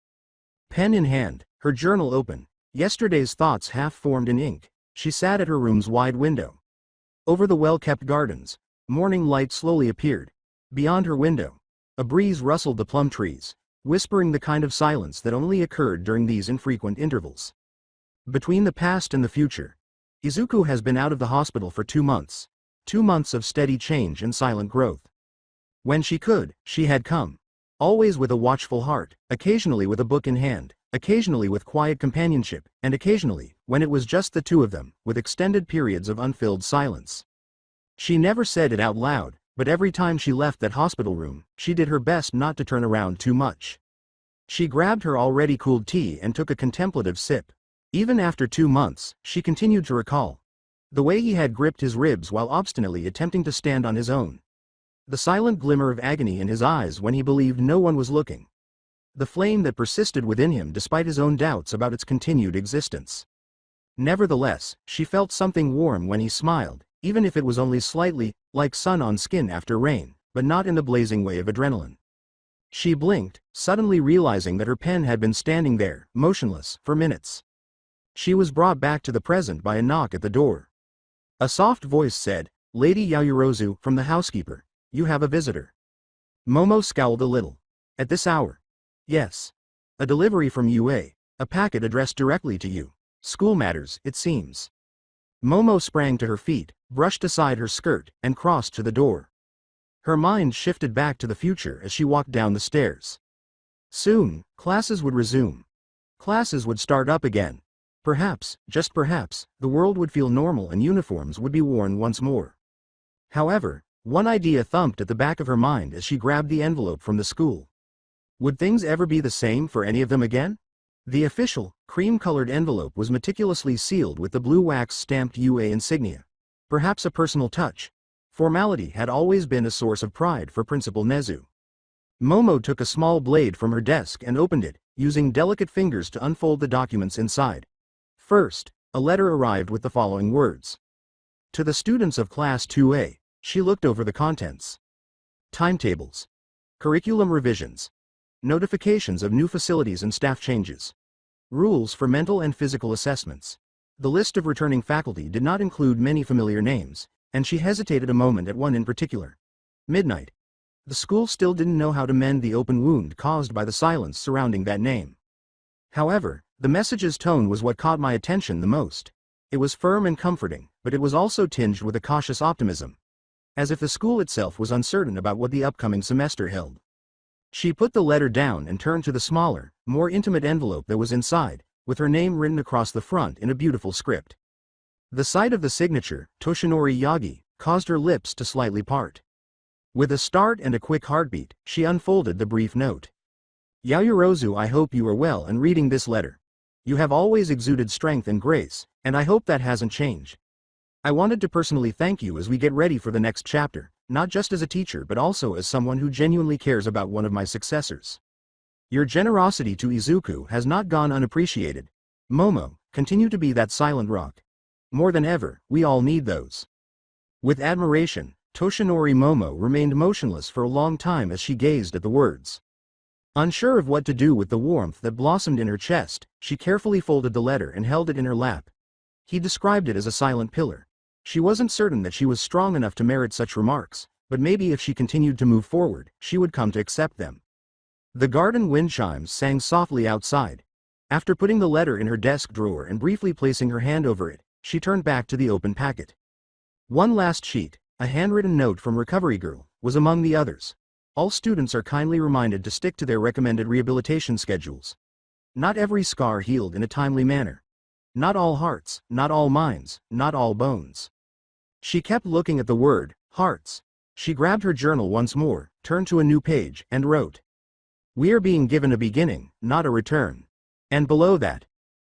Pen in hand, her journal open, yesterday's thoughts half formed in ink, she sat at her room's wide window. Over the well-kept gardens, morning light slowly appeared. Beyond her window, a breeze rustled the plum trees, whispering the kind of silence that only occurred during these infrequent intervals. Between the past and the future, Izuku has been out of the hospital for 2 months. 2 months of steady change and silent growth. When she could, she had come. Always with a watchful heart, occasionally with a book in hand, occasionally with quiet companionship, and occasionally, when it was just the two of them, with extended periods of unfilled silence. She never said it out loud, but every time she left that hospital room, she did her best not to turn around too much. She grabbed her already cooled tea and took a contemplative sip. Even after 2 months, she continued to recall the way he had gripped his ribs while obstinately attempting to stand on his own. The silent glimmer of agony in his eyes when he believed no one was looking. The flame that persisted within him despite his own doubts about its continued existence. Nevertheless, she felt something warm when he smiled, even if it was only slightly, like sun on skin after rain, but not in the blazing way of adrenaline. She blinked, suddenly realizing that her pen had been standing there, motionless, for minutes. She was brought back to the present by a knock at the door. A soft voice said, "Lady Yayorozu, from the housekeeper. You have a visitor." Momo scowled a little. "At this hour?" "Yes. A delivery from UA, a packet addressed directly to you. School matters, it seems." Momo sprang to her feet, brushed aside her skirt, and crossed to the door. Her mind shifted back to the future as she walked down the stairs. Soon, classes would resume. Classes would start up again. Perhaps, just perhaps, the world would feel normal and uniforms would be worn once more. However, one idea thumped at the back of her mind as she grabbed the envelope from the school. Would things ever be the same for any of them again? The official, cream-colored envelope was meticulously sealed with the blue wax-stamped UA insignia. Perhaps a personal touch. Formality had always been a source of pride for Principal Nezu. Momo took a small blade from her desk and opened it, using delicate fingers to unfold the documents inside. First, a letter arrived with the following words. To the students of Class 2A, she looked over the contents. Timetables. Curriculum revisions. Notifications of new facilities and staff changes. Rules for mental and physical assessments. The list of returning faculty did not include many familiar names, and she hesitated a moment at one in particular. Midnight. The school still didn't know how to mend the open wound caused by the silence surrounding that name. However, the message's tone was what caught my attention the most. It was firm and comforting, but it was also tinged with a cautious optimism. As if the school itself was uncertain about what the upcoming semester held. She put the letter down and turned to the smaller, more intimate envelope that was inside, with her name written across the front in a beautiful script. The sight of the signature, Toshinori Yagi, caused her lips to slightly part. With a start and a quick heartbeat, she unfolded the brief note. Yayorozu, I hope you are well and reading this letter. You have always exuded strength and grace, and I hope that hasn't changed. I wanted to personally thank you as we get ready for the next chapter, not just as a teacher but also as someone who genuinely cares about one of my successors. Your generosity to Izuku has not gone unappreciated. Momo, continue to be that silent rock. More than ever, we all need those. With admiration, Toshinori Momo remained motionless for a long time as she gazed at the words. Unsure of what to do with the warmth that blossomed in her chest, she carefully folded the letter and held it in her lap. He described it as a silent pillar. She wasn't certain that she was strong enough to merit such remarks, but maybe if she continued to move forward, she would come to accept them. The garden wind chimes sang softly outside. After putting the letter in her desk drawer and briefly placing her hand over it, she turned back to the open packet. One last sheet, a handwritten note from Recovery Girl, was among the others. All students are kindly reminded to stick to their recommended rehabilitation schedules. Not every scar healed in a timely manner. Not all hearts, not all minds, not all bones. She kept looking at the word, hearts. She grabbed her journal once more, turned to a new page, and wrote. We are being given a beginning, not a return. And below that.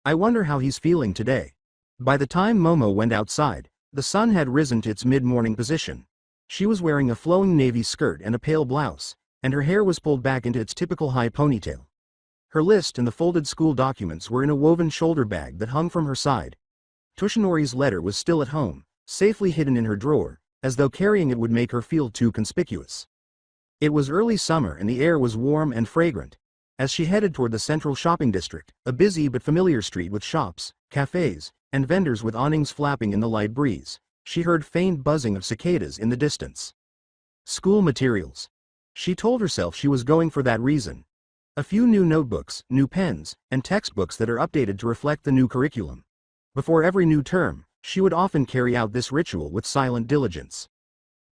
I wonder how he's feeling today. By the time Momo went outside, the sun had risen to its mid-morning position. She was wearing a flowing navy skirt and a pale blouse, and her hair was pulled back into its typical high ponytail. Her list and the folded school documents were in a woven shoulder bag that hung from her side. Toshinori's letter was still at home, safely hidden in her drawer, as though carrying it would make her feel too conspicuous. It was early summer and the air was warm and fragrant. As she headed toward the central shopping district, a busy but familiar street with shops, cafes, and vendors with awnings flapping in the light breeze, she heard faint buzzing of cicadas in the distance. School materials. She told herself she was going for that reason. A few new notebooks, new pens, and textbooks that are updated to reflect the new curriculum. Before every new term, she would often carry out this ritual with silent diligence.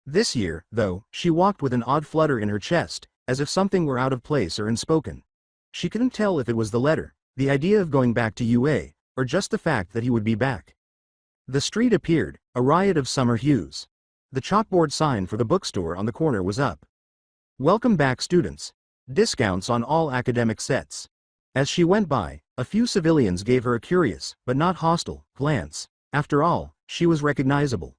This year, though, she walked with an odd flutter in her chest, as if something were out of place or unspoken. She couldn't tell if it was the letter, the idea of going back to UA, or just the fact that he would be back. The street appeared, a riot of summer hues. The chalkboard sign for the bookstore on the corner was up. Welcome back, students. Discounts on all academic sets. As she went by, a few civilians gave her a curious, but not hostile, glance. After all, she was recognizable.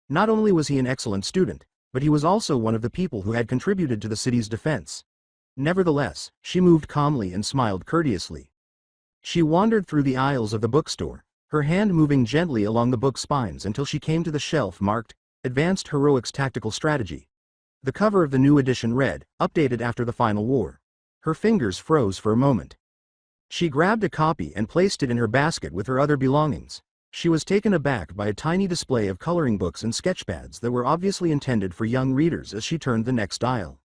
Not only was he an excellent student, but he was also one of the people who had contributed to the city's defense. Nevertheless, she moved calmly and smiled courteously. She wandered through the aisles of the bookstore, her hand moving gently along the book spines until she came to the shelf marked, Advanced Heroics Tactical Strategy. The cover of the new edition read, Updated after the final war. Her fingers froze for a moment. She grabbed a copy and placed it in her basket with her other belongings. She was taken aback by a tiny display of coloring books and sketchpads that were obviously intended for young readers as she turned the next aisle.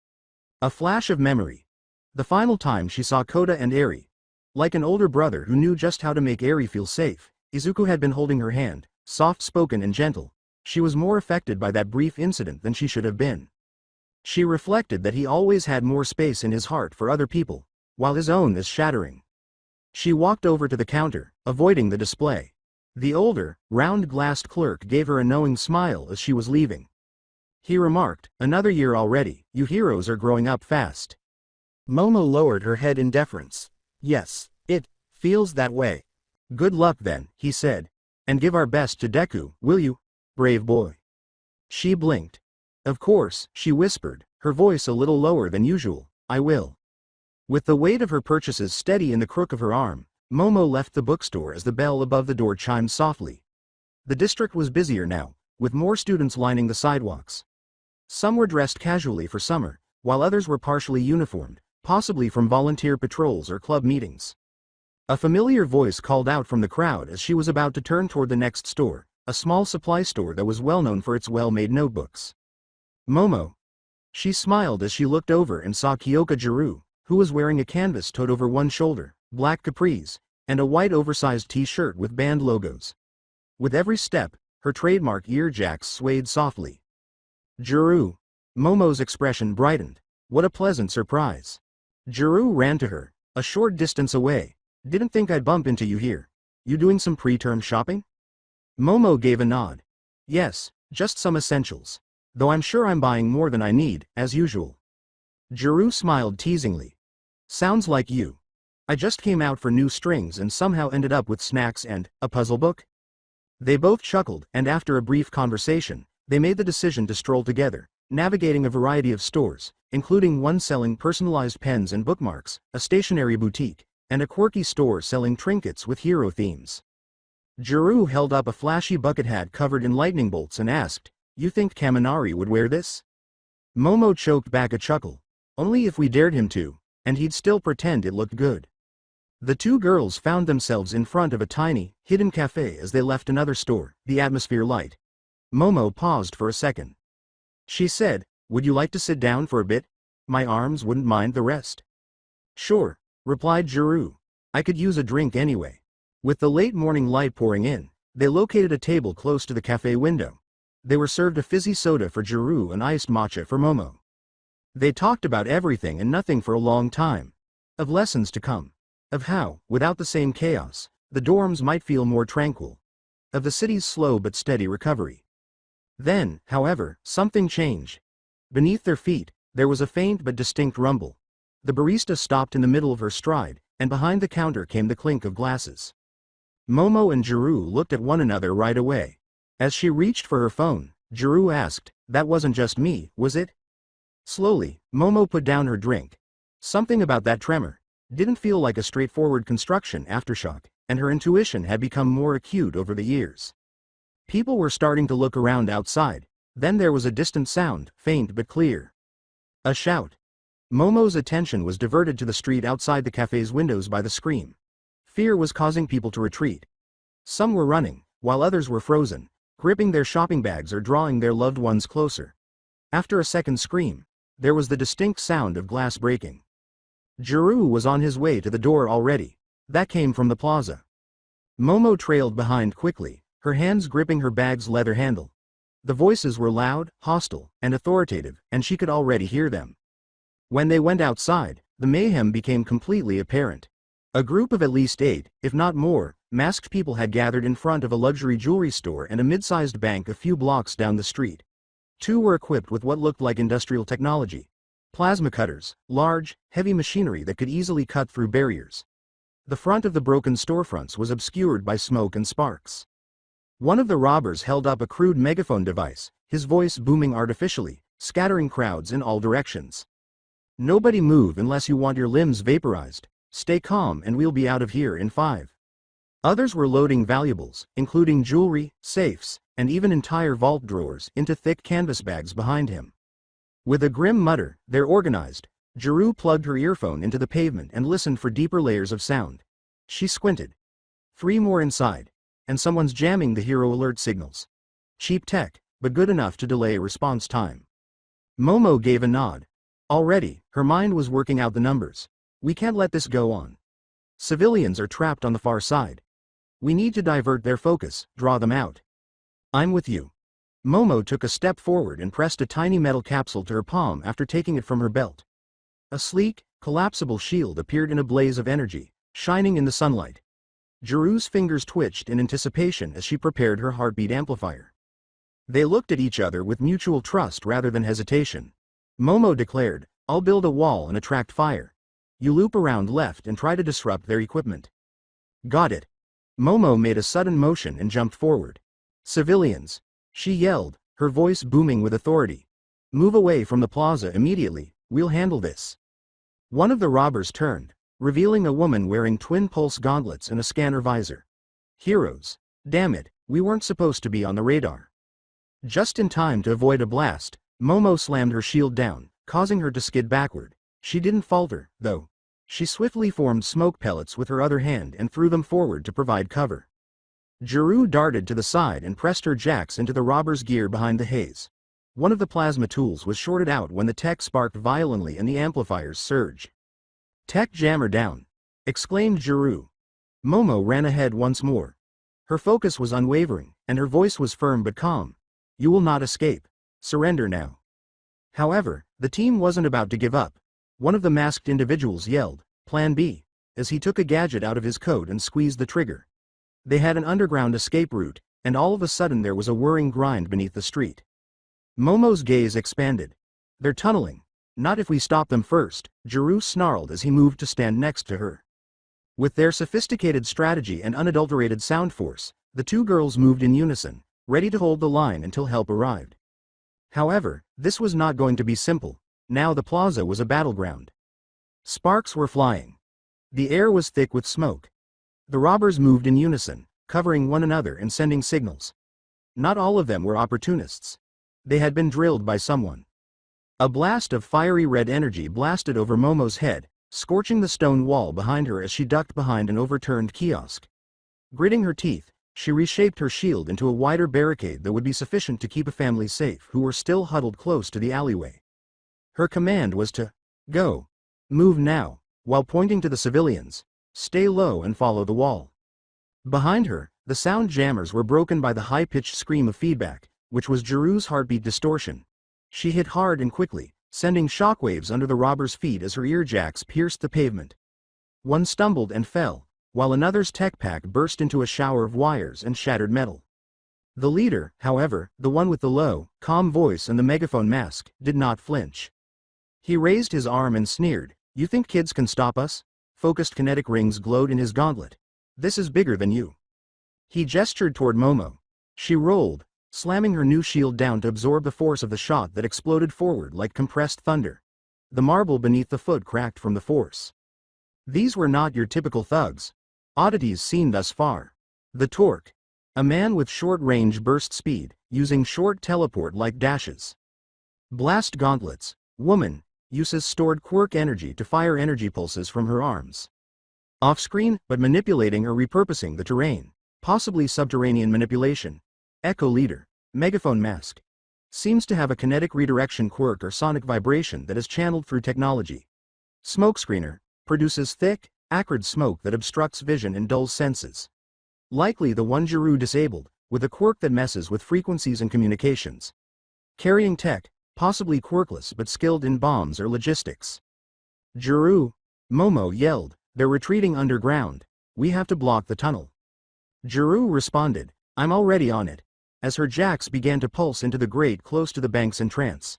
A flash of memory. The final time she saw Koda and Eri. Like an older brother who knew just how to make Eri feel safe, Izuku had been holding her hand, soft-spoken and gentle. She was more affected by that brief incident than she should have been. She reflected that he always had more space in his heart for other people, while his own is shattering. She walked over to the counter, avoiding the display. The older, round-glassed clerk gave her a knowing smile as she was leaving. He remarked, Another year already, you heroes are growing up fast. Momo lowered her head in deference. Yes, it feels that way. Good luck then, he said. And give our best to Deku, will you? Brave boy. She blinked. Of course, she whispered, her voice a little lower than usual, I will. With the weight of her purchases steady in the crook of her arm, Momo left the bookstore as the bell above the door chimed softly. The district was busier now, with more students lining the sidewalks. Some were dressed casually for summer, while others were partially uniformed, possibly from volunteer patrols or club meetings. A familiar voice called out from the crowd as she was about to turn toward the next store, a small supply store that was well known for its well-made notebooks. Momo. She smiled as she looked over and saw Kyoka Jiru, who was wearing a canvas tote over one shoulder, black capris, and a white oversized t-shirt with band logos. With every step, her trademark ear jacks swayed softly. Jiru. Momo's expression brightened. What a pleasant surprise. Jiru ran to her, a short distance away. Didn't think I'd bump into you here. You doing some pre-term shopping? Momo gave a nod. Yes, just some essentials. Though I'm sure I'm buying more than I need, as usual. Jiru smiled teasingly. Sounds like you. I just came out for new strings and somehow ended up with snacks and a puzzle book. They both chuckled, and after a brief conversation, they made the decision to stroll together, navigating a variety of stores, including one selling personalized pens and bookmarks, a stationery boutique, and a quirky store selling trinkets with hero themes. Jiru held up a flashy bucket hat covered in lightning bolts and asked, You think Kaminari would wear this? Momo choked back a chuckle. Only if we dared him to, and he'd still pretend it looked good. The two girls found themselves in front of a tiny, hidden cafe as they left another store, the atmosphere light. Momo paused for a second. She said, Would you like to sit down for a bit? My arms wouldn't mind the rest. Sure, replied Jiru. I could use a drink anyway. With the late morning light pouring in, they located a table close to the cafe window. They were served a fizzy soda for Jiru and iced matcha for Momo. They talked about everything and nothing for a long time. Of lessons to come. Of how, without the same chaos, the dorms might feel more tranquil. Of the city's slow but steady recovery. Then, however, something changed. Beneath their feet, there was a faint but distinct rumble. The barista stopped in the middle of her stride, and behind the counter came the clink of glasses. Momo and Jiru looked at one another right away. As she reached for her phone, Jiru asked, That wasn't just me, was it? Slowly, Momo put down her drink. Something about that tremor didn't feel like a straightforward construction aftershock. and her intuition had become more acute over the years. People were starting to look around outside. Then there was a distant sound, faint but clear. A shout. Momo's attention was diverted to the street outside the cafe's windows by the scream. Fear was causing people to retreat. Some were running, while others were frozen, gripping their shopping bags or drawing their loved ones closer. After a second scream, there was the distinct sound of glass breaking. Juru was on his way to the door already. That came from the plaza. Momo trailed behind quickly, her hands gripping her bag's leather handle. The voices were loud, hostile, and authoritative, and she could already hear them. When they went outside, the mayhem became completely apparent. A group of at least 8, if not more, masked people had gathered in front of a luxury jewelry store and a mid-sized bank a few blocks down the street. 2 were equipped with what looked like industrial technology. Plasma cutters, large, heavy machinery that could easily cut through barriers. The front of the broken storefronts was obscured by smoke and sparks. One of the robbers held up a crude megaphone device, his voice booming artificially, scattering crowds in all directions. "Nobody move unless you want your limbs vaporized. Stay calm and we'll be out of here in 5. Others were loading valuables, including jewelry, safes, and even entire vault drawers, into thick canvas bags behind him. With a grim mutter, "They're organized." Juru plugged her earphone into the pavement and listened for deeper layers of sound. She squinted. 3 more inside. And someone's jamming the hero alert signals. Cheap tech, but good enough to delay response time. Momo gave a nod. Already, her mind was working out the numbers. We can't let this go on. Civilians are trapped on the far side. We need to divert their focus, draw them out. I'm with you. Momo took a step forward and pressed a tiny metal capsule to her palm after taking it from her belt. A sleek, collapsible shield appeared in a blaze of energy, shining in the sunlight. Juru's fingers twitched in anticipation as she prepared her heartbeat amplifier. They looked at each other with mutual trust rather than hesitation. Momo declared, "I'll build a wall and attract fire. You loop around left and try to disrupt their equipment." "Got it." Momo made a sudden motion and jumped forward. "Civilians," she yelled, her voice booming with authority. "Move away from the plaza immediately, we'll handle this." One of the robbers turned, revealing a woman wearing twin pulse gauntlets and a scanner visor. Heroes. Damn it, we weren't supposed to be on the radar. Just in time to avoid a blast, Momo slammed her shield down, causing her to skid backward. She didn't falter, though. She swiftly formed smoke pellets with her other hand and threw them forward to provide cover. Juru darted to the side and pressed her jacks into the robber's gear behind the haze. One of the plasma tools was shorted out when the tech sparked violently and the amplifiers surged. "Tech jammer down!" exclaimed Juru. Momo ran ahead once more. Her focus was unwavering, and her voice was firm but calm. "You will not escape. Surrender now." However, the team wasn't about to give up. One of the masked individuals yelled, "Plan B," as he took a gadget out of his coat and squeezed the trigger. They had an underground escape route, and all of a sudden there was a whirring grind beneath the street. Momo's gaze expanded. "They're tunneling. Not if we stop them first," Juru snarled as he moved to stand next to her. With their sophisticated strategy and unadulterated sound force, the 2 girls moved in unison, ready to hold the line until help arrived. However, this was not going to be simple. Now the plaza was a battleground. Sparks were flying. The air was thick with smoke. The robbers moved in unison, covering one another and sending signals. Not all of them were opportunists. They had been drilled by someone. A blast of fiery red energy blasted over Momo's head, scorching the stone wall behind her as she ducked behind an overturned kiosk. Gritting her teeth, she reshaped her shield into a wider barricade that would be sufficient to keep a family safe who were still huddled close to the alleyway. Her command was to go. Move now, while pointing to the civilians. Stay low and follow the wall. Behind her, the sound jammers were broken by the high-pitched scream of feedback, which was Juru's heartbeat distortion. She hit hard and quickly, sending shockwaves under the robber's feet as her earjacks pierced the pavement. One stumbled and fell, while another's tech pack burst into a shower of wires and shattered metal. The leader, however, the one with the low, calm voice and the megaphone mask, did not flinch. He raised his arm and sneered, "You think kids can stop us?" Focused kinetic rings glowed in his gauntlet. "This is bigger than you." He gestured toward Momo. She rolled, slamming her new shield down to absorb the force of the shot that exploded forward like compressed thunder. The marble beneath the foot cracked from the force. These were not your typical thugs. Oddities seen thus far. The Torque. A man with short-range burst speed, using short teleport-like dashes. Blast Gauntlets. Woman, uses stored quirk energy to fire energy pulses from her arms. Off-screen, but manipulating or repurposing the terrain. Possibly subterranean manipulation. Echo Leader. Megaphone Mask. Seems to have a kinetic redirection quirk or sonic vibration that is channeled through technology. Smokescreener. Produces thick, acrid smoke that obstructs vision and dulls senses. Likely the one Giroux disabled, with a quirk that messes with frequencies and communications. Carrying tech, possibly quirkless but skilled in bombs or logistics. Giroux. Momo yelled, "They're retreating underground. We have to block the tunnel." Giroux responded, "I'm already on it," as her jacks began to pulse into the grate close to the bank's entrance.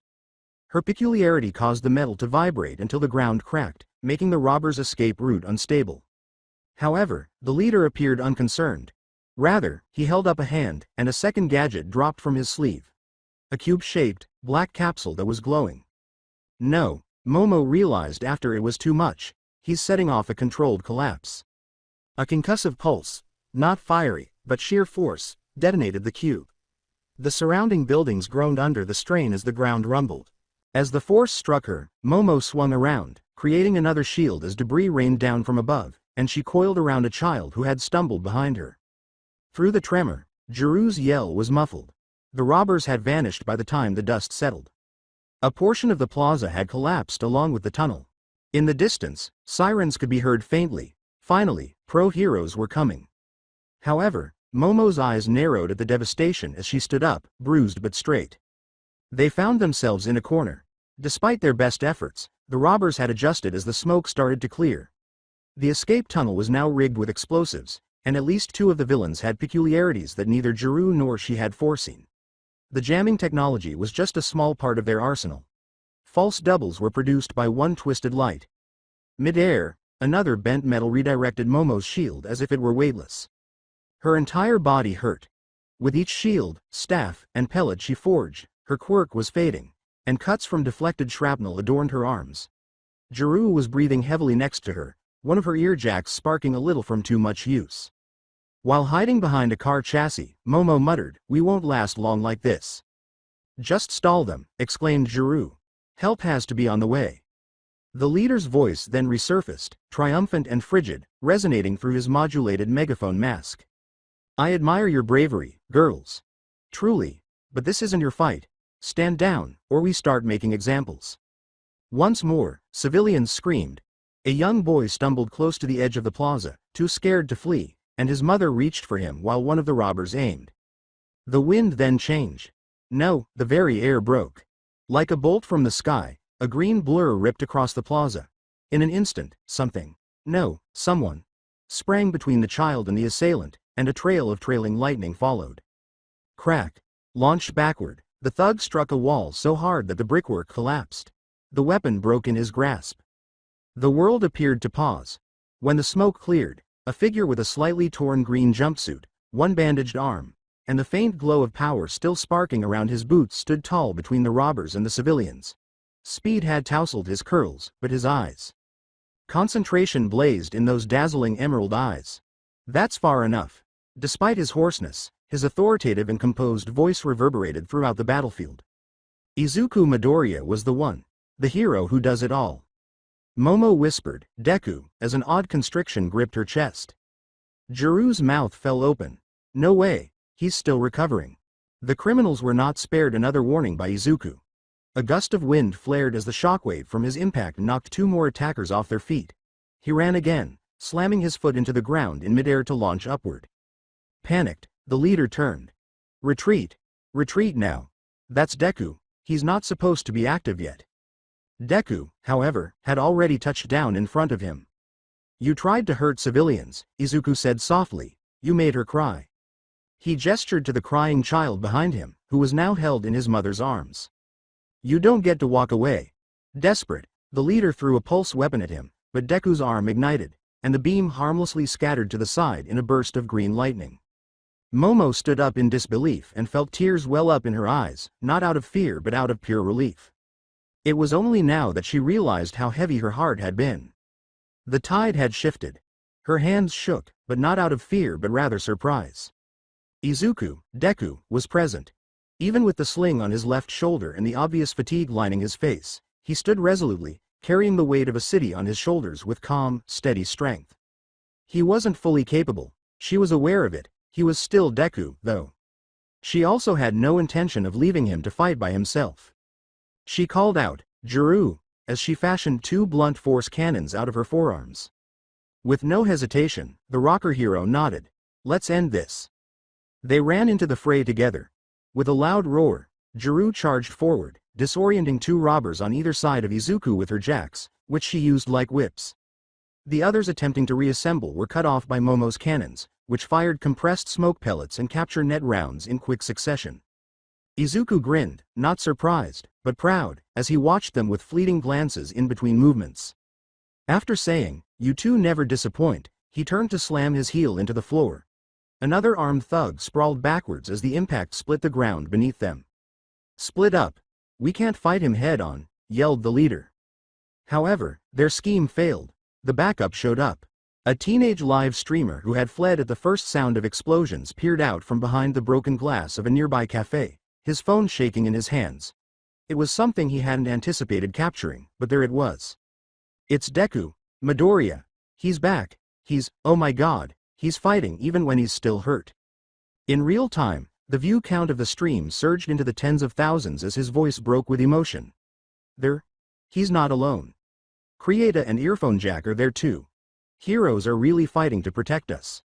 Her peculiarity caused the metal to vibrate until the ground cracked, making the robber's escape route unstable. However, the leader appeared unconcerned. Rather, he held up a hand, and a second gadget dropped from his sleeve. A cube-shaped, black capsule that was glowing. No, Momo realized after it was too much. He's setting off a controlled collapse. A concussive pulse, not fiery, but sheer force, detonated the cube. The surrounding buildings groaned under the strain as the ground rumbled. As the force struck her, Momo swung around, creating another shield as debris rained down from above, and she coiled around a child who had stumbled behind her. Through the tremor, Giroux's yell was muffled. The robbers had vanished by the time the dust settled. A portion of the plaza had collapsed along with the tunnel. In the distance, sirens could be heard faintly. Finally, pro-heroes were coming. However, Momo's eyes narrowed at the devastation as she stood up, bruised but straight. They found themselves in a corner. Despite their best efforts, the robbers had adjusted as the smoke started to clear. The escape tunnel was now rigged with explosives, and at least two of the villains had peculiarities that neither Giroux nor she had foreseen. The jamming technology was just a small part of their arsenal. False doubles were produced by one twisted light. Mid-air, another bent metal redirected Momo's shield as if it were weightless. Her entire body hurt. With each shield, staff, and pellet she forged, her quirk was fading, and cuts from deflected shrapnel adorned her arms. Giroux was breathing heavily next to her, one of her ear jacks sparking a little from too much use. While hiding behind a car chassis, Momo muttered, "We won't last long like this." "Just stall them," exclaimed Giroux. "Help has to be on the way." The leader's voice then resurfaced, triumphant and frigid, resonating through his modulated megaphone mask. "I admire your bravery, girls. Truly. But this isn't your fight. Stand down, or we start making examples." Once more, civilians screamed. A young boy stumbled close to the edge of the plaza, too scared to flee, and his mother reached for him while one of the robbers aimed. The wind then changed. No, the very air broke. Like a bolt from the sky, a green blur ripped across the plaza. In an instant, someone, sprang between the child and the assailant, and a trail of trailing lightning followed. Crack. Launched backward, the thug struck a wall so hard that the brickwork collapsed. The weapon broke in his grasp. The world appeared to pause. When the smoke cleared, a figure with a slightly torn green jumpsuit, one bandaged arm, and the faint glow of power still sparking around his boots stood tall between the robbers and the civilians. Speed had tousled his curls, but his eyes. Concentration blazed in those dazzling emerald eyes. "That's far enough." Despite his hoarseness, his authoritative and composed voice reverberated throughout the battlefield. Izuku Midoriya was the one. The hero who does it all. Momo whispered, "Deku," as an odd constriction gripped her chest. Giroux's mouth fell open. No way, he's still recovering. The criminals were not spared another warning by Izuku. A gust of wind flared as the shockwave from his impact knocked two more attackers off their feet. He ran again, slamming his foot into the ground in midair to launch upward. Panicked, the leader turned. "Retreat. Retreat now. That's Deku. He's not supposed to be active yet." Deku, however, had already touched down in front of him. "You tried to hurt civilians," Izuku said softly. "You made her cry." He gestured to the crying child behind him, who was now held in his mother's arms. "You don't get to walk away." Desperate, the leader threw a pulse weapon at him, but Deku's arm ignited, and the beam harmlessly scattered to the side in a burst of green lightning. Momo stood up in disbelief and felt tears well up in her eyes, not out of fear but out of pure relief. It was only now that she realized how heavy her heart had been. The tide had shifted. Her hands shook, but not out of fear but rather surprise. Izuku, Deku, was present. Even with the sling on his left shoulder and the obvious fatigue lining his face, he stood resolutely, carrying the weight of a city on his shoulders with calm, steady strength. He wasn't fully capable, she was aware of it, he was still Deku, though. She also had no intention of leaving him to fight by himself. She called out, "Jiru," as she fashioned two blunt force cannons out of her forearms. With no hesitation, the rocker hero nodded. "Let's end this." They ran into the fray together. With a loud roar, Jiru charged forward, disorienting two robbers on either side of Izuku with her jacks, which she used like whips. The others attempting to reassemble were cut off by Momo's cannons, which fired compressed smoke pellets and capture net rounds in quick succession. Izuku grinned, not surprised, but proud, as he watched them with fleeting glances in between movements. After saying, "You two never disappoint," he turned to slam his heel into the floor. Another armed thug sprawled backwards as the impact split the ground beneath them. "Split up. We can't fight him head-on," yelled the leader. However, their scheme failed. The backup showed up. A teenage live streamer who had fled at the first sound of explosions peered out from behind the broken glass of a nearby cafe, his phone shaking in his hands. It was something he hadn't anticipated capturing, but there it was. "It's Deku, Midoriya. He's back. Oh my god, he's fighting even when he's still hurt." In real time, the view count of the stream surged into the tens of thousands as his voice broke with emotion. He's not alone. Krieta and Earphone Jack are there too. Heroes are really fighting to protect us.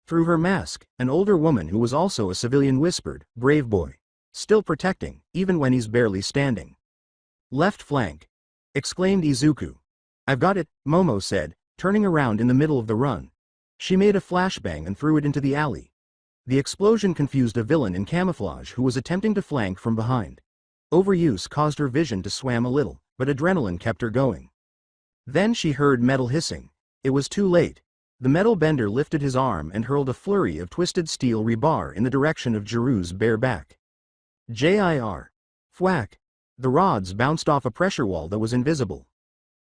Through her mask, an older woman who was also a civilian whispered, "Brave boy. Still protecting, even when he's barely standing." "Left flank," exclaimed Izuku. "I've got it," Momo said, turning around in the middle of the run. She made a flashbang and threw it into the alley. The explosion confused a villain in camouflage who was attempting to flank from behind. Overuse caused her vision to swam a little, but adrenaline kept her going. Then she heard metal hissing. It was too late. The metal bender lifted his arm and hurled a flurry of twisted steel rebar in the direction of Jiru's bare back. Jir. Thwack. The rods bounced off a pressure wall that was invisible.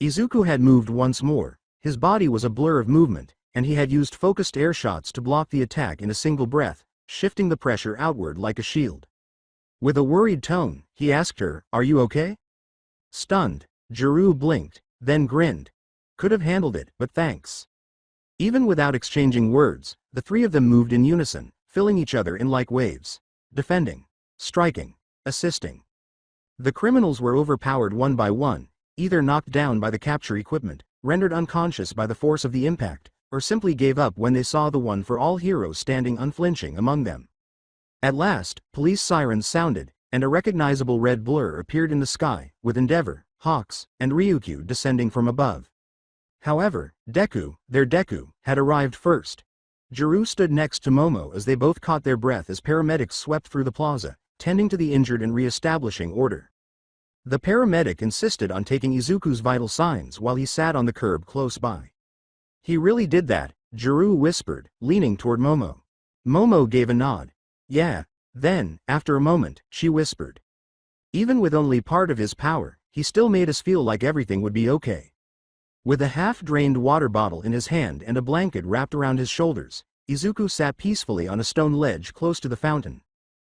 Izuku had moved once more. His body was a blur of movement, and he had used focused air shots to block the attack in a single breath, shifting the pressure outward like a shield. With a worried tone, he asked her, "Are you okay?" Stunned, Jiru blinked, then grinned. "Could have handled it, but thanks." Even without exchanging words, the three of them moved in unison, filling each other in like waves. Defending, striking, assisting. The criminals were overpowered one by one, either knocked down by the capture equipment, rendered unconscious by the force of the impact, or simply gave up when they saw the one-for-all hero standing unflinching among them. At last, police sirens sounded, and a recognizable red blur appeared in the sky, with Endeavor, Hawks, and Ryukyu descending from above. However, their Deku, had arrived first. Jiru stood next to Momo as they both caught their breath as paramedics swept through the plaza, tending to the injured and re-establishing order. The paramedic insisted on taking Izuku's vital signs while he sat on the curb close by. "He really did that," Jiru whispered, leaning toward Momo. Momo gave a nod. "Yeah." Then, after a moment, she whispered. "Even with only part of his power, he still made us feel like everything would be okay." With a half-drained water bottle in his hand and a blanket wrapped around his shoulders, Izuku sat peacefully on a stone ledge close to the fountain.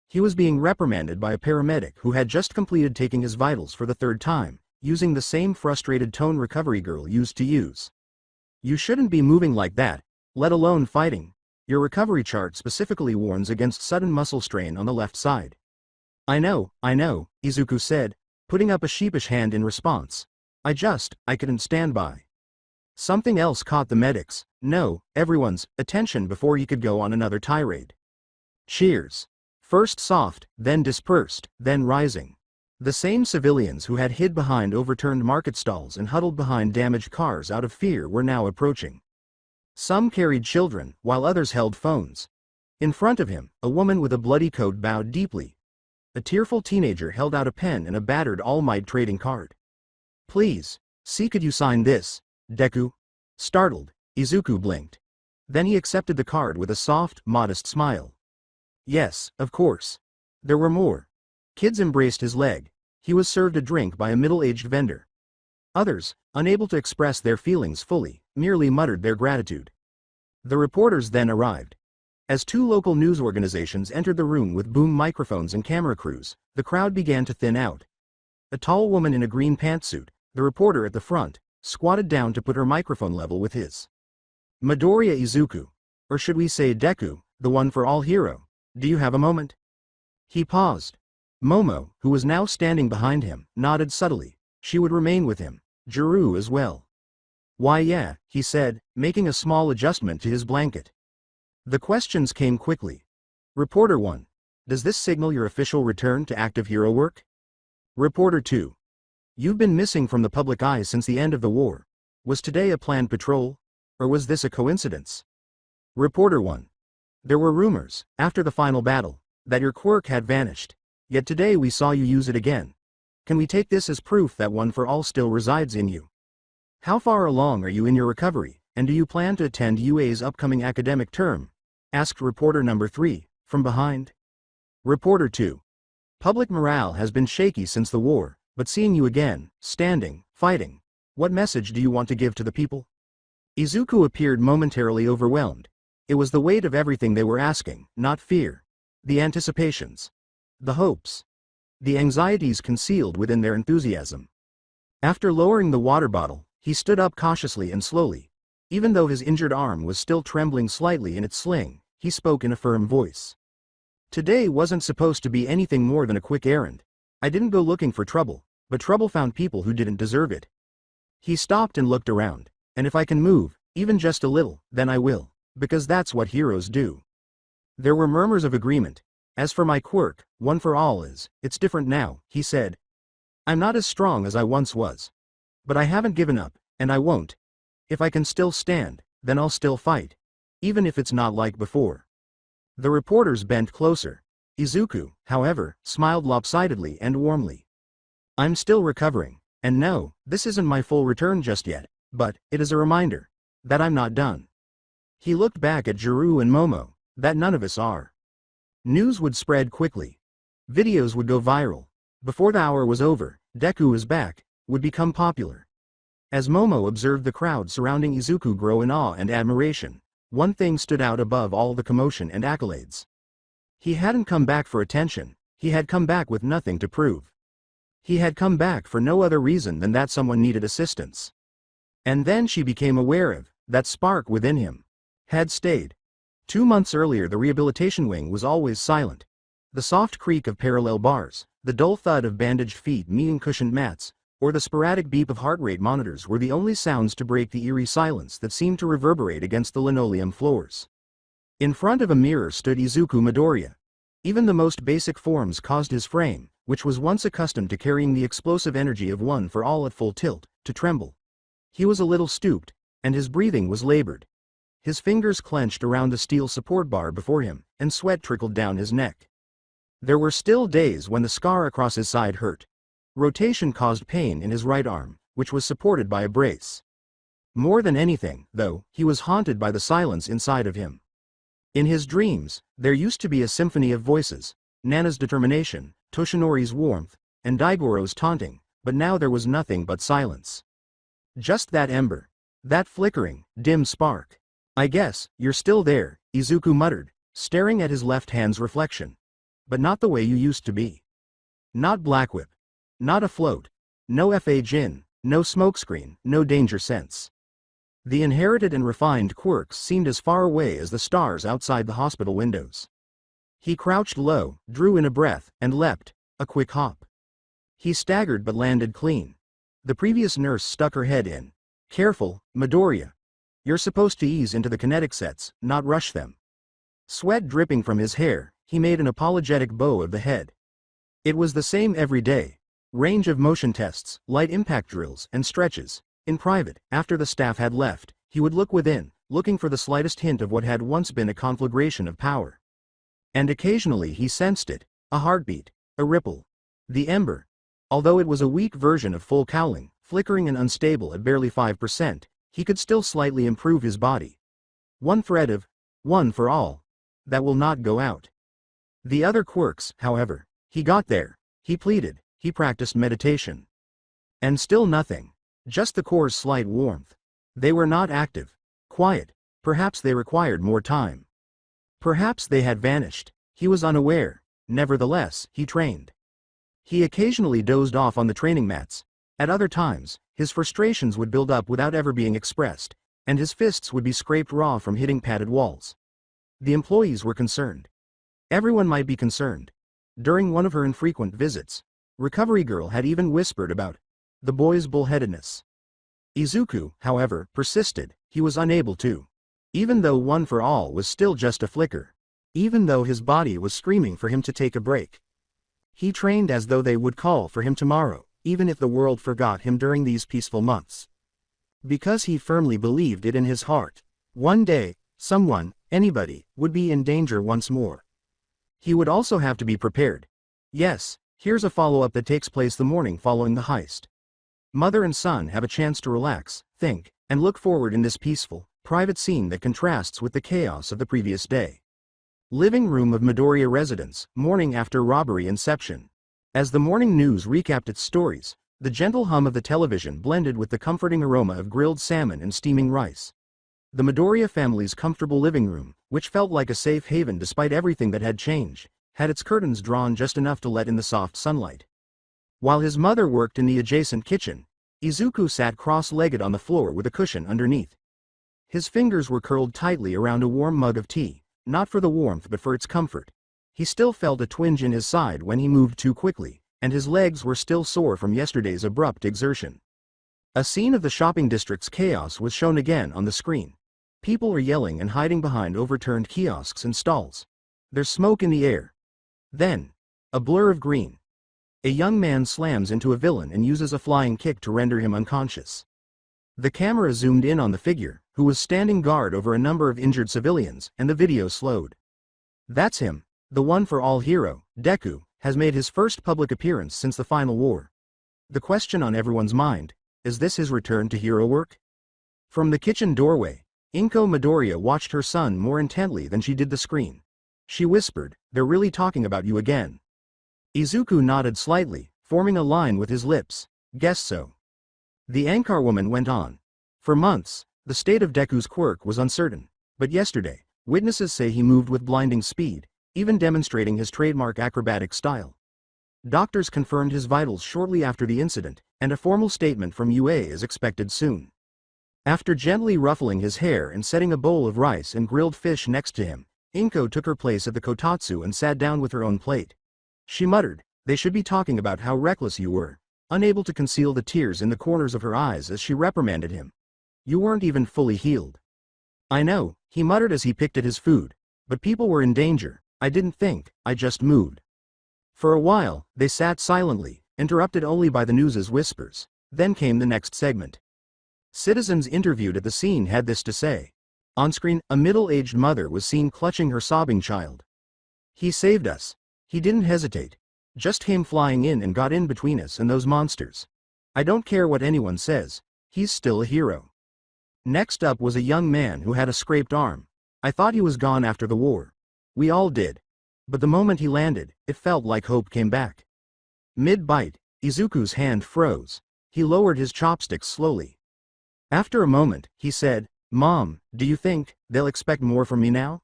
He was being reprimanded by a paramedic who had just completed taking his vitals for the third time, using the same frustrated tone recovery girl used to use. "You shouldn't be moving like that, let alone fighting. Your recovery chart specifically warns against sudden muscle strain on the left side." I know, Izuku said, putting up a sheepish hand in response. I couldn't stand by." Something else caught the medics, no, everyone's, attention before he could go on another tirade. Cheers. First soft, then dispersed, then rising. The same civilians who had hid behind overturned market stalls and huddled behind damaged cars out of fear were now approaching. Some carried children, while others held phones. In front of him, a woman with a bloody coat bowed deeply. A tearful teenager held out a pen and a battered All Might trading card. "Please, could you sign this, Deku?" Startled, Izuku blinked. Then he accepted the card with a soft, modest smile. Yes, of course. There were more. Kids embraced his leg. He was served a drink by a middle-aged vendor. Others, unable to express their feelings fully, merely muttered their gratitude. The reporters then arrived. As two local news organizations entered the room with boom microphones and camera crews, the crowd began to thin out. A tall woman in a green pantsuit, the reporter at the front, squatted down to put her microphone level with his. "Midoriya Izuku. Or should we say Deku, the one for all hero. Do you have a moment?" He paused. Momo, who was now standing behind him, nodded subtly. She would remain with him. Juru as well. "Why yeah," he said, making a small adjustment to his blanket. The questions came quickly. Reporter 1. Does this signal your official return to active hero work? Reporter 2. You've been missing from the public eye since the end of the war. Was today a planned patrol? Or was this a coincidence? Reporter 1. There were rumors, after the final battle, that your quirk had vanished. Yet today we saw you use it again. Can we take this as proof that One for All still resides in you? How far along are you in your recovery, and do you plan to attend UA's upcoming academic term? Asked reporter number 3, from behind. Reporter 2. Public morale has been shaky since the war, but seeing you again, standing, fighting, what message do you want to give to the people? Izuku appeared momentarily overwhelmed. It was the weight of everything they were asking, not fear. The anticipations. The hopes. The anxieties concealed within their enthusiasm. After lowering the water bottle, he stood up cautiously and slowly. Even though his injured arm was still trembling slightly in its sling, he spoke in a firm voice. Today wasn't supposed to be anything more than a quick errand. I didn't go looking for trouble, but trouble found people who didn't deserve it. He stopped and looked around. And if I can move, even just a little, then I will, because that's what heroes do. There were murmurs of agreement. As for my quirk, One for All it's different now, he said. I'm not as strong as I once was. But I haven't given up, and I won't. If I can still stand, then I'll still fight. Even if it's not like before. The reporters bent closer. Izuku, however, smiled lopsidedly and warmly. I'm still recovering, and no, this isn't my full return just yet, but it is a reminder that I'm not done. He looked back at Juru and Momo, that none of us are. News would spread quickly. Videos would go viral. Before the hour was over, Deku is back, would become popular. As Momo observed the crowd surrounding Izuku grow in awe and admiration, one thing stood out above all the commotion and accolades. He hadn't come back for attention, he had come back with nothing to prove. He had come back for no other reason than that someone needed assistance. And then she became aware of, that spark within him. Had stayed. 2 months earlier the rehabilitation wing was always silent. The soft creak of parallel bars, the dull thud of bandaged feet meeting cushioned mats, or the sporadic beep of heart rate monitors were the only sounds to break the eerie silence that seemed to reverberate against the linoleum floors. In front of a mirror stood Izuku Midoriya. Even the most basic forms caused his frame, which was once accustomed to carrying the explosive energy of One for All at full tilt, to tremble. He was a little stooped, and his breathing was labored. His fingers clenched around the steel support bar before him, and sweat trickled down his neck. There were still days when the scar across his side hurt. Rotation caused pain in his right arm, which was supported by a brace. More than anything, though, he was haunted by the silence inside of him. In his dreams, there used to be a symphony of voices, Nana's determination, Toshinori's warmth, and Daigoro's taunting, but now there was nothing but silence. Just that ember. That flickering, dim spark. I guess, you're still there, Izuku muttered, staring at his left hand's reflection. But not the way you used to be. Not Black Whip. Not afloat. No FA Jin, no smokescreen, no danger sense. The inherited and refined quirks seemed as far away as the stars outside the hospital windows. He crouched low, drew in a breath, and leapt, a quick hop. He staggered but landed clean. The previous nurse stuck her head in. Careful, Midoriya. You're supposed to ease into the kinetic sets, not rush them. Sweat dripping from his hair, he made an apologetic bow of the head. It was the same every day. Range of motion tests, light impact drills, and stretches. In private, after the staff had left, he would look within, looking for the slightest hint of what had once been a conflagration of power. And occasionally he sensed it, a heartbeat, a ripple. The ember. Although it was a weak version of full cowling, flickering and unstable at barely 5%, he could still slightly improve his body. One thread of, One for All. That will not go out. The other quirks, however, he got there, he pleaded, he practiced meditation. And still nothing. Just the core's slight warmth. They were not active. Quiet. Perhaps they required more time. Perhaps they had vanished. He was unaware. Nevertheless, he trained. He occasionally dozed off on the training mats. At other times, his frustrations would build up without ever being expressed, and his fists would be scraped raw from hitting padded walls. The employees were concerned. Everyone might be concerned. During one of her infrequent visits, Recovery Girl had even whispered about the boy's bullheadedness. Izuku, however, persisted. He was unable to. Even though One for All was still just a flicker. Even though his body was screaming for him to take a break. He trained as though they would call for him tomorrow, even if the world forgot him during these peaceful months. Because he firmly believed it in his heart. One day, someone, anybody, would be in danger once more. He would also have to be prepared. Yes, here's a follow-up that takes place the morning following the heist. Mother and son have a chance to relax, think, and look forward in this peaceful, private scene that contrasts with the chaos of the previous day. Living room of Midoriya residence, morning after robbery inception. As the morning news recapped its stories, the gentle hum of the television blended with the comforting aroma of grilled salmon and steaming rice. The Midoriya family's comfortable living room, which felt like a safe haven despite everything that had changed, had its curtains drawn just enough to let in the soft sunlight. While his mother worked in the adjacent kitchen, Izuku sat cross-legged on the floor with a cushion underneath. His fingers were curled tightly around a warm mug of tea, not for the warmth but for its comfort. He still felt a twinge in his side when he moved too quickly, and his legs were still sore from yesterday's abrupt exertion. A scene of the shopping district's chaos was shown again on the screen. People were yelling and hiding behind overturned kiosks and stalls. There's smoke in the air. Then, a blur of green. A young man slams into a villain and uses a flying kick to render him unconscious. The camera zoomed in on the figure, who was standing guard over a number of injured civilians, and the video slowed. That's him. The One for All hero, Deku, has made his first public appearance since the final war. The question on everyone's mind, is this his return to hero work? From the kitchen doorway, Inko Midoriya watched her son more intently than she did the screen. She whispered, "They're really talking about you again." Izuku nodded slightly, forming a line with his lips. "Guess so." The anchorwoman went on. For months, the state of Deku's quirk was uncertain, but yesterday, witnesses say he moved with blinding speed, even demonstrating his trademark acrobatic style. Doctors confirmed his vitals shortly after the incident, and a formal statement from UA is expected soon. After gently ruffling his hair and setting a bowl of rice and grilled fish next to him, Inko took her place at the kotatsu and sat down with her own plate. She muttered, "They should be talking about how reckless you were," unable to conceal the tears in the corners of her eyes as she reprimanded him. "You weren't even fully healed." "I know," he muttered as he picked at his food, "but people were in danger. I didn't think, I just moved." For a while, they sat silently, interrupted only by the news's whispers. Then came the next segment. Citizens interviewed at the scene had this to say. On screen, a middle-aged mother was seen clutching her sobbing child. "He saved us. He didn't hesitate. Just came flying in and got in between us and those monsters. I don't care what anyone says, he's still a hero." Next up was a young man who had a scraped arm. "I thought he was gone after the war. We all did. But the moment he landed, it felt like hope came back." Mid-bite, Izuku's hand froze. He lowered his chopsticks slowly. After a moment, he said, "Mom, do you think they'll expect more from me now?"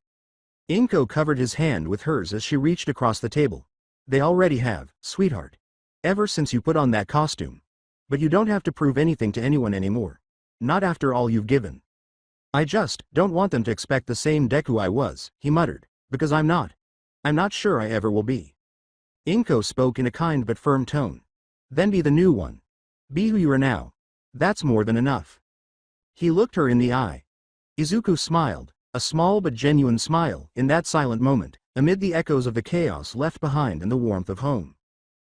Inko covered his hand with hers as she reached across the table. "They already have, sweetheart. Ever since you put on that costume. But you don't have to prove anything to anyone anymore. Not after all you've given." "I just don't want them to expect the same Deku I was," he muttered, "because I'm not. I'm not sure I ever will be." Inko spoke in a kind but firm tone. "Then be the new one. Be who you are now. That's more than enough." He looked her in the eye. Izuku smiled, a small but genuine smile, in that silent moment, amid the echoes of the chaos left behind and the warmth of home.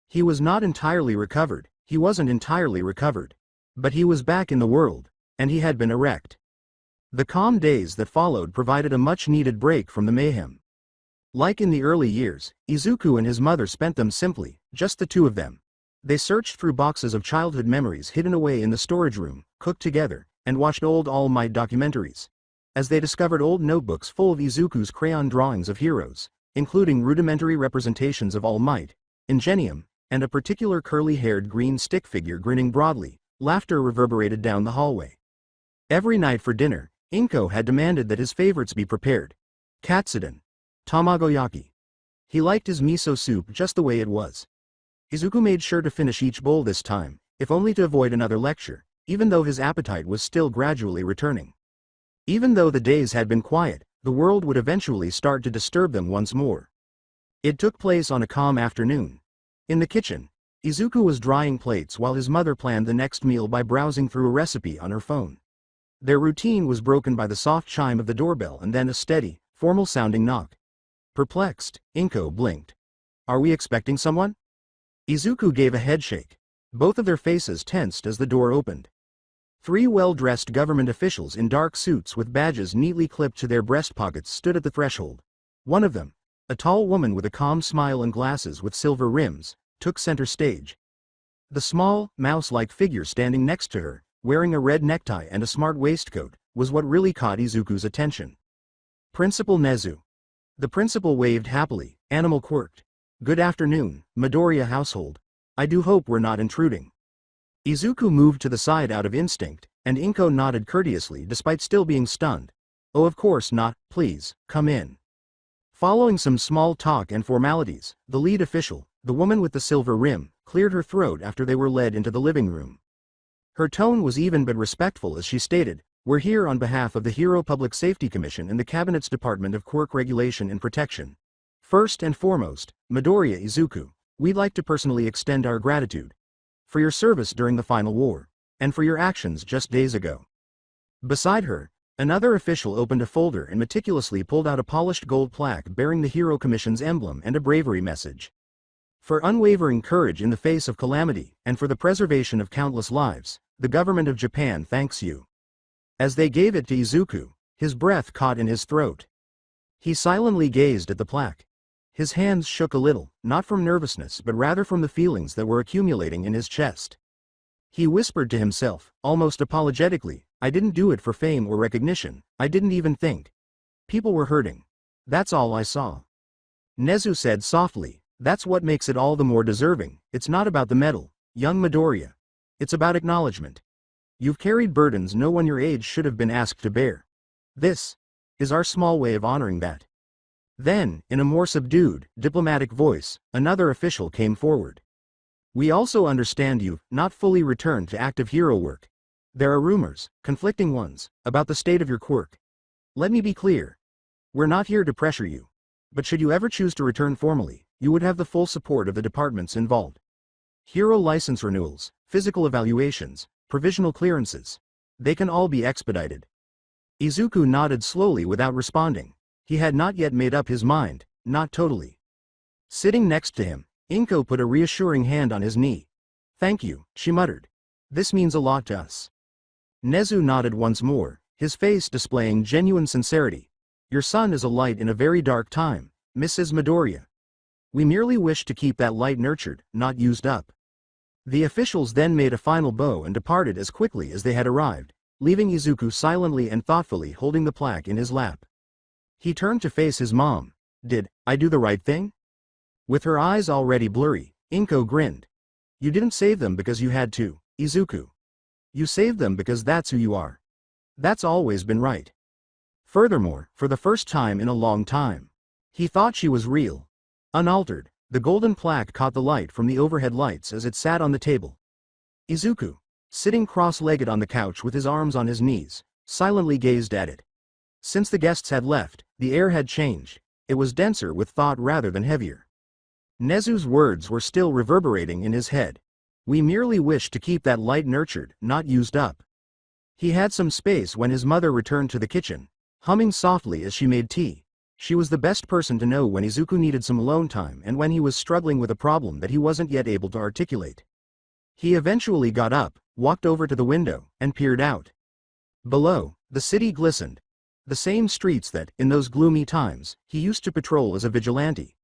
He was not entirely recovered, he wasn't entirely recovered. But he was back in the world, and he had been erect. The calm days that followed provided a much-needed break from the mayhem. Like in the early years, Izuku and his mother spent them simply, just the two of them. They searched through boxes of childhood memories hidden away in the storage room, cooked together, and watched old All Might documentaries. As they discovered old notebooks full of Izuku's crayon drawings of heroes, including rudimentary representations of All Might, Ingenium, and a particular curly-haired green stick figure grinning broadly, laughter reverberated down the hallway. Every night for dinner, Inko had demanded that his favorites be prepared. Katsudon. Tamagoyaki. He liked his miso soup just the way it was. Izuku made sure to finish each bowl this time, if only to avoid another lecture, even though his appetite was still gradually returning. Even though the days had been quiet, the world would eventually start to disturb them once more. It took place on a calm afternoon. In the kitchen, Izuku was drying plates while his mother planned the next meal by browsing through a recipe on her phone. Their routine was broken by the soft chime of the doorbell and then a steady, formal-sounding knock. Perplexed, Inko blinked. "Are we expecting someone?" Izuku gave a headshake. Both of their faces tensed as the door opened. 3 well-dressed government officials in dark suits with badges neatly clipped to their breast pockets stood at the threshold. One of them, a tall woman with a calm smile and glasses with silver rims, took center stage. The small, mouse-like figure standing next to her, wearing a red necktie and a smart waistcoat, was what really caught Izuku's attention. Principal Nezu. The principal waved happily, animal quirked. "Good afternoon, Midoriya household. I do hope we're not intruding." Izuku moved to the side out of instinct, and Inko nodded courteously despite still being stunned. "Oh, of course not, please, come in." Following some small talk and formalities, the lead official, the woman with the silver rim, cleared her throat after they were led into the living room. Her tone was even but respectful as she stated, "We're here on behalf of the Hero Public Safety Commission and the Cabinet's Department of Quirk Regulation and Protection. First and foremost, Midoriya Izuku, we'd like to personally extend our gratitude for your service during the final war, and for your actions just days ago." Beside her, another official opened a folder and meticulously pulled out a polished gold plaque bearing the Hero Commission's emblem and a bravery message. "For unwavering courage in the face of calamity, and for the preservation of countless lives, the government of Japan thanks you." As they gave it to Izuku, his breath caught in his throat. He silently gazed at the plaque. His hands shook a little, not from nervousness but rather from the feelings that were accumulating in his chest. He whispered to himself, almost apologetically, "I didn't do it for fame or recognition, I didn't even think. People were hurting. That's all I saw." Nezu said softly, "That's what makes it all the more deserving. It's not about the medal, young Midoriya. It's about acknowledgement. You've carried burdens no one your age should have been asked to bear. This is our small way of honoring that." Then, in a more subdued, diplomatic voice, another official came forward. "We also understand you've not fully returned to active hero work. There are rumors, conflicting ones, about the state of your quirk. Let me be clear. We're not here to pressure you. But should you ever choose to return formally, you would have the full support of the departments involved. Hero license renewals, physical evaluations, provisional clearances. They can all be expedited." Izuku nodded slowly without responding. He had not yet made up his mind, not totally. Sitting next to him, Inko put a reassuring hand on his knee. "Thank you," she muttered. "This means a lot to us." Nezu nodded once more, his face displaying genuine sincerity. "Your son is a light in a very dark time, Mrs. Midoriya. We merely wish to keep that light nurtured, not used up." The officials then made a final bow and departed as quickly as they had arrived, leaving Izuku silently and thoughtfully holding the plaque in his lap. He turned to face his mom. "Did I do the right thing?" With her eyes already blurry, Inko grinned. "You didn't save them because you had to, Izuku. You saved them because that's who you are. That's always been right." Furthermore, for the first time in a long time, he thought she was real. Unaltered, the golden plaque caught the light from the overhead lights as it sat on the table. Izuku, sitting cross-legged on the couch with his arms on his knees, silently gazed at it. Since the guests had left, the air had changed. It was denser with thought rather than heavier. Nezu's words were still reverberating in his head. "We merely wish to keep that light nurtured, not used up." He had some space when his mother returned to the kitchen, humming softly as she made tea. She was the best person to know when Izuku needed some alone time and when he was struggling with a problem that he wasn't yet able to articulate. He eventually got up, walked over to the window, and peered out. Below, the city glistened. The same streets that, in those gloomy times, he used to patrol as a vigilante.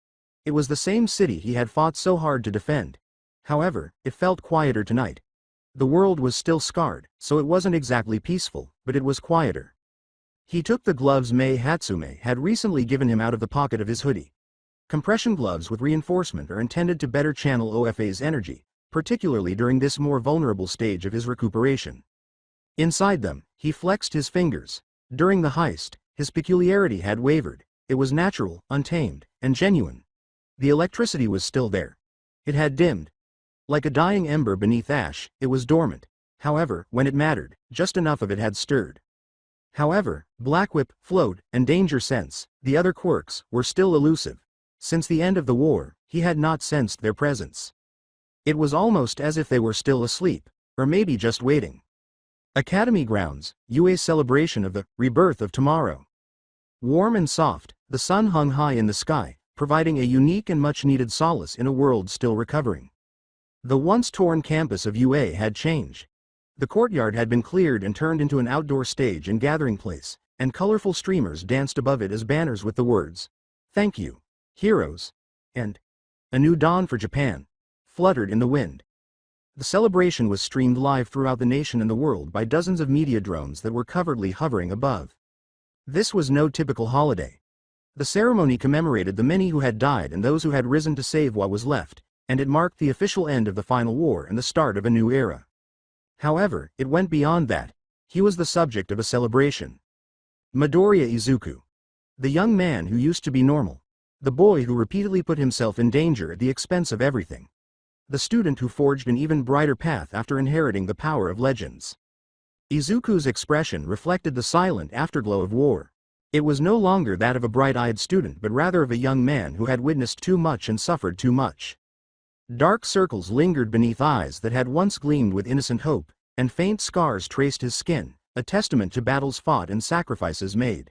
It was the same city he had fought so hard to defend. However, it felt quieter tonight. The world was still scarred, so it wasn't exactly peaceful, but it was quieter. He took the gloves Mei Hatsume had recently given him out of the pocket of his hoodie. Compression gloves with reinforcement are intended to better channel OFA's energy, particularly during this more vulnerable stage of his recuperation. Inside them, he flexed his fingers. During the heist, his peculiarity had wavered. It was natural, untamed, and genuine. The electricity was still there. It had dimmed. Like a dying ember beneath ash, it was dormant. However, when it mattered, just enough of it had stirred. However, Black Whip, Float, and Danger Sense, the other quirks, were still elusive. Since the end of the war, he had not sensed their presence. It was almost as if they were still asleep, or maybe just waiting. Academy Grounds, UA's celebration of the rebirth of tomorrow. Warm and soft, the sun hung high in the sky, providing a unique and much-needed solace in a world still recovering. The once torn campus of UA had changed. The courtyard had been cleared and turned into an outdoor stage and gathering place, and colorful streamers danced above it as banners with the words, "Thank you, heroes," and "A New Dawn for Japan," fluttered in the wind. The celebration was streamed live throughout the nation and the world by dozens of media drones that were covertly hovering above. This was no typical holiday. The ceremony commemorated the many who had died and those who had risen to save what was left, and it marked the official end of the final war and the start of a new era. However, it went beyond that. He was the subject of a celebration. Midoriya Izuku. The young man who used to be normal. The boy who repeatedly put himself in danger at the expense of everything. The student who forged an even brighter path after inheriting the power of legends. Izuku's expression reflected the silent afterglow of war. It was no longer that of a bright-eyed student but rather of a young man who had witnessed too much and suffered too much. Dark circles lingered beneath eyes that had once gleamed with innocent hope, and faint scars traced his skin, a testament to battles fought and sacrifices made.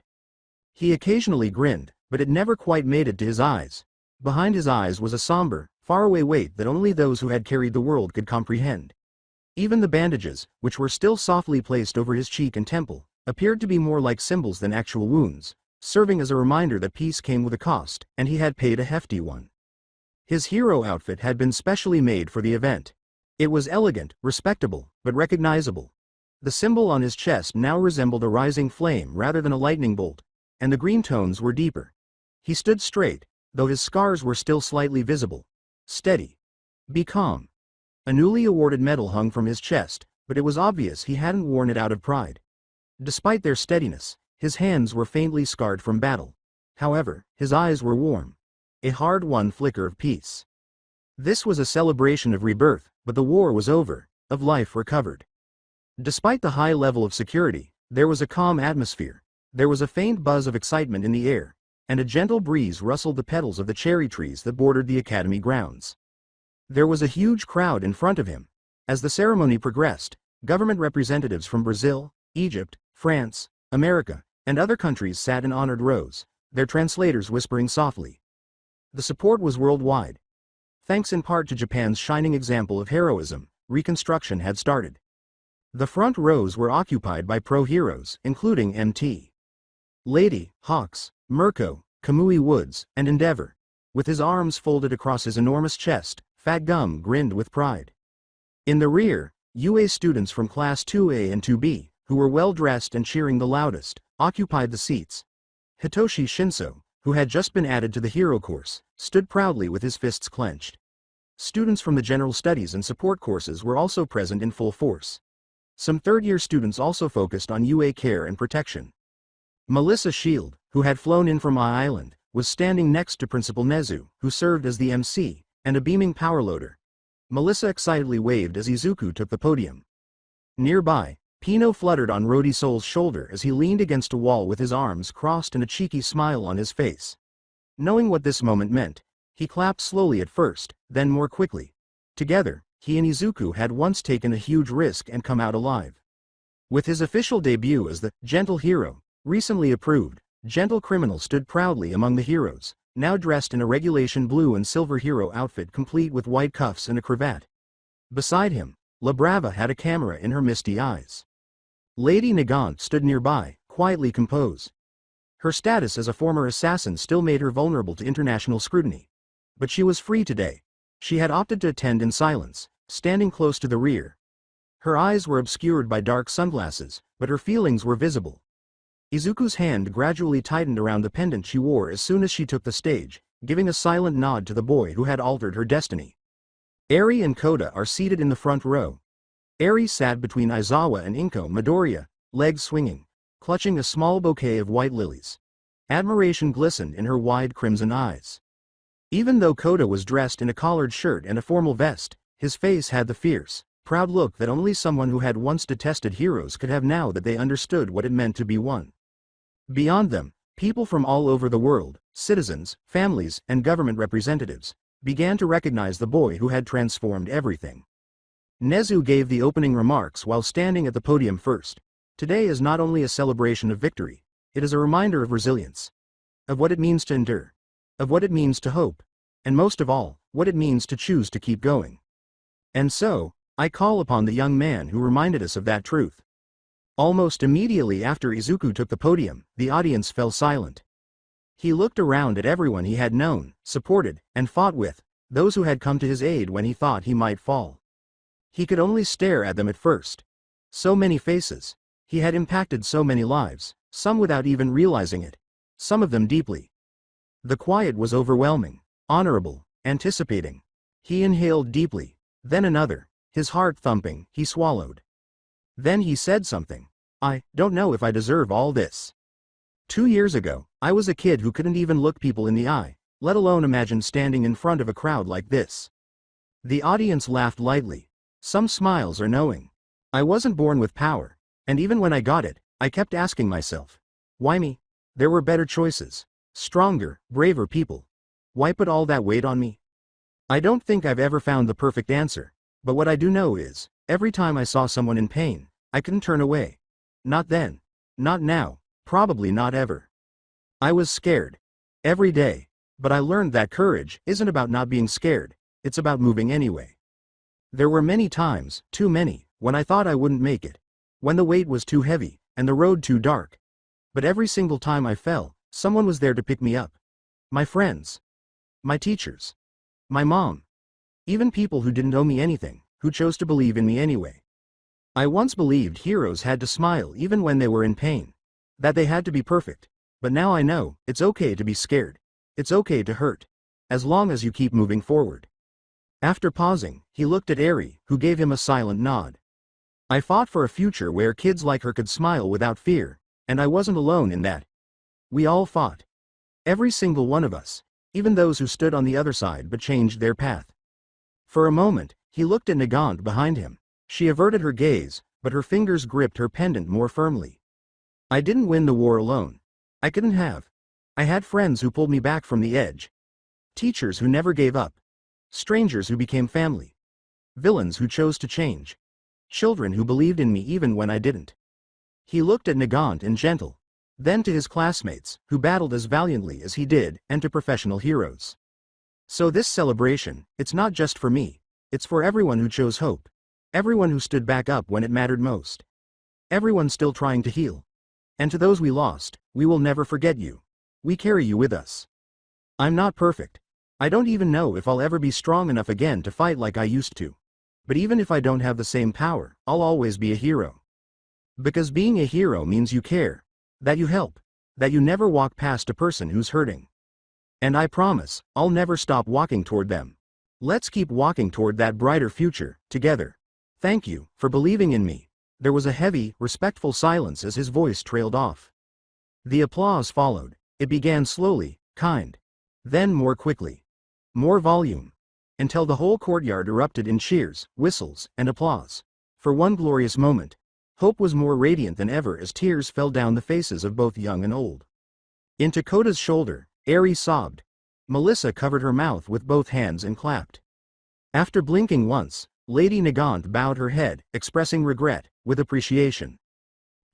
He occasionally grinned, but it never quite made it to his eyes. Behind his eyes was a somber, faraway weight that only those who had carried the world could comprehend. Even the bandages, which were still softly placed over his cheek and temple, appeared to be more like symbols than actual wounds, serving as a reminder that peace came with a cost, and he had paid a hefty one. His hero outfit had been specially made for the event. It was elegant, respectable, but recognizable. The symbol on his chest now resembled a rising flame rather than a lightning bolt, and the green tones were deeper. He stood straight, though his scars were still slightly visible. Steady. Be calm. A newly awarded medal hung from his chest, but it was obvious he hadn't worn it out of pride. Despite their steadiness, his hands were faintly scarred from battle. However, his eyes were warm. A hard-won flicker of peace. This was a celebration of rebirth, but the war was over, of life recovered. Despite the high level of security, there was a calm atmosphere. There was a faint buzz of excitement in the air, and a gentle breeze rustled the petals of the cherry trees that bordered the academy grounds. There was a huge crowd in front of him. As the ceremony progressed, government representatives from Brazil, Egypt, France, America, and other countries sat in honored rows, their translators whispering softly. The support was worldwide. Thanks in part to Japan's shining example of heroism, reconstruction had started. The front rows were occupied by pro-heroes, including MT. Lady, Hawks, Mirko, Kamui Woods, and Endeavor. With his arms folded across his enormous chest, Fat Gum grinned with pride. In the rear, UA students from Class 2A and 2B, who were well-dressed and cheering the loudest, occupied the seats. Hitoshi Shinso, who had just been added to the hero course, stood proudly with his fists clenched. Students from the general studies and support courses were also present in full force. Some third-year students also focused on UA care and protection. Melissa Shield, who had flown in from I Island, was standing next to Principal Nezu, who served as the MC, and a beaming power loader. Melissa excitedly waved as Izuku took the podium. Nearby, Pino fluttered on Rody Soul's shoulder as he leaned against a wall with his arms crossed and a cheeky smile on his face. Knowing what this moment meant, he clapped slowly at first, then more quickly. Together, he and Izuku had once taken a huge risk and come out alive. With his official debut as the gentle hero, recently approved, Gentle Criminal stood proudly among the heroes, now dressed in a regulation blue and silver hero outfit complete with white cuffs and a cravat. Beside him, La Brava had a camera in her misty eyes. Lady Nagant stood nearby, quietly composed. Her status as a former assassin still made her vulnerable to international scrutiny. But she was free today. She had opted to attend in silence, standing close to the rear. Her eyes were obscured by dark sunglasses, but her feelings were visible. Izuku's hand gradually tightened around the pendant she wore as soon as she took the stage, giving a silent nod to the boy who had altered her destiny. Eri and Koda are seated in the front row. Eri sat between Aizawa and Inko Midoriya, legs swinging, clutching a small bouquet of white lilies. Admiration glistened in her wide crimson eyes. Even though Kota was dressed in a collared shirt and a formal vest, his face had the fierce, proud look that only someone who had once detested heroes could have now that they understood what it meant to be one. Beyond them, people from all over the world, citizens, families, and government representatives, began to recognize the boy who had transformed everything. Nezu gave the opening remarks while standing at the podium first. Today is not only a celebration of victory, it is a reminder of resilience, of what it means to endure, of what it means to hope, and most of all, what it means to choose to keep going. And so, I call upon the young man who reminded us of that truth. Almost immediately after Izuku took the podium, the audience fell silent. He looked around at everyone he had known, supported, and fought with, those who had come to his aid when he thought he might fall. He could only stare at them at first. So many faces. He had impacted so many lives, some without even realizing it, some of them deeply. The quiet was overwhelming, honorable, anticipating. He inhaled deeply, then another, his heart thumping. He swallowed. Then he said something. I don't know if I deserve all this. 2 years ago, I was a kid who couldn't even look people in the eye, let alone imagine standing in front of a crowd like this. The audience laughed lightly. Some smiles are knowing. I wasn't born with power, and even when I got it, I kept asking myself, why me? There were better choices, stronger, braver people. Why put all that weight on me? I don't think I've ever found the perfect answer, but what I do know is, every time I saw someone in pain, I couldn't turn away. Not then. Not now. Probably not ever. I was scared. Every day. But I learned that courage isn't about not being scared, it's about moving anyway. There were many times, too many, when I thought I wouldn't make it. When the weight was too heavy, and the road too dark. But every single time I fell, someone was there to pick me up. My friends. My teachers. My mom. Even people who didn't owe me anything, who chose to believe in me anyway. I once believed heroes had to smile even when they were in pain. That they had to be perfect. But now I know, it's okay to be scared. It's okay to hurt. As long as you keep moving forward. After pausing, he looked at Eri, who gave him a silent nod. I fought for a future where kids like her could smile without fear, and I wasn't alone in that. We all fought. Every single one of us, even those who stood on the other side but changed their path. For a moment, he looked at Nagant behind him. She averted her gaze, but her fingers gripped her pendant more firmly. I didn't win the war alone. I couldn't have. I had friends who pulled me back from the edge. Teachers who never gave up. Strangers who became family. Villains who chose to change. Children who believed in me even when I didn't. He looked at Nagant and Gentle. Then to his classmates, who battled as valiantly as he did, and to professional heroes. So this celebration, it's not just for me. It's for everyone who chose hope. Everyone who stood back up when it mattered most. Everyone still trying to heal. And to those we lost, we will never forget you. We carry you with us. I'm not perfect. I don't even know if I'll ever be strong enough again to fight like I used to. But even if I don't have the same power, I'll always be a hero. Because being a hero means you care. That you help. That you never walk past a person who's hurting. And I promise, I'll never stop walking toward them. Let's keep walking toward that brighter future, together. Thank you, for believing in me. There was a heavy, respectful silence as his voice trailed off. The applause followed. It began slowly, kind. Then more quickly. More volume. Until the whole courtyard erupted in cheers, whistles, and applause. For one glorious moment, hope was more radiant than ever as tears fell down the faces of both young and old. Into Kota's shoulder, Eri sobbed. Melissa covered her mouth with both hands and clapped. After blinking once, Lady Nagant bowed her head, expressing regret, with appreciation.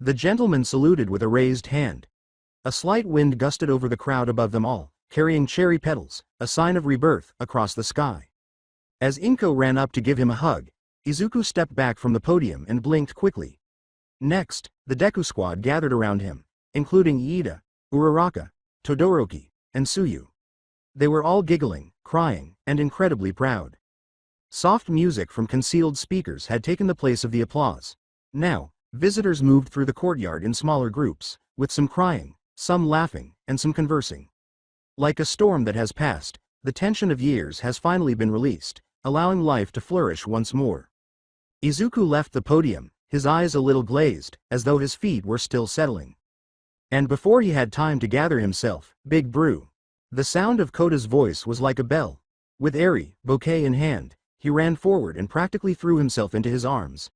The gentleman saluted with a raised hand. A slight wind gusted over the crowd above them all, carrying cherry petals, a sign of rebirth, across the sky. As Inko ran up to give him a hug, Izuku stepped back from the podium and blinked quickly. Next, the Deku squad gathered around him, including Iida, Uraraka, Todoroki, and Tsuyu. They were all giggling, crying, and incredibly proud. Soft music from concealed speakers had taken the place of the applause. Now, visitors moved through the courtyard in smaller groups, with some crying, some laughing, and some conversing. Like a storm that has passed, the tension of years has finally been released, allowing life to flourish once more. Izuku left the podium, his eyes a little glazed, as though his feet were still settling. And before he had time to gather himself, Big Brew. The sound of Koda's voice was like a bell. With Eri, bouquet in hand, he ran forward and practically threw himself into his arms.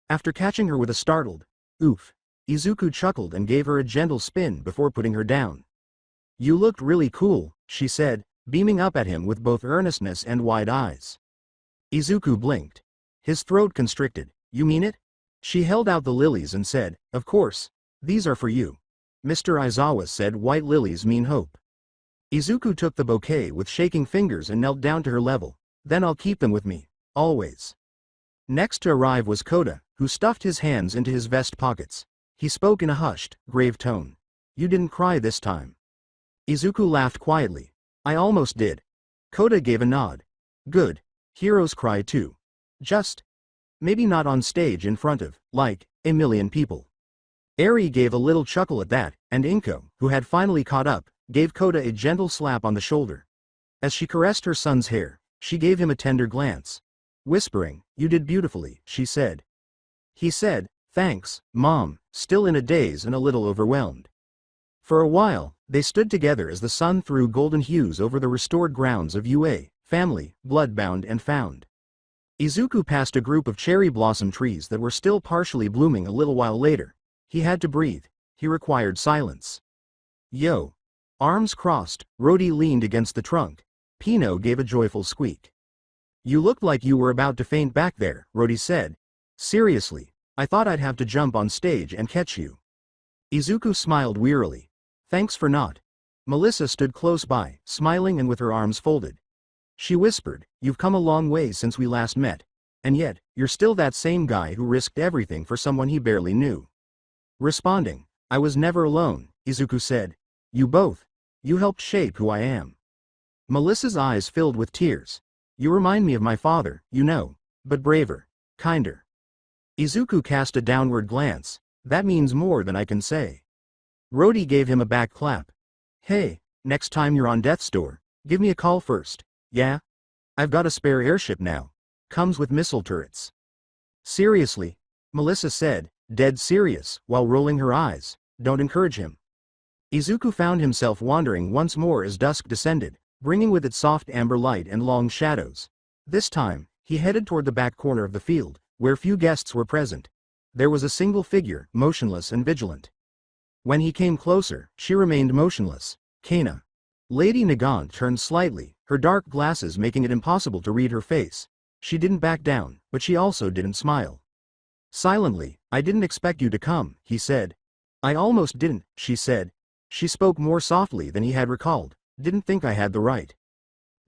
After catching her with a startled, "Oof," Izuku chuckled and gave her a gentle spin before putting her down. "You looked really cool," she said, beaming up at him with both earnestness and wide eyes. Izuku blinked. His throat constricted. "You mean it?" She held out the lilies and said, "Of course. These are for you." Mr. Aizawa said white lilies mean hope. Izuku took the bouquet with shaking fingers and knelt down to her level. "Then I'll keep them with me. Always." Next to arrive was Koda, who stuffed his hands into his vest pockets. He spoke in a hushed, grave tone. "You didn't cry this time." Izuku laughed quietly. "I almost did." Koda gave a nod. "Good. Heroes cry too. Just. Maybe not on stage in front of, like, a million people." Eri gave a little chuckle at that, and Inko, who had finally caught up, gave Koda a gentle slap on the shoulder. As she caressed her son's hair, she gave him a tender glance. Whispering, "You did beautifully," she said. He said, "Thanks, Mom," still in a daze and a little overwhelmed. For a while, they stood together as the sun threw golden hues over the restored grounds of UA, family, bloodbound and found. Izuku passed a group of cherry blossom trees that were still partially blooming a little while later. He had to breathe. He required silence. "Yo." Arms crossed, Rhodey leaned against the trunk. Pino gave a joyful squeak. "You looked like you were about to faint back there," Rhodey said. "Seriously, I thought I'd have to jump on stage and catch you." Izuku smiled wearily. "Thanks for not." Melissa stood close by, smiling and with her arms folded. She whispered, "You've come a long way since we last met. And yet, you're still that same guy who risked everything for someone he barely knew." Responding, "I was never alone," Izuku said. "You both. You helped shape who I am." Melissa's eyes filled with tears. "You remind me of my father, you know, but braver, kinder." Izuku cast a downward glance. "That means more than I can say." Rhodey gave him a back clap. "Hey, next time you're on death's door, give me a call first, yeah? I've got a spare airship now. Comes with missile turrets." "Seriously?" Melissa said, dead serious, while rolling her eyes. "Don't encourage him." Izuku found himself wandering once more as dusk descended, bringing with it soft amber light and long shadows. This time, he headed toward the back corner of the field, where few guests were present. There was a single figure, motionless and vigilant. When he came closer, she remained motionless. Kana. Lady Nagant turned slightly, her dark glasses making it impossible to read her face. She didn't back down, but she also didn't smile. Silently, "I didn't expect you to come," he said. "I almost didn't," she said. She spoke more softly than he had recalled. "Didn't think I had the right."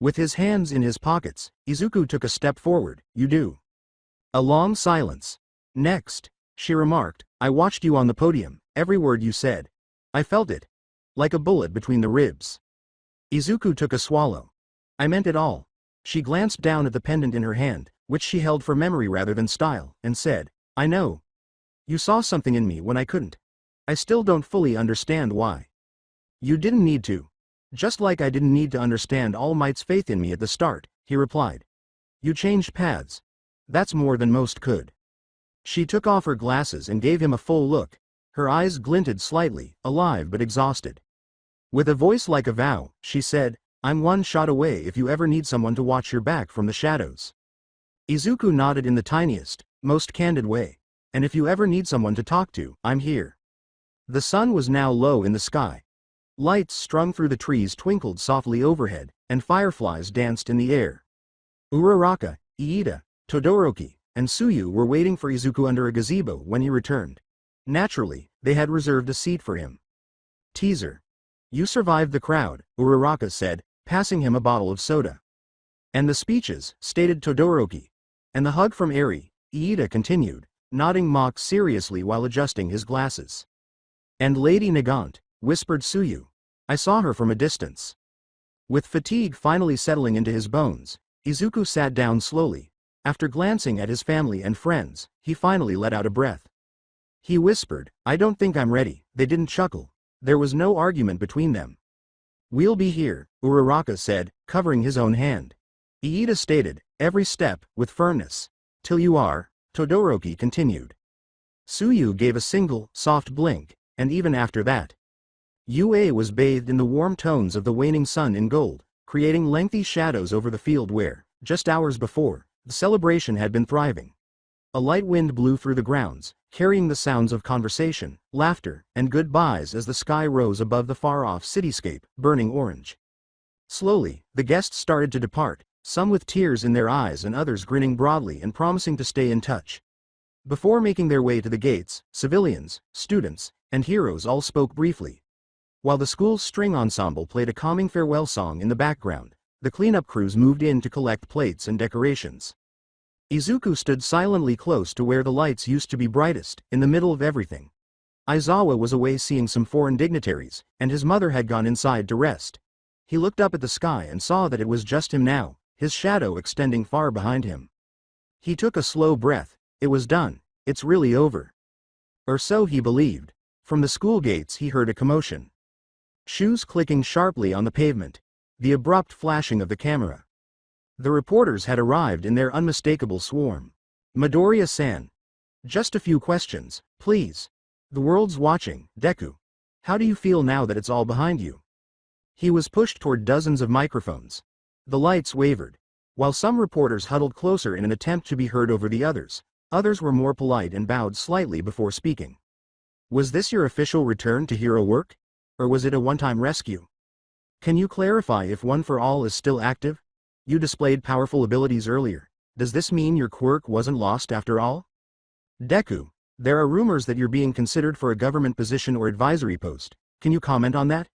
With his hands in his pockets, Izuku took a step forward. "You do." A long silence. "Next," she remarked, "I watched you on the podium, every word you said. I felt it. Like a bullet between the ribs." Izuku took a swallow. "I meant it all." She glanced down at the pendant in her hand, which she held for memory rather than style, and said, "I know. You saw something in me when I couldn't. I still don't fully understand why." "You didn't need to. Just like I didn't need to understand All Might's faith in me at the start," he replied. "You changed paths. That's more than most could." She took off her glasses and gave him a full look. Her eyes glinted slightly, alive but exhausted. With a voice like a vow, she said, "I'm one shot away if you ever need someone to watch your back from the shadows." Izuku nodded in the tiniest, most candid way. "And if you ever need someone to talk to, I'm here." The sun was now low in the sky. Lights strung through the trees twinkled softly overhead, and fireflies danced in the air. Uraraka, Iida, Todoroki, and Tsuyu were waiting for Izuku under a gazebo when he returned. Naturally, they had reserved a seat for him. Teaser. "You survived the crowd," Uraraka said, passing him a bottle of soda. "And the speeches," stated Todoroki. "And the hug from Eri," Iida continued, nodding mock seriously while adjusting his glasses. "And Lady Nagant," whispered Tsuyu. "I saw her from a distance." With fatigue finally settling into his bones, Izuku sat down slowly. After glancing at his family and friends, he finally let out a breath. He whispered, "I don't think I'm ready." They didn't chuckle. There was no argument between them. "We'll be here," Uraraka said, covering his own hand. Iida stated, "Every step, with firmness. Till you are," Todoroki continued. Tsuyu gave a single, soft blink, and even after that, UA was bathed in the warm tones of the waning sun in gold, creating lengthy shadows over the field where, just hours before, the celebration had been thriving. A light wind blew through the grounds, carrying the sounds of conversation, laughter, and goodbyes as the sky rose above the far-off cityscape, burning orange. Slowly, the guests started to depart, some with tears in their eyes and others grinning broadly and promising to stay in touch. Before making their way to the gates, civilians, students, and heroes all spoke briefly. While the school's string ensemble played a calming farewell song in the background, the cleanup crews moved in to collect plates and decorations. Izuku stood silently close to where the lights used to be brightest, in the middle of everything. Aizawa was away seeing some foreign dignitaries, and his mother had gone inside to rest. He looked up at the sky and saw that it was just him now, his shadow extending far behind him. He took a slow breath. It was done. It's really over. Or so he believed. From the school gates he heard a commotion. Shoes clicking sharply on the pavement. The abrupt flashing of the camera. The reporters had arrived in their unmistakable swarm. Midoriya-san. Just a few questions, please. The world's watching, Deku. How do you feel now that it's all behind you? He was pushed toward dozens of microphones. The lights wavered. While some reporters huddled closer in an attempt to be heard over the others, others were more polite and bowed slightly before speaking. Was this your official return to hero work? Or was it a one-time rescue? Can you clarify if One for All is still active? You displayed powerful abilities earlier. Does this mean your quirk wasn't lost after all? Deku, there are rumors that you're being considered for a government position or advisory post. Can you comment on that?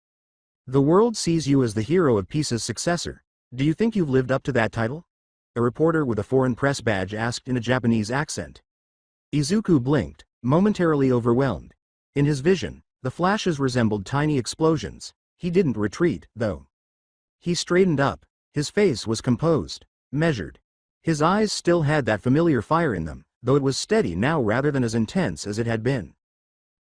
The world sees you as the hero of peace's successor. Do you think you've lived up to that title? A reporter with a foreign press badge asked in a Japanese accent. Izuku blinked, momentarily overwhelmed. In his vision, the flashes resembled tiny explosions. He didn't retreat, though. He straightened up. His face was composed, measured. His eyes still had that familiar fire in them, though it was steady now rather than as intense as it had been.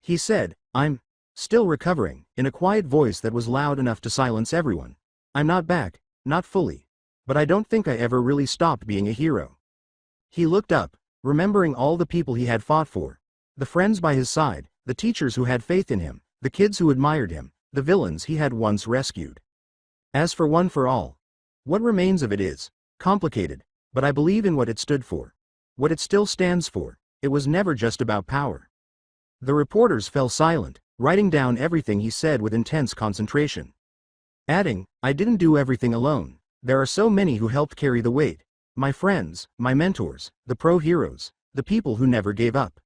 He said, I'm still recovering, in a quiet voice that was loud enough to silence everyone. I'm not back, not fully. But I don't think I ever really stopped being a hero. He looked up, remembering all the people he had fought for. The friends by his side, the teachers who had faith in him, the kids who admired him, the villains he had once rescued. As for One for All, what remains of it is complicated, but I believe in what it stood for. What it still stands for. It was never just about power. The reporters fell silent, writing down everything he said with intense concentration. Adding, I didn't do everything alone. There are so many who helped carry the weight. My friends, my mentors, the pro-heroes, the people who never gave up.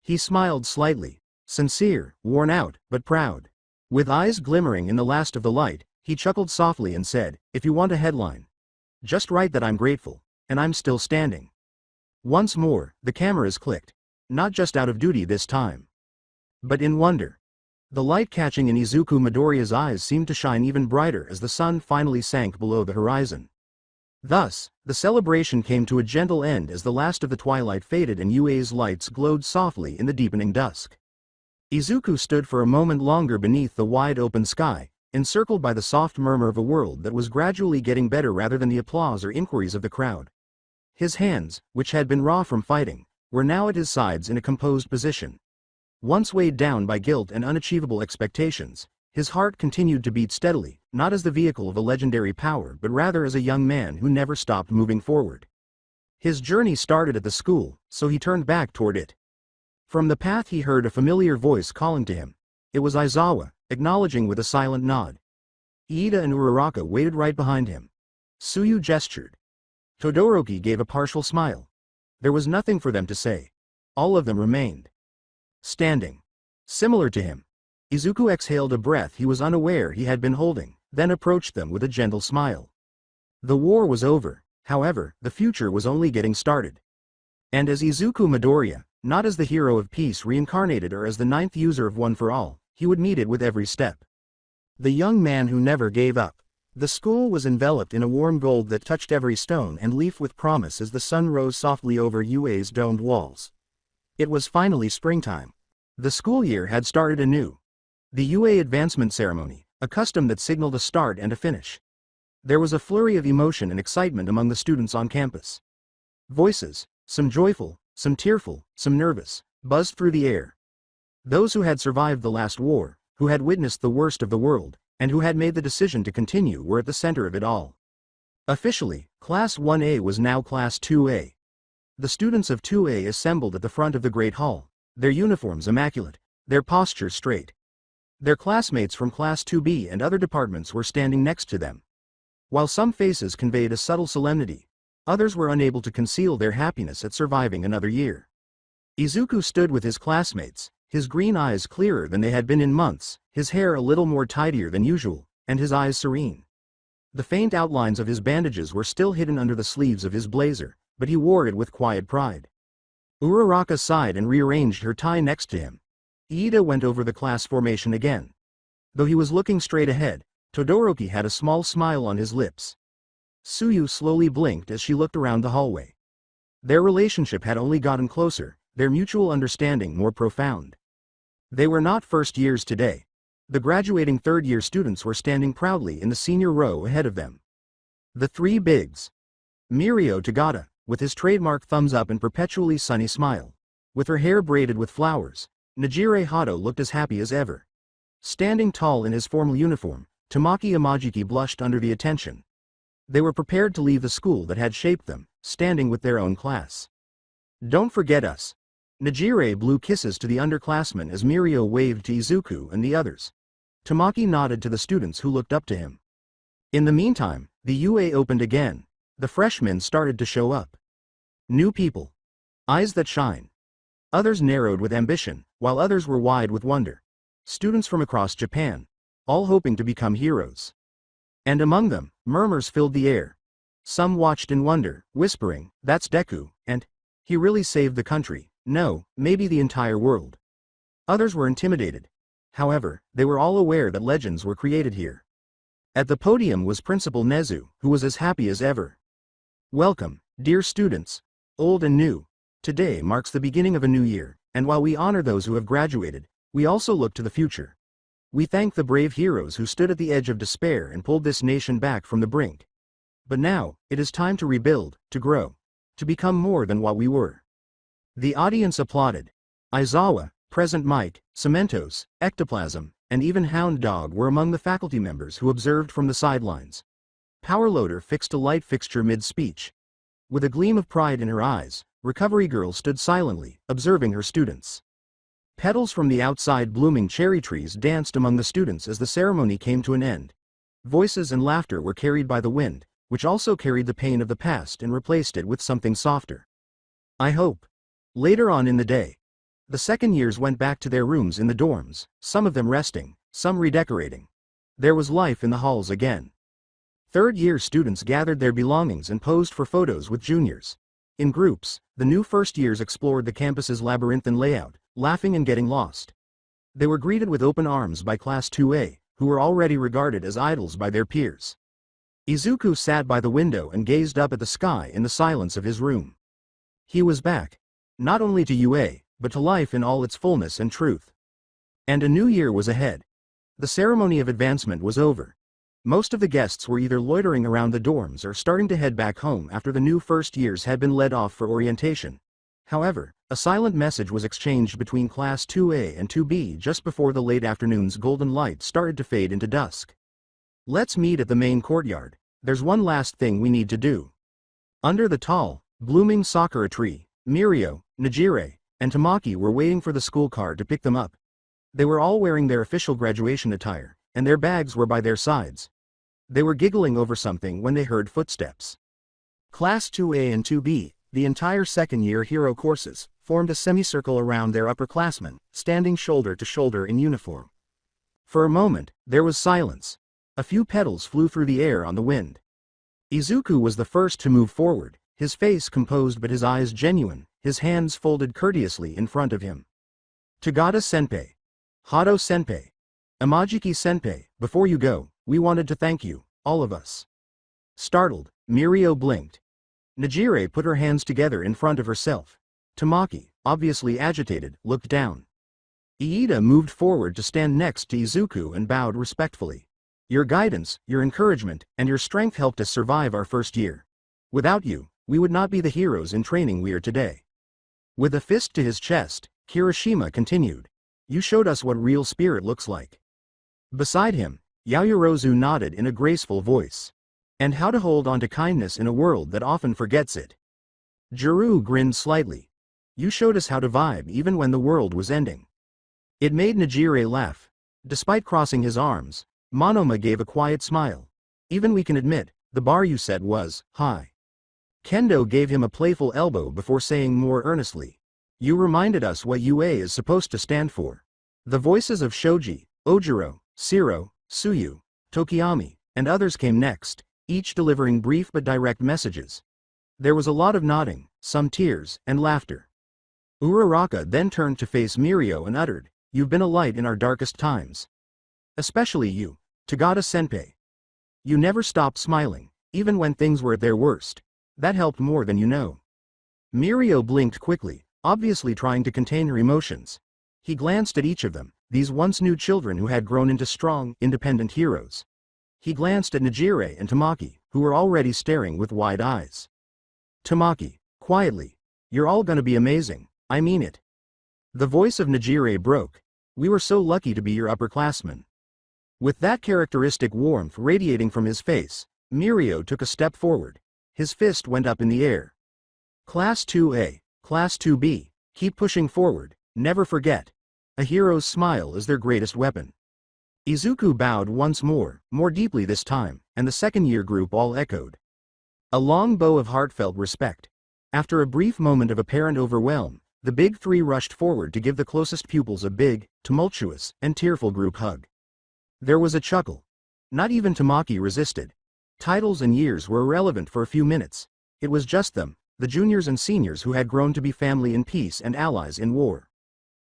He smiled slightly, sincere, worn out, but proud. With eyes glimmering in the last of the light, he chuckled softly and said, if you want a headline, just write that I'm grateful, and I'm still standing. Once more, the cameras clicked. Not just out of duty this time, but in wonder. The light catching in Izuku Midoriya's eyes seemed to shine even brighter as the sun finally sank below the horizon. Thus, the celebration came to a gentle end as the last of the twilight faded and UA's lights glowed softly in the deepening dusk. Izuku stood for a moment longer beneath the wide open sky, encircled by the soft murmur of a world that was gradually getting better rather than the applause or inquiries of the crowd. His hands, which had been raw from fighting, were now at his sides in a composed position. Once weighed down by guilt and unachievable expectations, his heart continued to beat steadily, not as the vehicle of a legendary power but rather as a young man who never stopped moving forward. His journey started at the school, so he turned back toward it. From the path he heard a familiar voice calling to him. It was Aizawa, acknowledging with a silent nod. Iida and Uraraka waited right behind him. Tsuyu gestured. Todoroki gave a partial smile. There was nothing for them to say. All of them remained standing. Similar to him, Izuku exhaled a breath he was unaware he had been holding, then approached them with a gentle smile. The war was over, however, the future was only getting started. And as Izuku Midoriya, not as the hero of peace reincarnated or as the ninth user of One for All, he would meet it with every step. The young man who never gave up. The school was enveloped in a warm gold that touched every stone and leaf with promise as the sun rose softly over UA's domed walls. It was finally springtime. The school year had started anew. The UA advancement ceremony, a custom that signaled a start and a finish. There was a flurry of emotion and excitement among the students on campus. Voices, some joyful, some tearful, some nervous, buzzed through the air. Those who had survived the last war, who had witnessed the worst of the world, and who had made the decision to continue, were at the center of it all. Officially, Class 1A was now Class 2A. The students of 2A assembled at the front of the Great Hall, their uniforms immaculate, their postures straight. Their classmates from Class 2B and other departments were standing next to them. While some faces conveyed a subtle solemnity, others were unable to conceal their happiness at surviving another year. Izuku stood with his classmates, his green eyes clearer than they had been in months, his hair a little more tidier than usual, and his eyes serene. The faint outlines of his bandages were still hidden under the sleeves of his blazer, but he wore it with quiet pride. Uraraka sighed and rearranged her tie next to him. Iida went over the class formation again. Though he was looking straight ahead, Todoroki had a small smile on his lips. Tsuyu slowly blinked as she looked around the hallway. Their relationship had only gotten closer, their mutual understanding more profound. They were not first years today. The graduating third-year students were standing proudly in the senior row ahead of them. The three bigs. Mirio Tagata, with his trademark thumbs up and perpetually sunny smile. With her hair braided with flowers, Nejire Hado looked as happy as ever. Standing tall in his formal uniform, Tamaki Imajiki blushed under the attention. They were prepared to leave the school that had shaped them, standing with their own class. Don't forget us. Nejire blew kisses to the underclassmen as Mirio waved to Izuku and the others. Tamaki nodded to the students who looked up to him. In the meantime, the UA opened again. The freshmen started to show up. New people. Eyes that shine. Others narrowed with ambition, while others were wide with wonder. Students from across Japan, all hoping to become heroes. And among them, murmurs filled the air. Some watched in wonder, whispering, "That's Deku," and "He really saved the country, no, maybe the entire world." Others were intimidated. However, they were all aware that legends were created here. At the podium was Principal Nezu, who was as happy as ever. Welcome, dear students, old and new. Today marks the beginning of a new year, and while we honor those who have graduated, we also look to the future. We thank the brave heroes who stood at the edge of despair and pulled this nation back from the brink. But now, it is time to rebuild, to grow, to become more than what we were. The audience applauded. Aizawa, Present Mike, Cementos, Ectoplasm, and even Hound Dog were among the faculty members who observed from the sidelines. Powerloader fixed a light fixture mid-speech. With a gleam of pride in her eyes, Recovery Girl stood silently, observing her students. Petals from the outside blooming cherry trees danced among the students as the ceremony came to an end. Voices and laughter were carried by the wind, which also carried the pain of the past and replaced it with something softer. I hope. Later on in the day, the second years went back to their rooms in the dorms, some of them resting, some redecorating. There was life in the halls again. Third-year students gathered their belongings and posed for photos with juniors. In groups, the new first years explored the campus's labyrinthine layout, laughing and getting lost. They were greeted with open arms by Class 2A, who were already regarded as idols by their peers. Izuku sat by the window and gazed up at the sky in the silence of his room. He was back. Not only to UA, but to life in all its fullness and truth. And a new year was ahead. The ceremony of advancement was over. Most of the guests were either loitering around the dorms or starting to head back home after the new first years had been led off for orientation. However, a silent message was exchanged between Class 2A and 2B just before the late afternoon's golden light started to fade into dusk. Let's meet at the main courtyard. There's one last thing we need to do. Under the tall, blooming sakura tree, Mirio, Nejire, and Tamaki were waiting for the school car to pick them up. They were all wearing their official graduation attire, and their bags were by their sides. They were giggling over something when they heard footsteps. Class 2A and 2B, the entire second-year hero courses, formed a semicircle around their upperclassmen, standing shoulder to shoulder in uniform. For a moment, there was silence. A few petals flew through the air on the wind. Izuku was the first to move forward, his face composed but his eyes genuine, his hands folded courteously in front of him. Tagata-senpai. Hado-senpai. Imajiki-senpai, before you go, we wanted to thank you, all of us. Startled, Mirio blinked. Nejire put her hands together in front of herself. Tamaki, obviously agitated, looked down. Iida moved forward to stand next to Izuku and bowed respectfully. Your guidance, your encouragement, and your strength helped us survive our first year. Without you, we would not be the heroes in training we are today. With a fist to his chest, Kirishima continued. You showed us what real spirit looks like. Beside him, Yaoyorozu nodded in a graceful voice. And how to hold on to kindness in a world that often forgets it. Juru grinned slightly. You showed us how to vibe even when the world was ending. It made Najire laugh. Despite crossing his arms, Monoma gave a quiet smile. Even we can admit, the bar you set was high. Kendo gave him a playful elbow before saying more earnestly. You reminded us what UA is supposed to stand for. The voices of Shoji, Ojiro, Shiro, Tsuyu, Tokiyami, and others came next, each delivering brief but direct messages. There was a lot of nodding, some tears, and laughter. Uraraka then turned to face Mirio and uttered, You've been a light in our darkest times. Especially you, Tagata-senpai. You never stopped smiling, even when things were at their worst. That helped more than you know. Mirio blinked quickly, obviously trying to contain her emotions. He glanced at each of them, these once new children who had grown into strong, independent heroes. He glanced at Najire and Tamaki, who were already staring with wide eyes. Tamaki, quietly. You're all gonna be amazing, I mean it. The voice of Najire broke. We were so lucky to be your upperclassmen. With that characteristic warmth radiating from his face, Mirio took a step forward. His fist went up in the air. Class 2A, Class 2B, keep pushing forward, never forget. A hero's smile is their greatest weapon. Izuku bowed once more deeply this time, and the second-year group all echoed. A long bow of heartfelt respect. After a brief moment of apparent overwhelm, the big three rushed forward to give the closest pupils a big, tumultuous, and tearful group hug. There was a chuckle. Not even Tamaki resisted. Titles and years were irrelevant for a few minutes. It was just them, the juniors and seniors who had grown to be family in peace and allies in war.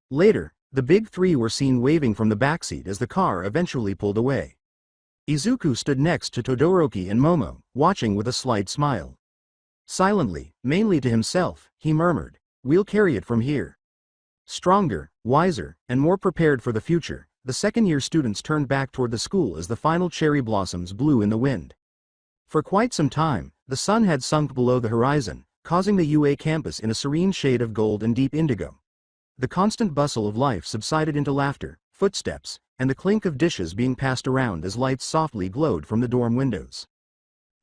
Later, the big three were seen waving from the backseat as the car eventually pulled away. Izuku stood next to Todoroki and Momo, watching with a slight smile. Silently, mainly to himself, he murmured, We'll carry it from here. Stronger, wiser, and more prepared for the future, the second-year students turned back toward the school as the final cherry blossoms blew in the wind. For quite some time, the sun had sunk below the horizon, causing the UA campus in a serene shade of gold and deep indigo. The constant bustle of life subsided into laughter, footsteps, and the clink of dishes being passed around as lights softly glowed from the dorm windows.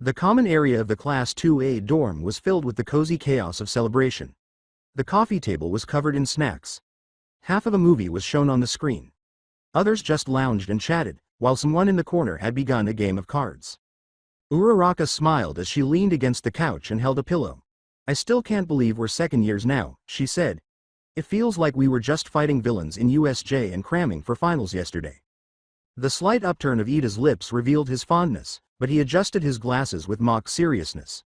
The common area of the Class 2A dorm was filled with the cozy chaos of celebration. The coffee table was covered in snacks. Half of a movie was shown on the screen. Others just lounged and chatted, while someone in the corner had begun a game of cards. Uraraka smiled as she leaned against the couch and held a pillow. I still can't believe we're second years now, she said. It feels like we were just fighting villains in USJ and cramming for finals yesterday. The slight upturn of Ida's lips revealed his fondness, but he adjusted his glasses with mock seriousness.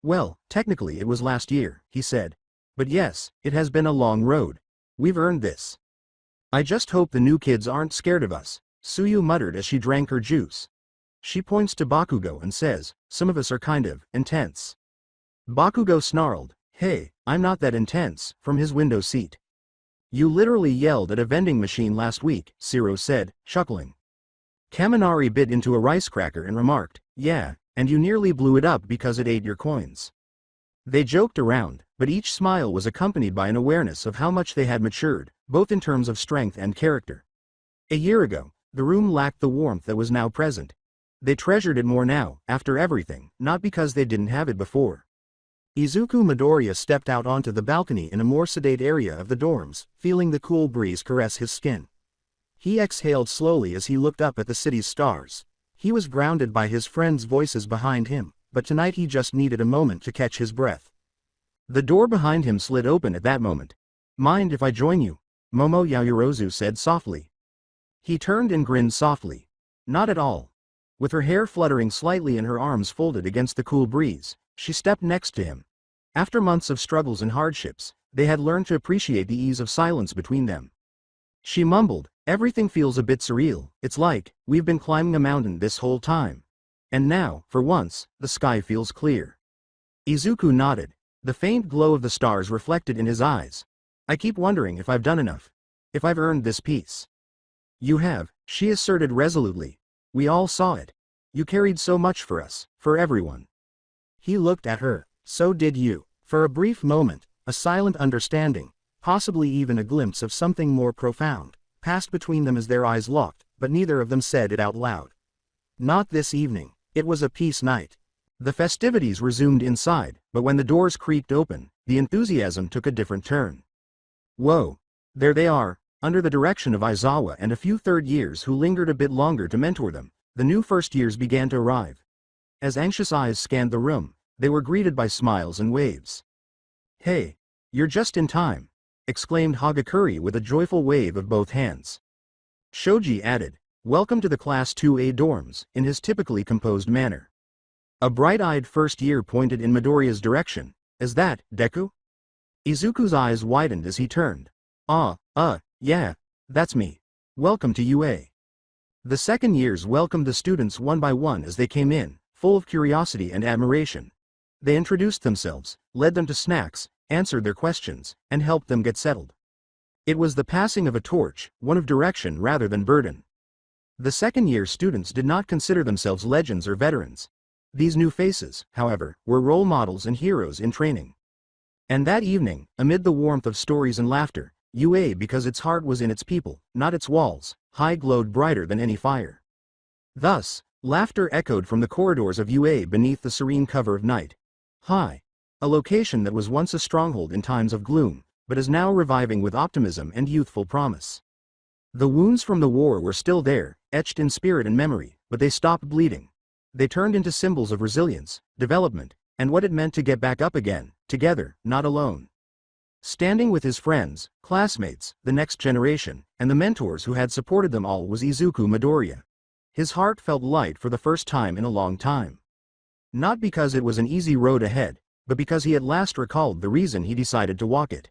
Well, technically it was last year, he said. But yes, it has been a long road. We've earned this. I just hope the new kids aren't scared of us, Tsuyu muttered as she drank her juice. She points to Bakugo and says, some of us are kind of intense. Bakugo snarled, hey, I'm not that intense, from his window seat. You literally yelled at a vending machine last week, Shiro said, chuckling. Kaminari bit into a rice cracker and remarked, yeah, and you nearly blew it up because it ate your coins. They joked around, but each smile was accompanied by an awareness of how much they had matured, both in terms of strength and character. A year ago, the room lacked the warmth that was now present. They treasured it more now, after everything, not because they didn't have it before. Izuku Midoriya stepped out onto the balcony in a more sedate area of the dorms, feeling the cool breeze caress his skin. He exhaled slowly as he looked up at the city's stars. He was grounded by his friends' voices behind him, but tonight he just needed a moment to catch his breath. The door behind him slid open at that moment. Mind if I join you? Momo Yaoyorozu said softly. He turned and grinned softly. Not at all. With her hair fluttering slightly and her arms folded against the cool breeze, she stepped next to him. After months of struggles and hardships, they had learned to appreciate the ease of silence between them. She mumbled, everything feels a bit surreal, it's like, we've been climbing a mountain this whole time. And now, for once, the sky feels clear. Izuku nodded, the faint glow of the stars reflected in his eyes. I keep wondering if I've done enough. If I've earned this peace. You have, she asserted resolutely. We all saw it. You carried so much for us, for everyone. He looked at her, so did you. For a brief moment, a silent understanding, possibly even a glimpse of something more profound, passed between them as their eyes locked, but neither of them said it out loud. Not this evening. It was a peace night. The festivities resumed inside, but when the doors creaked open, the enthusiasm took a different turn. Whoa! There they are, under the direction of Aizawa and a few third years who lingered a bit longer to mentor them. The new first years began to arrive. As anxious eyes scanned the room, they were greeted by smiles and waves. "Hey! You're just in time!" exclaimed Hagakure with a joyful wave of both hands. Shoji added, "Welcome to the Class 2A dorms," in his typically composed manner. A bright-eyed first year pointed in Midoriya's direction. "Is that, Deku?" Izuku's eyes widened as he turned. Yeah, that's me. Welcome to UA." The second years welcomed the students one by one as they came in, full of curiosity and admiration. They introduced themselves, led them to snacks, answered their questions, and helped them get settled. It was the passing of a torch, one of direction rather than burden. The second-year students did not consider themselves legends or veterans. These new faces, however, were role models and heroes in training. And that evening, amid the warmth of stories and laughter, UA, because its heart was in its people, not its walls, high glowed brighter than any fire. Thus, laughter echoed from the corridors of UA beneath the serene cover of night. High, a location that was once a stronghold in times of gloom, but is now reviving with optimism and youthful promise. The wounds from the war were still there, etched in spirit and memory, but they stopped bleeding. They turned into symbols of resilience, development, and what it meant to get back up again, together, not alone. Standing with his friends, classmates, the next generation, and the mentors who had supported them all was Izuku Midoriya. His heart felt light for the first time in a long time. Not because it was an easy road ahead, but because he at last recalled the reason he decided to walk it.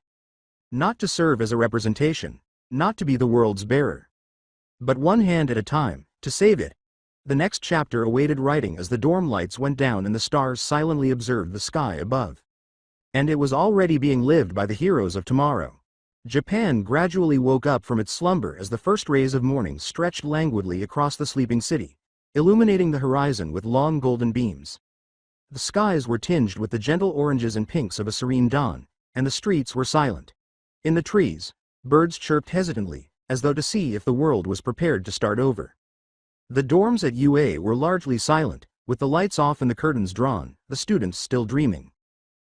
Not to serve as a representation, not to be the world's bearer, but one hand at a time, to save it. The next chapter awaited writing as the dorm lights went down and the stars silently observed the sky above. And it was already being lived by the heroes of tomorrow. Japan gradually woke up from its slumber as the first rays of morning stretched languidly across the sleeping city, illuminating the horizon with long golden beams. The skies were tinged with the gentle oranges and pinks of a serene dawn, and the streets were silent. In the trees, birds chirped hesitantly, as though to see if the world was prepared to start over. The dorms at UA were largely silent, with the lights off and the curtains drawn, the students still dreaming.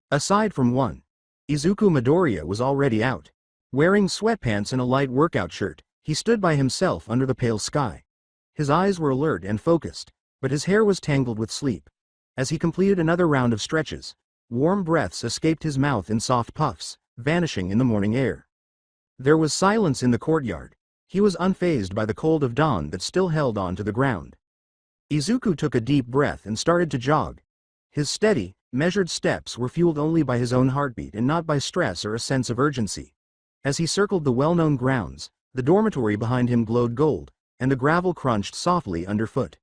Aside from one, Izuku Midoriya was already out. Wearing sweatpants and a light workout shirt, he stood by himself under the pale sky. His eyes were alert and focused, but his hair was tangled with sleep. As he completed another round of stretches, warm breaths escaped his mouth in soft puffs, vanishing in the morning air. There was silence in the courtyard. He was unfazed by the cold of dawn that still held on to the ground. Izuku took a deep breath and started to jog. His steady, measured steps were fueled only by his own heartbeat and not by stress or a sense of urgency. As he circled the well-known grounds, the dormitory behind him glowed gold, and the gravel crunched softly underfoot.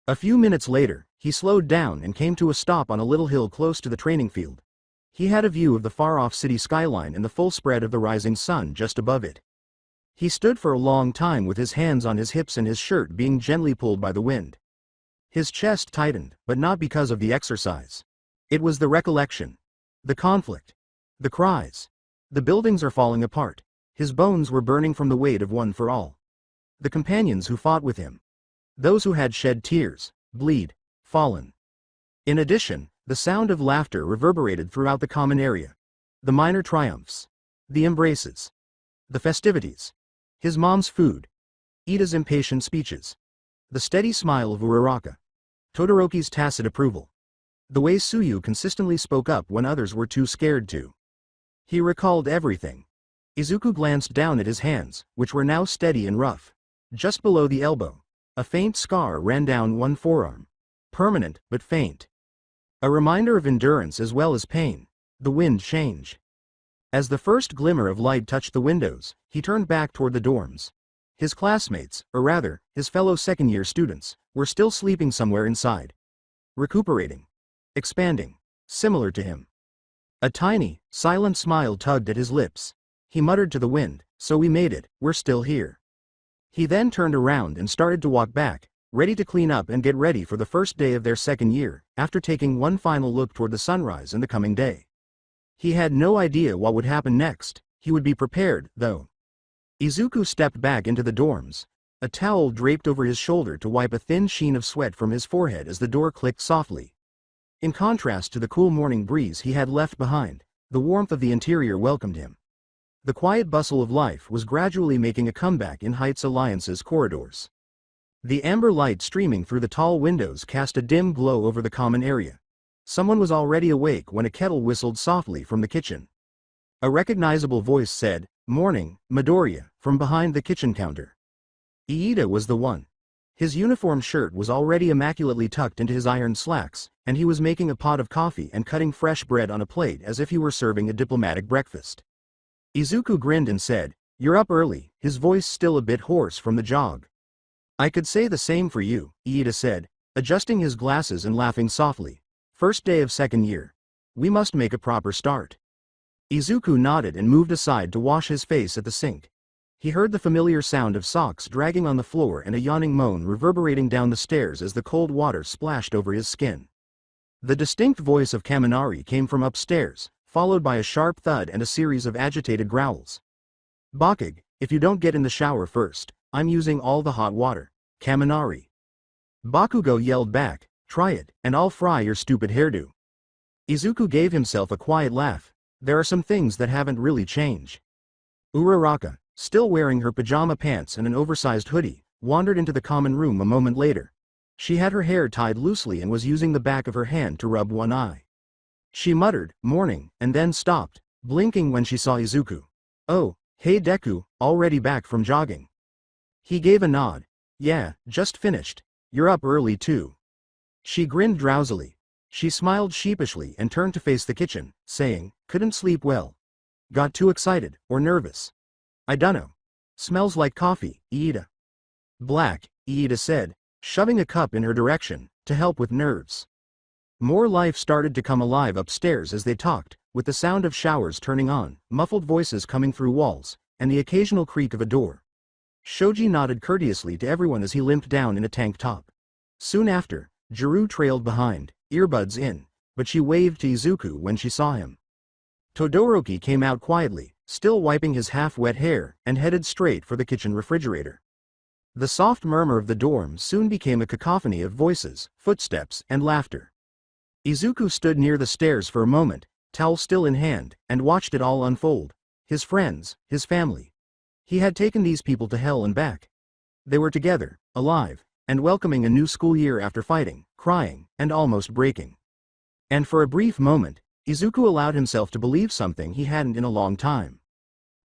A few minutes later, he slowed down and came to a stop on a little hill close to the training field. He had a view of the far-off city skyline and the full spread of the rising sun just above it. He stood for a long time with his hands on his hips and his shirt being gently pulled by the wind. His chest tightened, but not because of the exercise. It was the recollection. The conflict. The cries. The buildings are falling apart. His bones were burning from the weight of one for all. The companions who fought with him. Those who had shed tears, bleed, fallen. In addition, the sound of laughter reverberated throughout the common area. The minor triumphs. The embraces. The festivities. His mom's food. Ida's impatient speeches. The steady smile of Uraraka. Todoroki's tacit approval. The way Suyu consistently spoke up when others were too scared to. He recalled everything. Izuku glanced down at his hands, which were now steady and rough. Just below the elbow, a faint scar ran down one forearm. Permanent, but faint. A reminder of endurance as well as pain. The wind changed. As the first glimmer of light touched the windows, he turned back toward the dorms. His classmates, or rather, his fellow second-year students, were still sleeping somewhere inside. Recuperating. Expanding. Similar to him. A tiny, silent smile tugged at his lips. He muttered to the wind, "So we made it, we're still here." He then turned around and started to walk back, ready to clean up and get ready for the first day of their second year, after taking one final look toward the sunrise and the coming day. He had no idea what would happen next. He would be prepared, though. Izuku stepped back into the dorms. a towel draped over his shoulder to wipe a thin sheen of sweat from his forehead as the door clicked softly. In contrast to the cool morning breeze he had left behind, the warmth of the interior welcomed him. The quiet bustle of life was gradually making a comeback in Heights Alliance's corridors. The amber light streaming through the tall windows cast a dim glow over the common area. Someone was already awake when a kettle whistled softly from the kitchen. A recognizable voice said, "Morning, Midoriya," from behind the kitchen counter. Iida was the one. His uniform shirt was already immaculately tucked into his iron slacks, and he was making a pot of coffee and cutting fresh bread on a plate as if he were serving a diplomatic breakfast. Izuku grinned and said, "You're up early," his voice still a bit hoarse from the jog. "I could say the same for you," Iida said, adjusting his glasses and laughing softly. "First day of second year. We must make a proper start." Izuku nodded and moved aside to wash his face at the sink. He heard the familiar sound of socks dragging on the floor and a yawning moan reverberating down the stairs as the cold water splashed over his skin. The distinct voice of Kaminari came from upstairs, followed by a sharp thud and a series of agitated growls. "Bakug, if you don't get in the shower first, I'm using all the hot water." Kaminari. Bakugo yelled back, "Try it, and I'll fry your stupid hairdo." Izuku gave himself a quiet laugh. There are some things that haven't really changed. Uraraka, still wearing her pajama pants and an oversized hoodie, wandered into the common room a moment later. She had her hair tied loosely and was using the back of her hand to rub one eye. She muttered, "Morning," and then stopped, blinking when she saw Izuku. "Oh, hey Deku, already back from jogging?" He gave a nod. "Yeah, just finished. You're up early too." She grinned drowsily. She smiled sheepishly and turned to face the kitchen, saying, "Couldn't sleep well. Got too excited, or nervous?" "I dunno. Smells like coffee, Iida." "Black," Iida said, shoving a cup in her direction, to help with nerves. More life started to come alive upstairs as they talked, with the sound of showers turning on, muffled voices coming through walls, and the occasional creak of a door. Shoji nodded courteously to everyone as he limped down in a tank top. Soon after, Juru trailed behind, earbuds in, but she waved to Izuku when she saw him. Todoroki came out quietly, still wiping his half-wet hair, and headed straight for the kitchen refrigerator. The soft murmur of the dorm soon became a cacophony of voices, footsteps, and laughter. Izuku stood near the stairs for a moment, towel still in hand, and watched it all unfold. His friends, his family. He had taken these people to hell and back. They were together, alive, and welcoming a new school year after fighting, crying, and almost breaking. And for a brief moment, Izuku allowed himself to believe something he hadn't in a long time.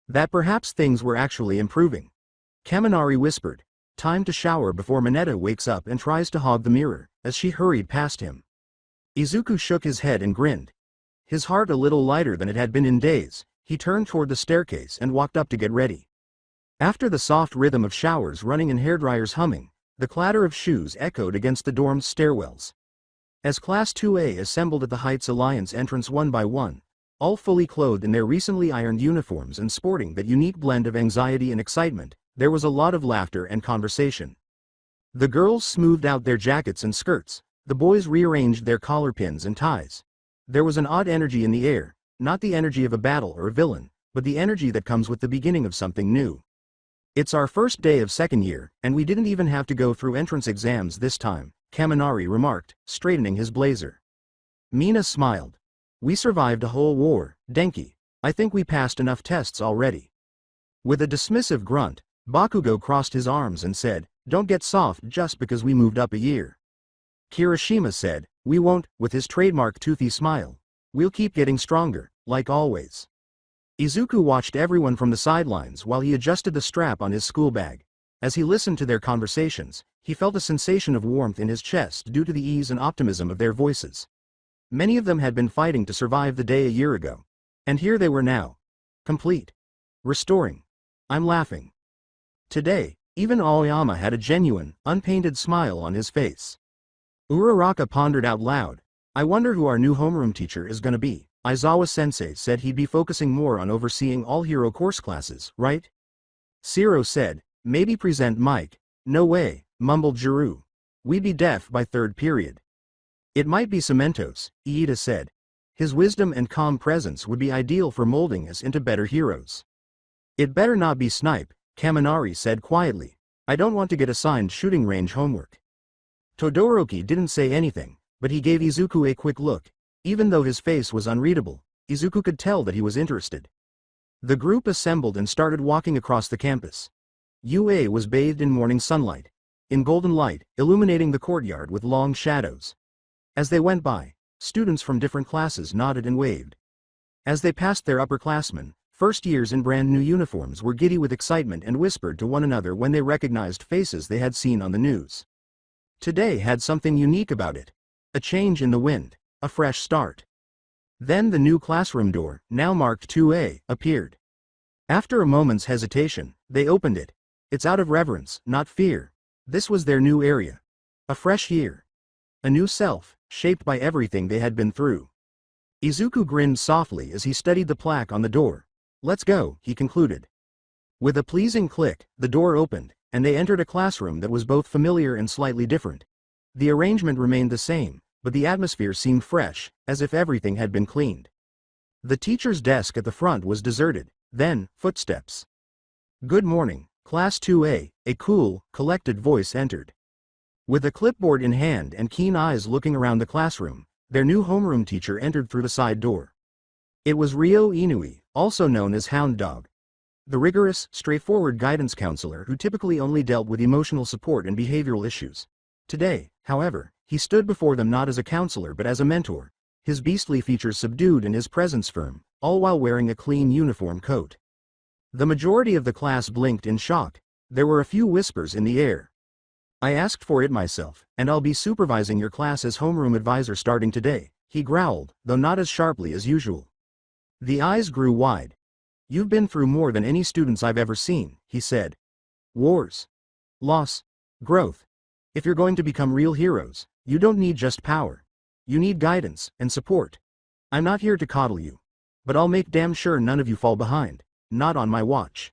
That perhaps things were actually improving. Kaminari whispered, "Time to shower before Mineta wakes up and tries to hog the mirror," as she hurried past him. Izuku shook his head and grinned. His heart a little lighter than it had been in days, he turned toward the staircase and walked up to get ready. After the soft rhythm of showers running and hairdryers humming, the clatter of shoes echoed against the dorm's stairwells. As Class 2A assembled at the Heights Alliance entrance one by one, all fully clothed in their recently ironed uniforms and sporting that unique blend of anxiety and excitement, there was a lot of laughter and conversation. The girls smoothed out their jackets and skirts, the boys rearranged their collar pins and ties. There was an odd energy in the air, not the energy of a battle or a villain, but the energy that comes with the beginning of something new. "It's our first day of second year, and we didn't even have to go through entrance exams this time," Kaminari remarked, straightening his blazer. Mina smiled. "We survived a whole war, Denki. I think we passed enough tests already." With a dismissive grunt, Bakugo crossed his arms and said, "Don't get soft just because we moved up a year." Kirishima said, "We won't," with his trademark toothy smile. "We'll keep getting stronger, like always." Izuku watched everyone from the sidelines while he adjusted the strap on his school bag. As he listened to their conversations, he felt a sensation of warmth in his chest due to the ease and optimism of their voices. Many of them had been fighting to survive the day a year ago. And here they were now. Complete. Restoring. I'm laughing. Today, even Aoyama had a genuine, unpainted smile on his face. Uraraka pondered out loud, "I wonder who our new homeroom teacher is gonna be." Aizawa-sensei said he'd be focusing more on overseeing all hero course classes, right? Siro said, "Maybe present Mike." "No way," mumbled Juru. "We'd be deaf by third period." "It might be Cementos," Iida said. "His wisdom and calm presence would be ideal for molding us into better heroes." "It better not be Snipe," Kaminari said quietly. I don't want to get assigned shooting range homework. Todoroki didn't say anything, but he gave Izuku a quick look. Even though his face was unreadable, Izuku could tell that he was interested. The group assembled and started walking across the campus. UA was bathed in morning sunlight, in golden light, illuminating the courtyard with long shadows. As they went by, students from different classes nodded and waved. As they passed their upperclassmen, first years in brand new uniforms were giddy with excitement and whispered to one another when they recognized faces they had seen on the news. Today had something unique about it. A change in the wind, a fresh start. Then the new classroom door, now marked 2A, appeared. After a moment's hesitation, they opened it. It's out of reverence, not fear. This was their new area. A fresh year. A new self, shaped by everything they had been through. Izuku grinned softly as he studied the plaque on the door. Let's go, he concluded. With a pleasing click, the door opened, and they entered a classroom that was both familiar and slightly different. The arrangement remained the same, but the atmosphere seemed fresh, as if everything had been cleaned. The teacher's desk at the front was deserted, then, footsteps. Good morning, Class 2A, a cool, collected voice entered. With a clipboard in hand and keen eyes looking around the classroom, their new homeroom teacher entered through the side door. It was Ryo Inui, also known as Hound Dog. The rigorous, straightforward guidance counselor who typically only dealt with emotional support and behavioral issues. Today, however, he stood before them not as a counselor but as a mentor, his beastly features subdued and his presence firm, all while wearing a clean uniform coat. The majority of the class blinked in shock. There were a few whispers in the air. I asked for it myself, and I'll be supervising your class as homeroom advisor starting today, he growled, though not as sharply as usual. The eyes grew wide. You've been through more than any students I've ever seen, he said. Wars. Loss. Growth. If you're going to become real heroes, you don't need just power. You need guidance and support. I'm not here to coddle you. But I'll make damn sure none of you fall behind. Not on my watch.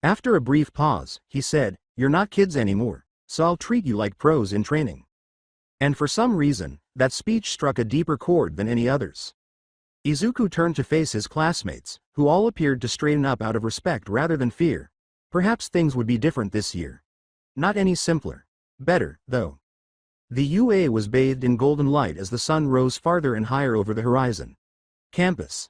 After a brief pause, he said, you're not kids anymore, so I'll treat you like pros in training. And for some reason, that speech struck a deeper chord than any others. Izuku turned to face his classmates, who all appeared to straighten up out of respect rather than fear. Perhaps things would be different this year. Not any simpler. Better, though. The UA was bathed in golden light as the sun rose farther and higher over the horizon. Campus.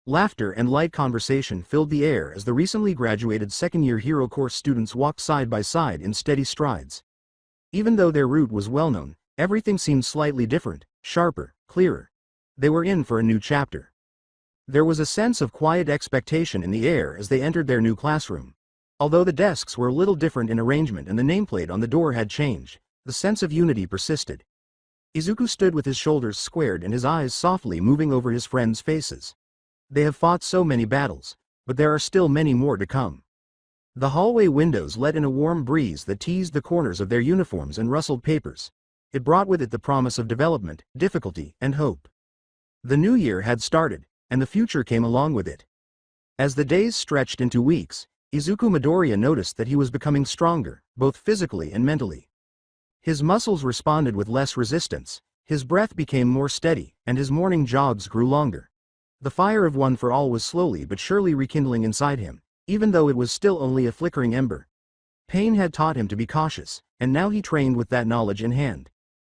Laughter and light conversation filled the air as the recently graduated second-year Hero Course students walked side by side in steady strides. Even though their route was well-known, everything seemed slightly different, sharper, clearer. They were in for a new chapter. There was a sense of quiet expectation in the air as they entered their new classroom. Although the desks were a little different in arrangement and the nameplate on the door had changed, the sense of unity persisted. Izuku stood with his shoulders squared and his eyes softly moving over his friends' faces. They have fought so many battles, but there are still many more to come. The hallway windows let in a warm breeze that teased the corners of their uniforms and rustled papers. It brought with it the promise of development, difficulty, and hope. The new year had started, and the future came along with it. As the days stretched into weeks, Izuku Midoriya noticed that he was becoming stronger, both physically and mentally. His muscles responded with less resistance, his breath became more steady, and his morning jogs grew longer. The fire of One for All was slowly but surely rekindling inside him, even though it was still only a flickering ember. Pain had taught him to be cautious, and now he trained with that knowledge in hand.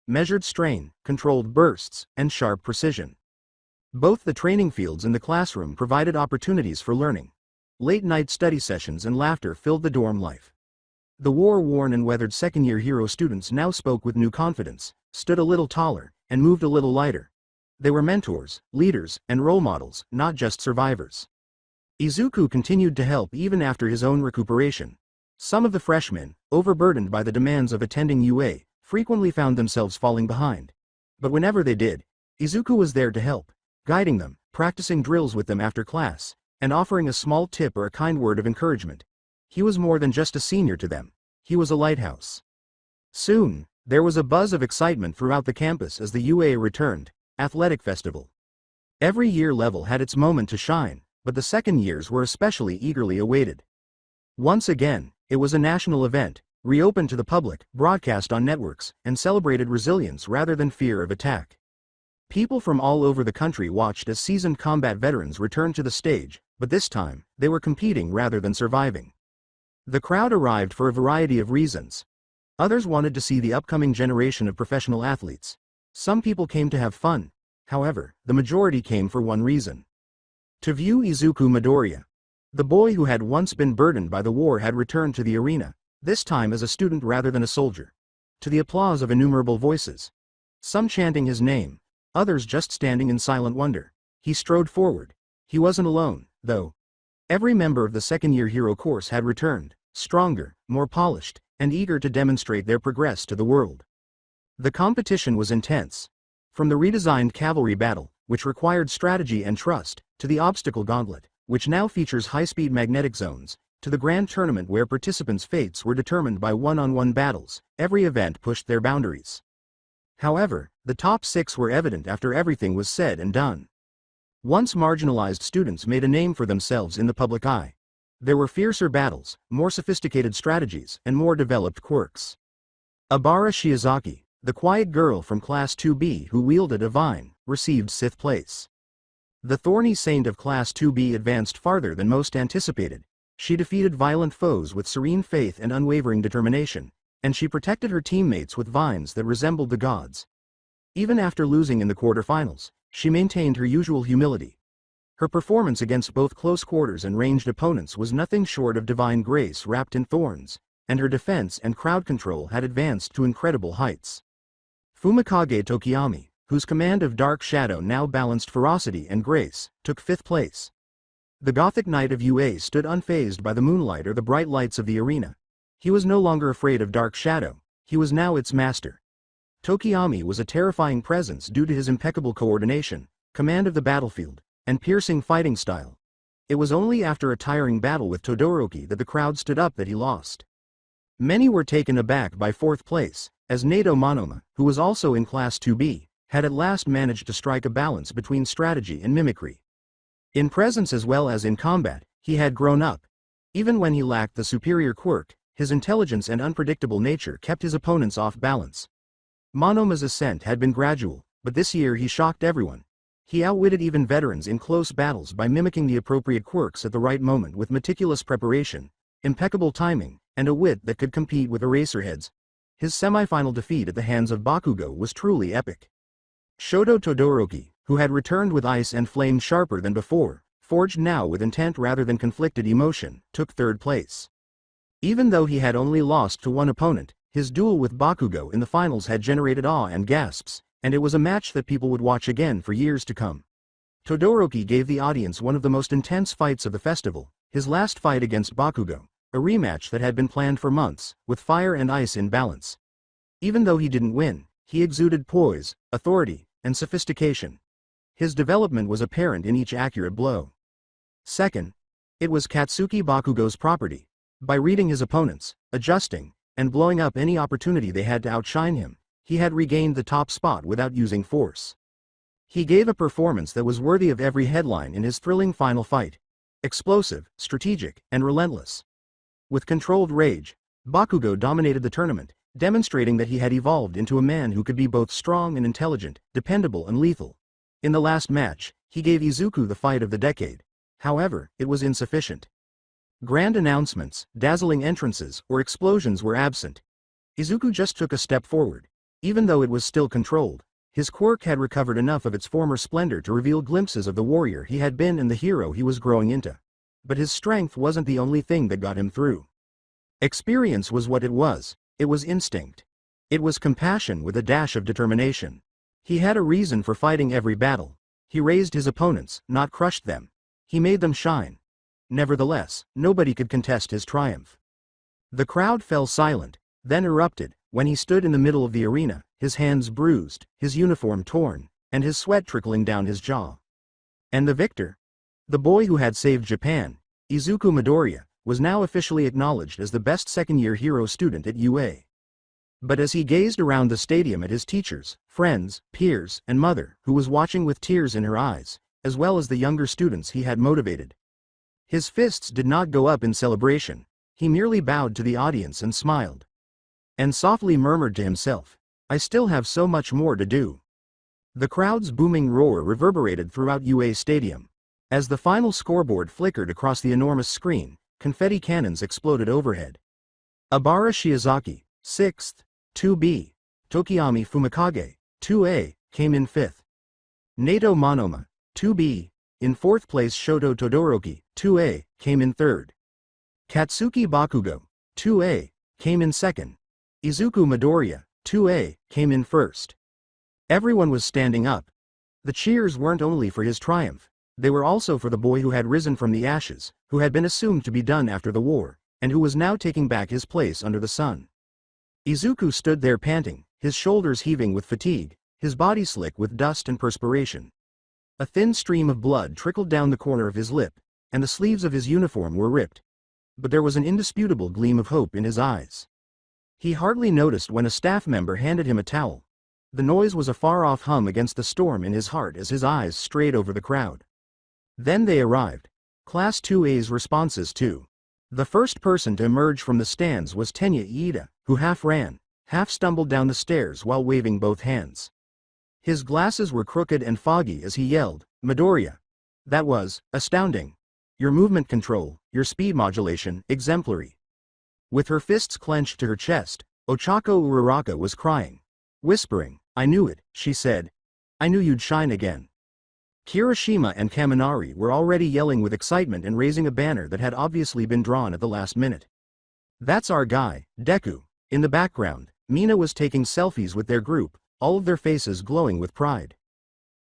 Measured strain, controlled bursts, and sharp precision. Both the training fields and the classroom provided opportunities for learning. Late-night study sessions and laughter filled the dorm life. The war-worn and weathered second-year hero students now spoke with new confidence, stood a little taller, and moved a little lighter. They were mentors, leaders, and role models, not just survivors. Izuku continued to help even after his own recuperation. Some of the freshmen, overburdened by the demands of attending UA, frequently found themselves falling behind. But whenever they did, Izuku was there to help, guiding them, practicing drills with them after class, and offering a small tip or a kind word of encouragement. He was more than just a senior to them. He was a lighthouse. Soon, there was a buzz of excitement throughout the campus as the UA returned, athletic festival. Every year level had its moment to shine, but the second years were especially eagerly awaited. Once again, it was a national event, reopened to the public, broadcast on networks, and celebrated resilience rather than fear of attack. People from all over the country watched as seasoned combat veterans returned to the stage, but this time, they were competing rather than surviving. The crowd arrived for a variety of reasons. Others wanted to see the upcoming generation of professional athletes. Some people came to have fun. However, the majority came for one reason: to view Izuku Midoriya. The boy who had once been burdened by the war had returned to the arena, this time as a student rather than a soldier. To the applause of innumerable voices, some chanting his name, others just standing in silent wonder, he strode forward. He wasn't alone, though. Every member of the second-year hero course had returned, stronger, more polished, and eager to demonstrate their progress to the world. The competition was intense. From the redesigned cavalry battle, which required strategy and trust, to the obstacle gauntlet, which now features high-speed magnetic zones, to the grand tournament where participants' fates were determined by one-on-one battles, every event pushed their boundaries. However, the top six were evident after everything was said and done. Once marginalized students made a name for themselves in the public eye. There were fiercer battles, more sophisticated strategies, and more developed quirks. Abara Shiozaki, the quiet girl from Class 2B who wielded a vine, received 6th place. The thorny saint of Class 2B advanced farther than most anticipated. She defeated violent foes with serene faith and unwavering determination, and she protected her teammates with vines that resembled the gods. Even after losing in the quarterfinals, she maintained her usual humility. Her performance against both close quarters and ranged opponents was nothing short of divine grace wrapped in thorns, and her defense and crowd control had advanced to incredible heights. Fumikage Tokiyami, whose command of Dark Shadow now balanced ferocity and grace, took 5th place. The Gothic Knight of UA stood unfazed by the moonlight or the bright lights of the arena. He was no longer afraid of Dark Shadow, he was now its master. Tokiyami was a terrifying presence due to his impeccable coordination, command of the battlefield, and piercing fighting style. It was only after a tiring battle with Todoroki that the crowd stood up that he lost. Many were taken aback by 4th place, as Nato Monoma, who was also in Class 2B, had at last managed to strike a balance between strategy and mimicry. In presence as well as in combat, he had grown up. Even when he lacked the superior quirk, his intelligence and unpredictable nature kept his opponents off balance. Monoma's ascent had been gradual, but this year he shocked everyone. He outwitted even veterans in close battles by mimicking the appropriate quirks at the right moment with meticulous preparation, impeccable timing, and a wit that could compete with Eraserheads. His semi-final defeat at the hands of Bakugo was truly epic. Shoto Todoroki, who had returned with ice and flame sharper than before, forged now with intent rather than conflicted emotion, took 3rd place. Even though he had only lost to one opponent, his duel with Bakugo in the finals had generated awe and gasps, and it was a match that people would watch again for years to come. Todoroki gave the audience one of the most intense fights of the festival, his last fight against Bakugo, a rematch that had been planned for months, with fire and ice in balance. Even though he didn't win, he exuded poise, authority, and sophistication. His development was apparent in each accurate blow. Second, it was Katsuki Bakugo's property. By reading his opponents, adjusting, and blowing up any opportunity they had to outshine him, he had regained the top spot without using force. He gave a performance that was worthy of every headline in his thrilling final fight. Explosive, strategic, and relentless. With controlled rage, Bakugo dominated the tournament, demonstrating that he had evolved into a man who could be both strong and intelligent, dependable and lethal. In the last match, he gave Izuku the fight of the decade. However, it was insufficient. Grand announcements, dazzling entrances, or explosions were absent. Izuku just took a step forward. Even though it was still controlled, his quirk had recovered enough of its former splendor to reveal glimpses of the warrior he had been and the hero he was growing into. But his strength wasn't the only thing that got him through. Experience was what it was instinct. It was compassion with a dash of determination. He had a reason for fighting every battle. He raised his opponents, not crushed them. He made them shine. Nevertheless, nobody could contest his triumph. The crowd fell silent, then erupted, when he stood in the middle of the arena, his hands bruised, his uniform torn, and his sweat trickling down his jaw. And the victor? The boy who had saved Japan, Izuku Midoriya, was now officially acknowledged as the best second-year hero student at UA. But as he gazed around the stadium at his teachers, friends, peers, and mother, who was watching with tears in her eyes, as well as the younger students he had motivated, his fists did not go up in celebration. He merely bowed to the audience and smiled. And softly murmured to himself, "I still have so much more to do." The crowd's booming roar reverberated throughout UA Stadium. As the final scoreboard flickered across the enormous screen, confetti cannons exploded overhead. Abara Shiozaki, 6th, 2B, Tokiyami Fumikage, 2A, came in 5th. Nato Monoma, 2B, in 4th place Shoto Todoroki, 2A, came in 3rd. Katsuki Bakugo, 2A, came in 2nd. Izuku Midoriya, 2A, came in 1st. Everyone was standing up. The cheers weren't only for his triumph, they were also for the boy who had risen from the ashes, who had been assumed to be done after the war, and who was now taking back his place under the sun. Izuku stood there panting, his shoulders heaving with fatigue, his body slick with dust and perspiration. A thin stream of blood trickled down the corner of his lip, and the sleeves of his uniform were ripped. But there was an indisputable gleam of hope in his eyes. He hardly noticed when a staff member handed him a towel. The noise was a far-off hum against the storm in his heart as his eyes strayed over the crowd. Then they arrived. Class 2A's responses too. The first person to emerge from the stands was Tenya Iida, who half ran, half stumbled down the stairs while waving both hands. His glasses were crooked and foggy as he yelled, "Midoriya! That was astounding. Your movement control, your speed modulation, exemplary." With her fists clenched to her chest, Ochako Uraraka was crying. Whispering, "I knew it," she said. "I knew you'd shine again." Kirishima and Kaminari were already yelling with excitement and raising a banner that had obviously been drawn at the last minute. "That's our guy, Deku." In the background, Mina was taking selfies with their group, all of their faces glowing with pride.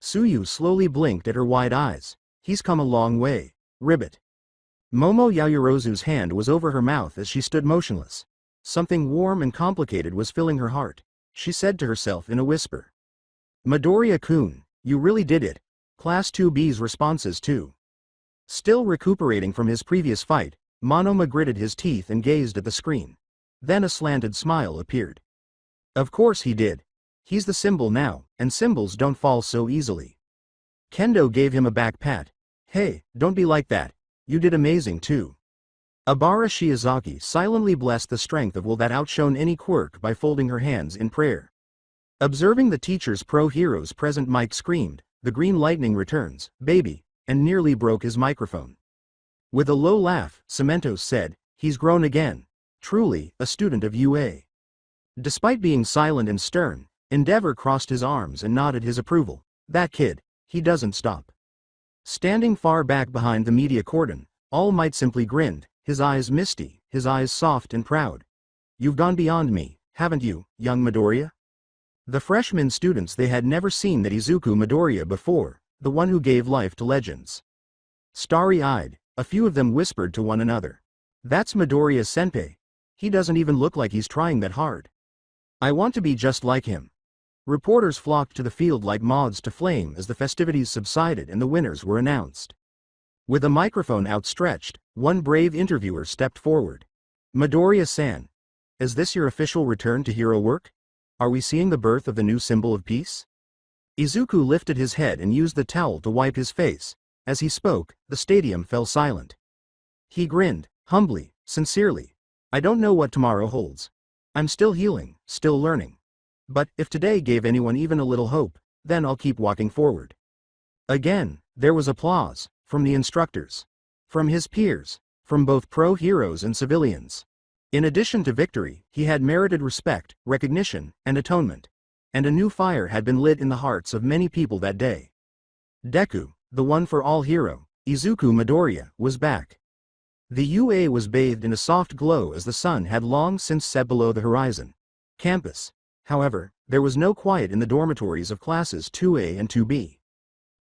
Tsuyu slowly blinked at her wide eyes. "He's come a long way. Ribbit." Momo Yaoyorozu's hand was over her mouth as she stood motionless. Something warm and complicated was filling her heart. She said to herself in a whisper. "Midoriya-kun, you really did it." Class 2B's responses too. Still recuperating from his previous fight, Monoma gritted his teeth and gazed at the screen. Then a slanted smile appeared. "Of course he did. He's the symbol now, and symbols don't fall so easily." Kendo gave him a back pat. "Hey, don't be like that. You did amazing too." Abara Shiozaki silently blessed the strength of will that outshone any quirk by folding her hands in prayer. Observing the teacher's pro-heroes present, Mike screamed, "The green lightning returns, baby," and nearly broke his microphone. With a low laugh, Cementos said, "He's grown again. Truly, a student of UA." Despite being silent and stern, Endeavor crossed his arms and nodded his approval. "That kid, he doesn't stop." Standing far back behind the media cordon, All Might simply grinned, his eyes misty, his eyes soft and proud. "You've gone beyond me, haven't you, young Midoriya?" The freshman students, they had never seen that Izuku Midoriya before, the one who gave life to legends. Starry-eyed, a few of them whispered to one another. "That's Midoriya-senpai. He doesn't even look like he's trying that hard. I want to be just like him." Reporters flocked to the field like moths to flame as the festivities subsided and the winners were announced. With a microphone outstretched, one brave interviewer stepped forward. "Midoriya-san, is this your official return to hero work? Are we seeing the birth of the new symbol of peace?" Izuku lifted his head and used the towel to wipe his face. As he spoke, the stadium fell silent. He grinned, humbly, sincerely. "I don't know what tomorrow holds. I'm still healing, still learning. But if today gave anyone even a little hope, then I'll keep walking forward." Again, there was applause, from the instructors, from his peers, from both pro-heroes and civilians. In addition to victory, he had merited respect, recognition, and atonement. And a new fire had been lit in the hearts of many people that day. Deku, the one for all hero, Izuku Midoriya, was back. The UA was bathed in a soft glow as the sun had long since set below the horizon. Campus. However, there was no quiet in the dormitories of classes 2A and 2B.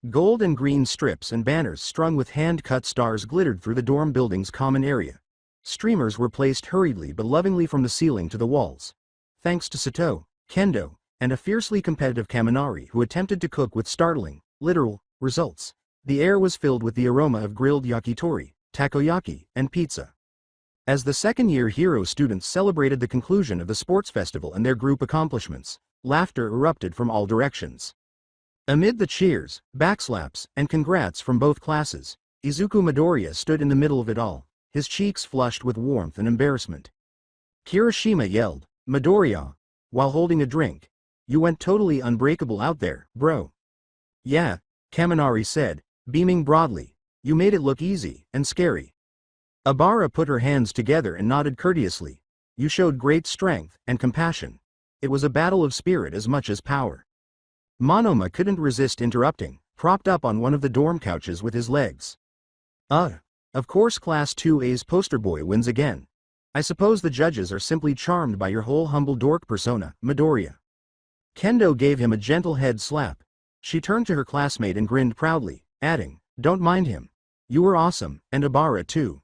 Gold and green strips and banners strung with hand-cut stars glittered through the dorm building's common area. Streamers were placed hurriedly but lovingly from the ceiling to the walls. Thanks to Sato, Kendo, and a fiercely competitive Kaminari who attempted to cook with startling, literal, results, the air was filled with the aroma of grilled yakitori, takoyaki, and pizza. As the second-year hero students celebrated the conclusion of the sports festival and their group accomplishments, laughter erupted from all directions. Amid the cheers, backslaps, and congrats from both classes, Izuku Midoriya stood in the middle of it all, his cheeks flushed with warmth and embarrassment. Kirishima yelled, "Midoriya," while holding a drink. "You went totally unbreakable out there, bro." "Yeah," Kaminari said, beaming broadly. "You made it look easy and scary." Abara put her hands together and nodded courteously. You showed great strength and compassion. It was a battle of spirit as much as power. Monoma couldn't resist interrupting, propped up on one of the dorm couches with his legs. Of course Class 2A's poster boy wins again. I suppose the judges are simply charmed by your whole humble dork persona, Midoriya. Kendo gave him a gentle head slap. She turned to her classmate and grinned proudly, adding, don't mind him. You were awesome, and Abara too.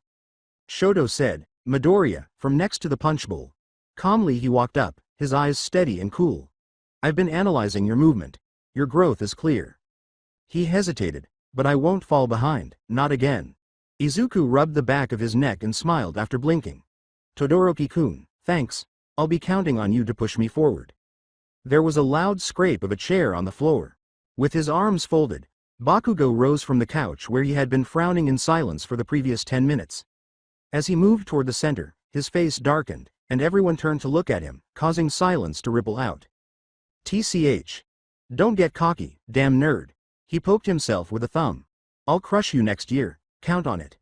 Shoto said, Midoriya, from next to the punch bowl. Calmly he walked up, his eyes steady and cool. I've been analyzing your movement. Your growth is clear. He hesitated, but I won't fall behind, not again. Izuku rubbed the back of his neck and smiled after blinking. Todoroki-kun, thanks, I'll be counting on you to push me forward. There was a loud scrape of a chair on the floor. With his arms folded, Bakugo rose from the couch where he had been frowning in silence for the previous 10 minutes. As he moved toward the center, his face darkened, and everyone turned to look at him, causing silence to ripple out. TCH. Don't get cocky, damn nerd. He poked himself with a thumb. I'll crush you next year, count on it.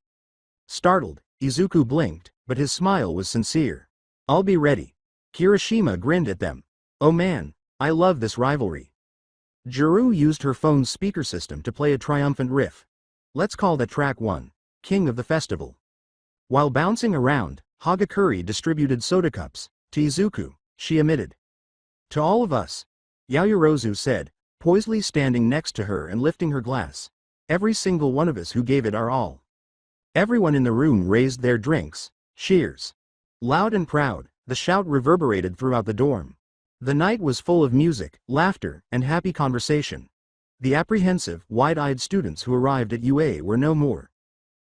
Startled, Izuku blinked, but his smile was sincere. I'll be ready. Kirishima grinned at them. Oh man, I love this rivalry. Juru used her phone's speaker system to play a triumphant riff. Let's call that track 1, King of the Festival. While bouncing around, Hagakure distributed soda cups. To Izuku, she emitted. To all of us, Yaoyorozu said, poisely standing next to her and lifting her glass. Every single one of us who gave it our all. Everyone in the room raised their drinks. Cheers. Loud and proud, the shout reverberated throughout the dorm. The night was full of music, laughter, and happy conversation. The apprehensive, wide-eyed students who arrived at UA were no more.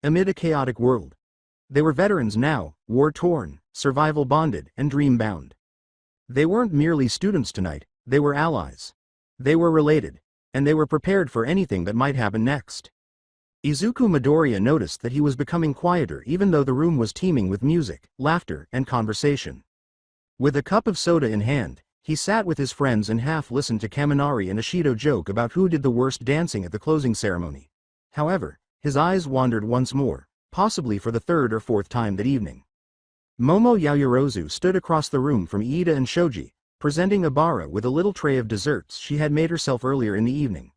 Amid a chaotic world. They were veterans now, war-torn, survival-bonded, and dream-bound. They weren't merely students tonight, they were allies. They were related, and they were prepared for anything that might happen next. Izuku Midoriya noticed that he was becoming quieter even though the room was teeming with music, laughter, and conversation. With a cup of soda in hand, he sat with his friends and half listened to Kaminari and Ishido joke about who did the worst dancing at the closing ceremony. However, his eyes wandered once more, possibly for the third or fourth time that evening. Momo Yaoyorozu stood across the room from Iida and Shoji, presenting Abara with a little tray of desserts she had made herself earlier in the evening.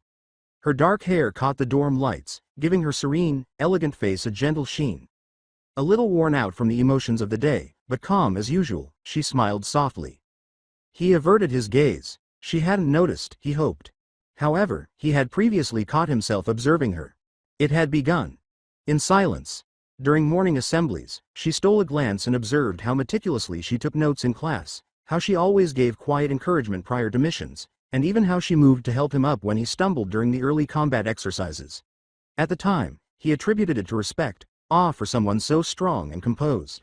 Her dark hair caught the dorm lights, giving her serene, elegant face a gentle sheen. A little worn out from the emotions of the day, but calm as usual, she smiled softly. He averted his gaze. She hadn't noticed, he hoped. However, he had previously caught himself observing her. It had begun. In silence. During morning assemblies, she stole a glance and observed how meticulously she took notes in class, how she always gave quiet encouragement prior to missions, and even how she moved to help him up when he stumbled during the early combat exercises. At the time, he attributed it to respect, awe for someone so strong and composed.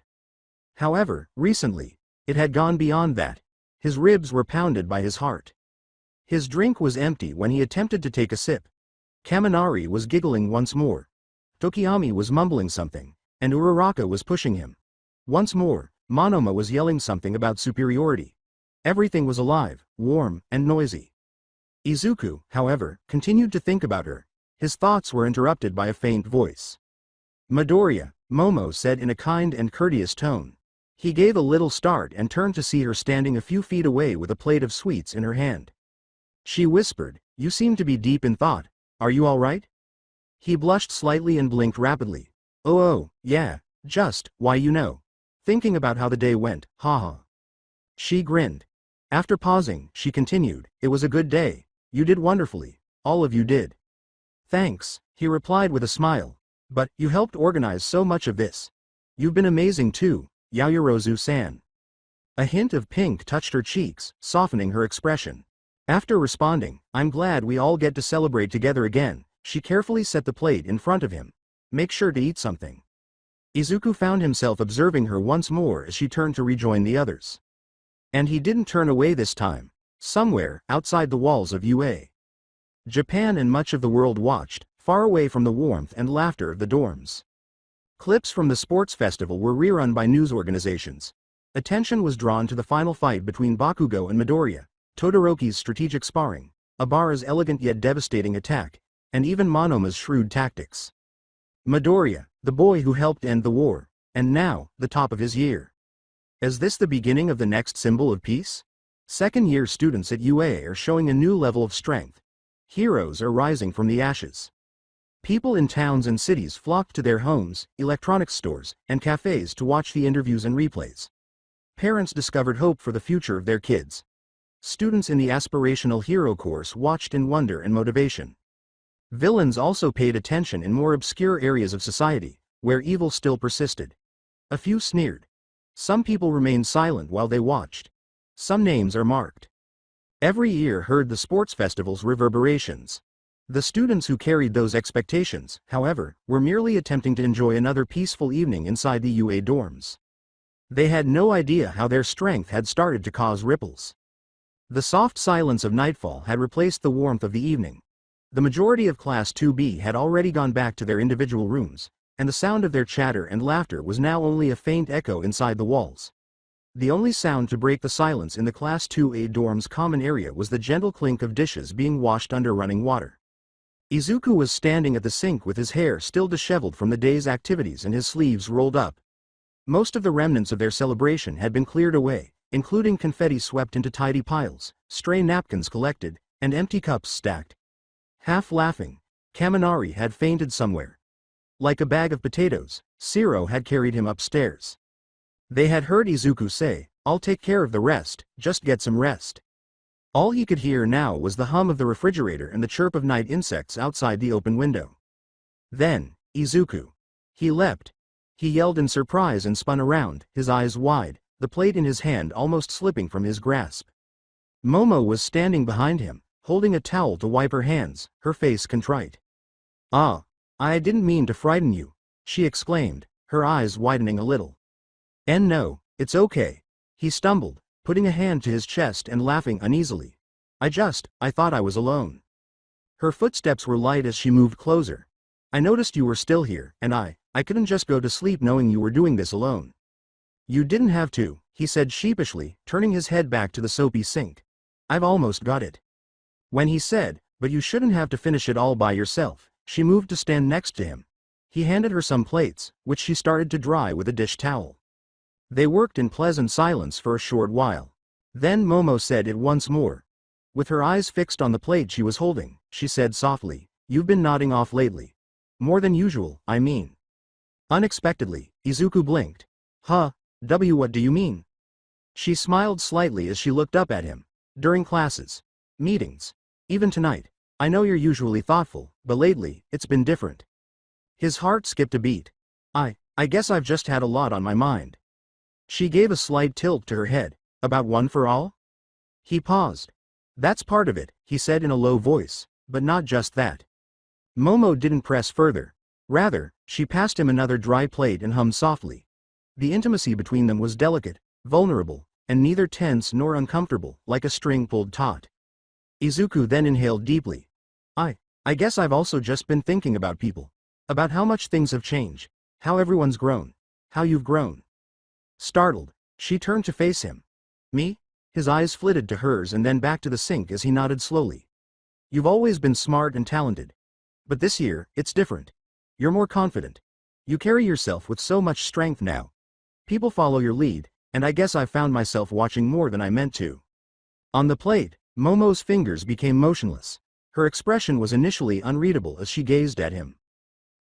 However, recently, it had gone beyond that. His ribs were pounded by his heart. His drink was empty when he attempted to take a sip. Kaminari was giggling once more. Tokiyami was mumbling something, and Uraraka was pushing him. Once more, Monoma was yelling something about superiority. Everything was alive, warm, and noisy. Izuku, however, continued to think about her. His thoughts were interrupted by a faint voice. Midoriya, Momo said in a kind and courteous tone. He gave a little start and turned to see her standing a few feet away with a plate of sweets in her hand. She whispered, you seem to be deep in thought. Are you all right? He blushed slightly and blinked rapidly. Oh, yeah, just, why you know. Thinking about how the day went, haha. She grinned. After pausing, she continued, it was a good day. You did wonderfully. All of you did. Thanks, he replied with a smile. But, you helped organize so much of this. You've been amazing too, Yaoyorozu-san. A hint of pink touched her cheeks, softening her expression. After responding, I'm glad we all get to celebrate together again, she carefully set the plate in front of him. Make sure to eat something. Izuku found himself observing her once more as she turned to rejoin the others. And he didn't turn away this time. Somewhere, outside the walls of UA. Japan and much of the world watched, far away from the warmth and laughter of the dorms. Clips from the sports festival were rerun by news organizations. Attention was drawn to the final fight between Bakugo and Midoriya, Todoroki's strategic sparring, Abara's elegant yet devastating attack, and even Monoma's shrewd tactics. Midoriya, the boy who helped end the war, and now, the top of his year. Is this the beginning of the next symbol of peace? Second-year students at UA are showing a new level of strength. Heroes are rising from the ashes. People in towns and cities flocked to their homes, electronics stores, and cafes to watch the interviews and replays. Parents discovered hope for the future of their kids. Students in the aspirational hero course watched in wonder and motivation. Villains also paid attention in more obscure areas of society, where evil still persisted. A few sneered. Some people remained silent while they watched. Some names are marked. Every ear heard the sports festival's reverberations. The students who carried those expectations, however, were merely attempting to enjoy another peaceful evening inside the UA dorms. They had no idea how their strength had started to cause ripples. The soft silence of nightfall had replaced the warmth of the evening. The majority of Class 2B had already gone back to their individual rooms, and the sound of their chatter and laughter was now only a faint echo inside the walls. The only sound to break the silence in the Class 2A dorm's common area was the gentle clink of dishes being washed under running water. Izuku was standing at the sink with his hair still disheveled from the day's activities and his sleeves rolled up. Most of the remnants of their celebration had been cleared away, including confetti swept into tidy piles, stray napkins collected, and empty cups stacked. Half laughing, Kaminari had fainted somewhere. Like a bag of potatoes, Shiro had carried him upstairs. They had heard Izuku say, "I'll take care of the rest, just get some rest." All he could hear now was the hum of the refrigerator and the chirp of night insects outside the open window. Then, Izuku. He leapt. He yelled in surprise and spun around, his eyes wide, the plate in his hand almost slipping from his grasp. Momo was standing behind him, holding a towel to wipe her hands, her face contrite. "Ah, I didn't mean to frighten you," she exclaimed, her eyes widening a little. "And no, it's okay," he stumbled, putting a hand to his chest and laughing uneasily. I thought I was alone." Her footsteps were light as she moved closer. "I noticed you were still here, and I couldn't just go to sleep knowing you were doing this alone." "You didn't have to," he said sheepishly, turning his head back to the soapy sink. "I've almost got it." When he said, "But you shouldn't have to finish it all by yourself," she moved to stand next to him. He handed her some plates, which she started to dry with a dish towel. They worked in pleasant silence for a short while. Then Momo said it once more. With her eyes fixed on the plate she was holding, she said softly, "You've been nodding off lately. More than usual, I mean." Unexpectedly, Izuku blinked. What do you mean?" She smiled slightly as she looked up at him. "During classes. Meetings. Even tonight. I know you're usually thoughtful, but lately, it's been different." His heart skipped a beat. I guess I've just had a lot on my mind." She gave a slight tilt to her head. "About One for All?" He paused. "That's part of it," he said in a low voice, "but not just that." Momo didn't press further. Rather, she passed him another dry plate and hummed softly. The intimacy between them was delicate, vulnerable, and neither tense nor uncomfortable, like a string-pulled taut. Izuku then inhaled deeply. I guess I've also just been thinking about people. About how much things have changed. How everyone's grown. How you've grown." Startled, she turned to face him. "Me?" His eyes flitted to hers and then back to the sink as he nodded slowly. "You've always been smart and talented. But this year, it's different. You're more confident. You carry yourself with so much strength now. People follow your lead, and I guess I've found myself watching more than I meant to." On the plate, Momo's fingers became motionless. Her expression was initially unreadable as she gazed at him.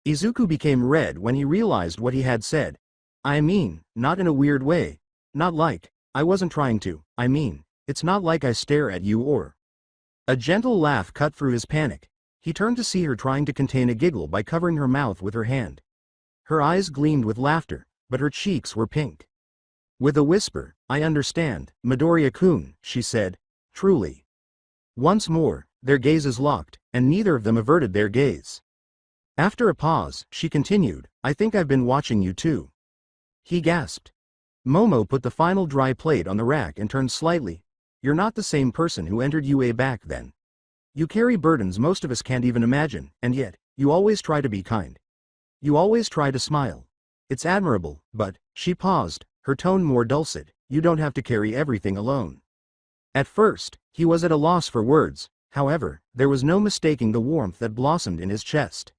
Izuku became red when he realized what he had said. "I mean, not in a weird way. Not like, I wasn't trying to, I mean, it's not like I stare at you or." A gentle laugh cut through his panic. He turned to see her trying to contain a giggle by covering her mouth with her hand. Her eyes gleamed with laughter, but her cheeks were pink. With a whisper, "I understand, Midoriya-kun," she said, "truly." Once more, their gazes locked, and neither of them averted their gaze. After a pause, she continued, "I think I've been watching you too." He gasped. Momo put the final dry plate on the rack and turned slightly. "You're not the same person who entered UA back then. You carry burdens most of us can't even imagine, and yet, you always try to be kind. You always try to smile. It's admirable, but," she paused, her tone more dulcet, "you don't have to carry everything alone." At first, he was at a loss for words, however, there was no mistaking the warmth that blossomed in his chest.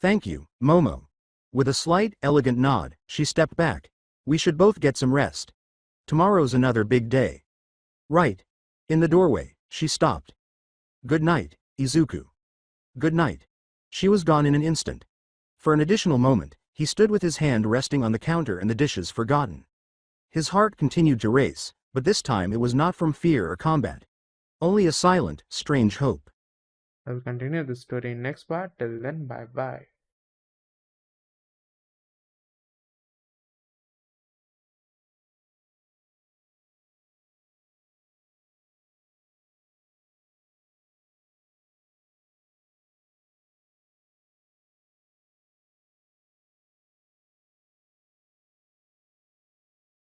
"Thank you, Momo." With a slight, elegant nod, she stepped back. We should both get some rest. Tomorrow's another big day. Right. In the doorway, she stopped. Good night, Izuku. Good night. She was gone in an instant. For an additional moment, he stood with his hand resting on the counter and the dishes forgotten. His heart continued to race, but this time it was not from fear or combat. Only a silent, strange hope. I will continue this story in next part. Till then, bye bye.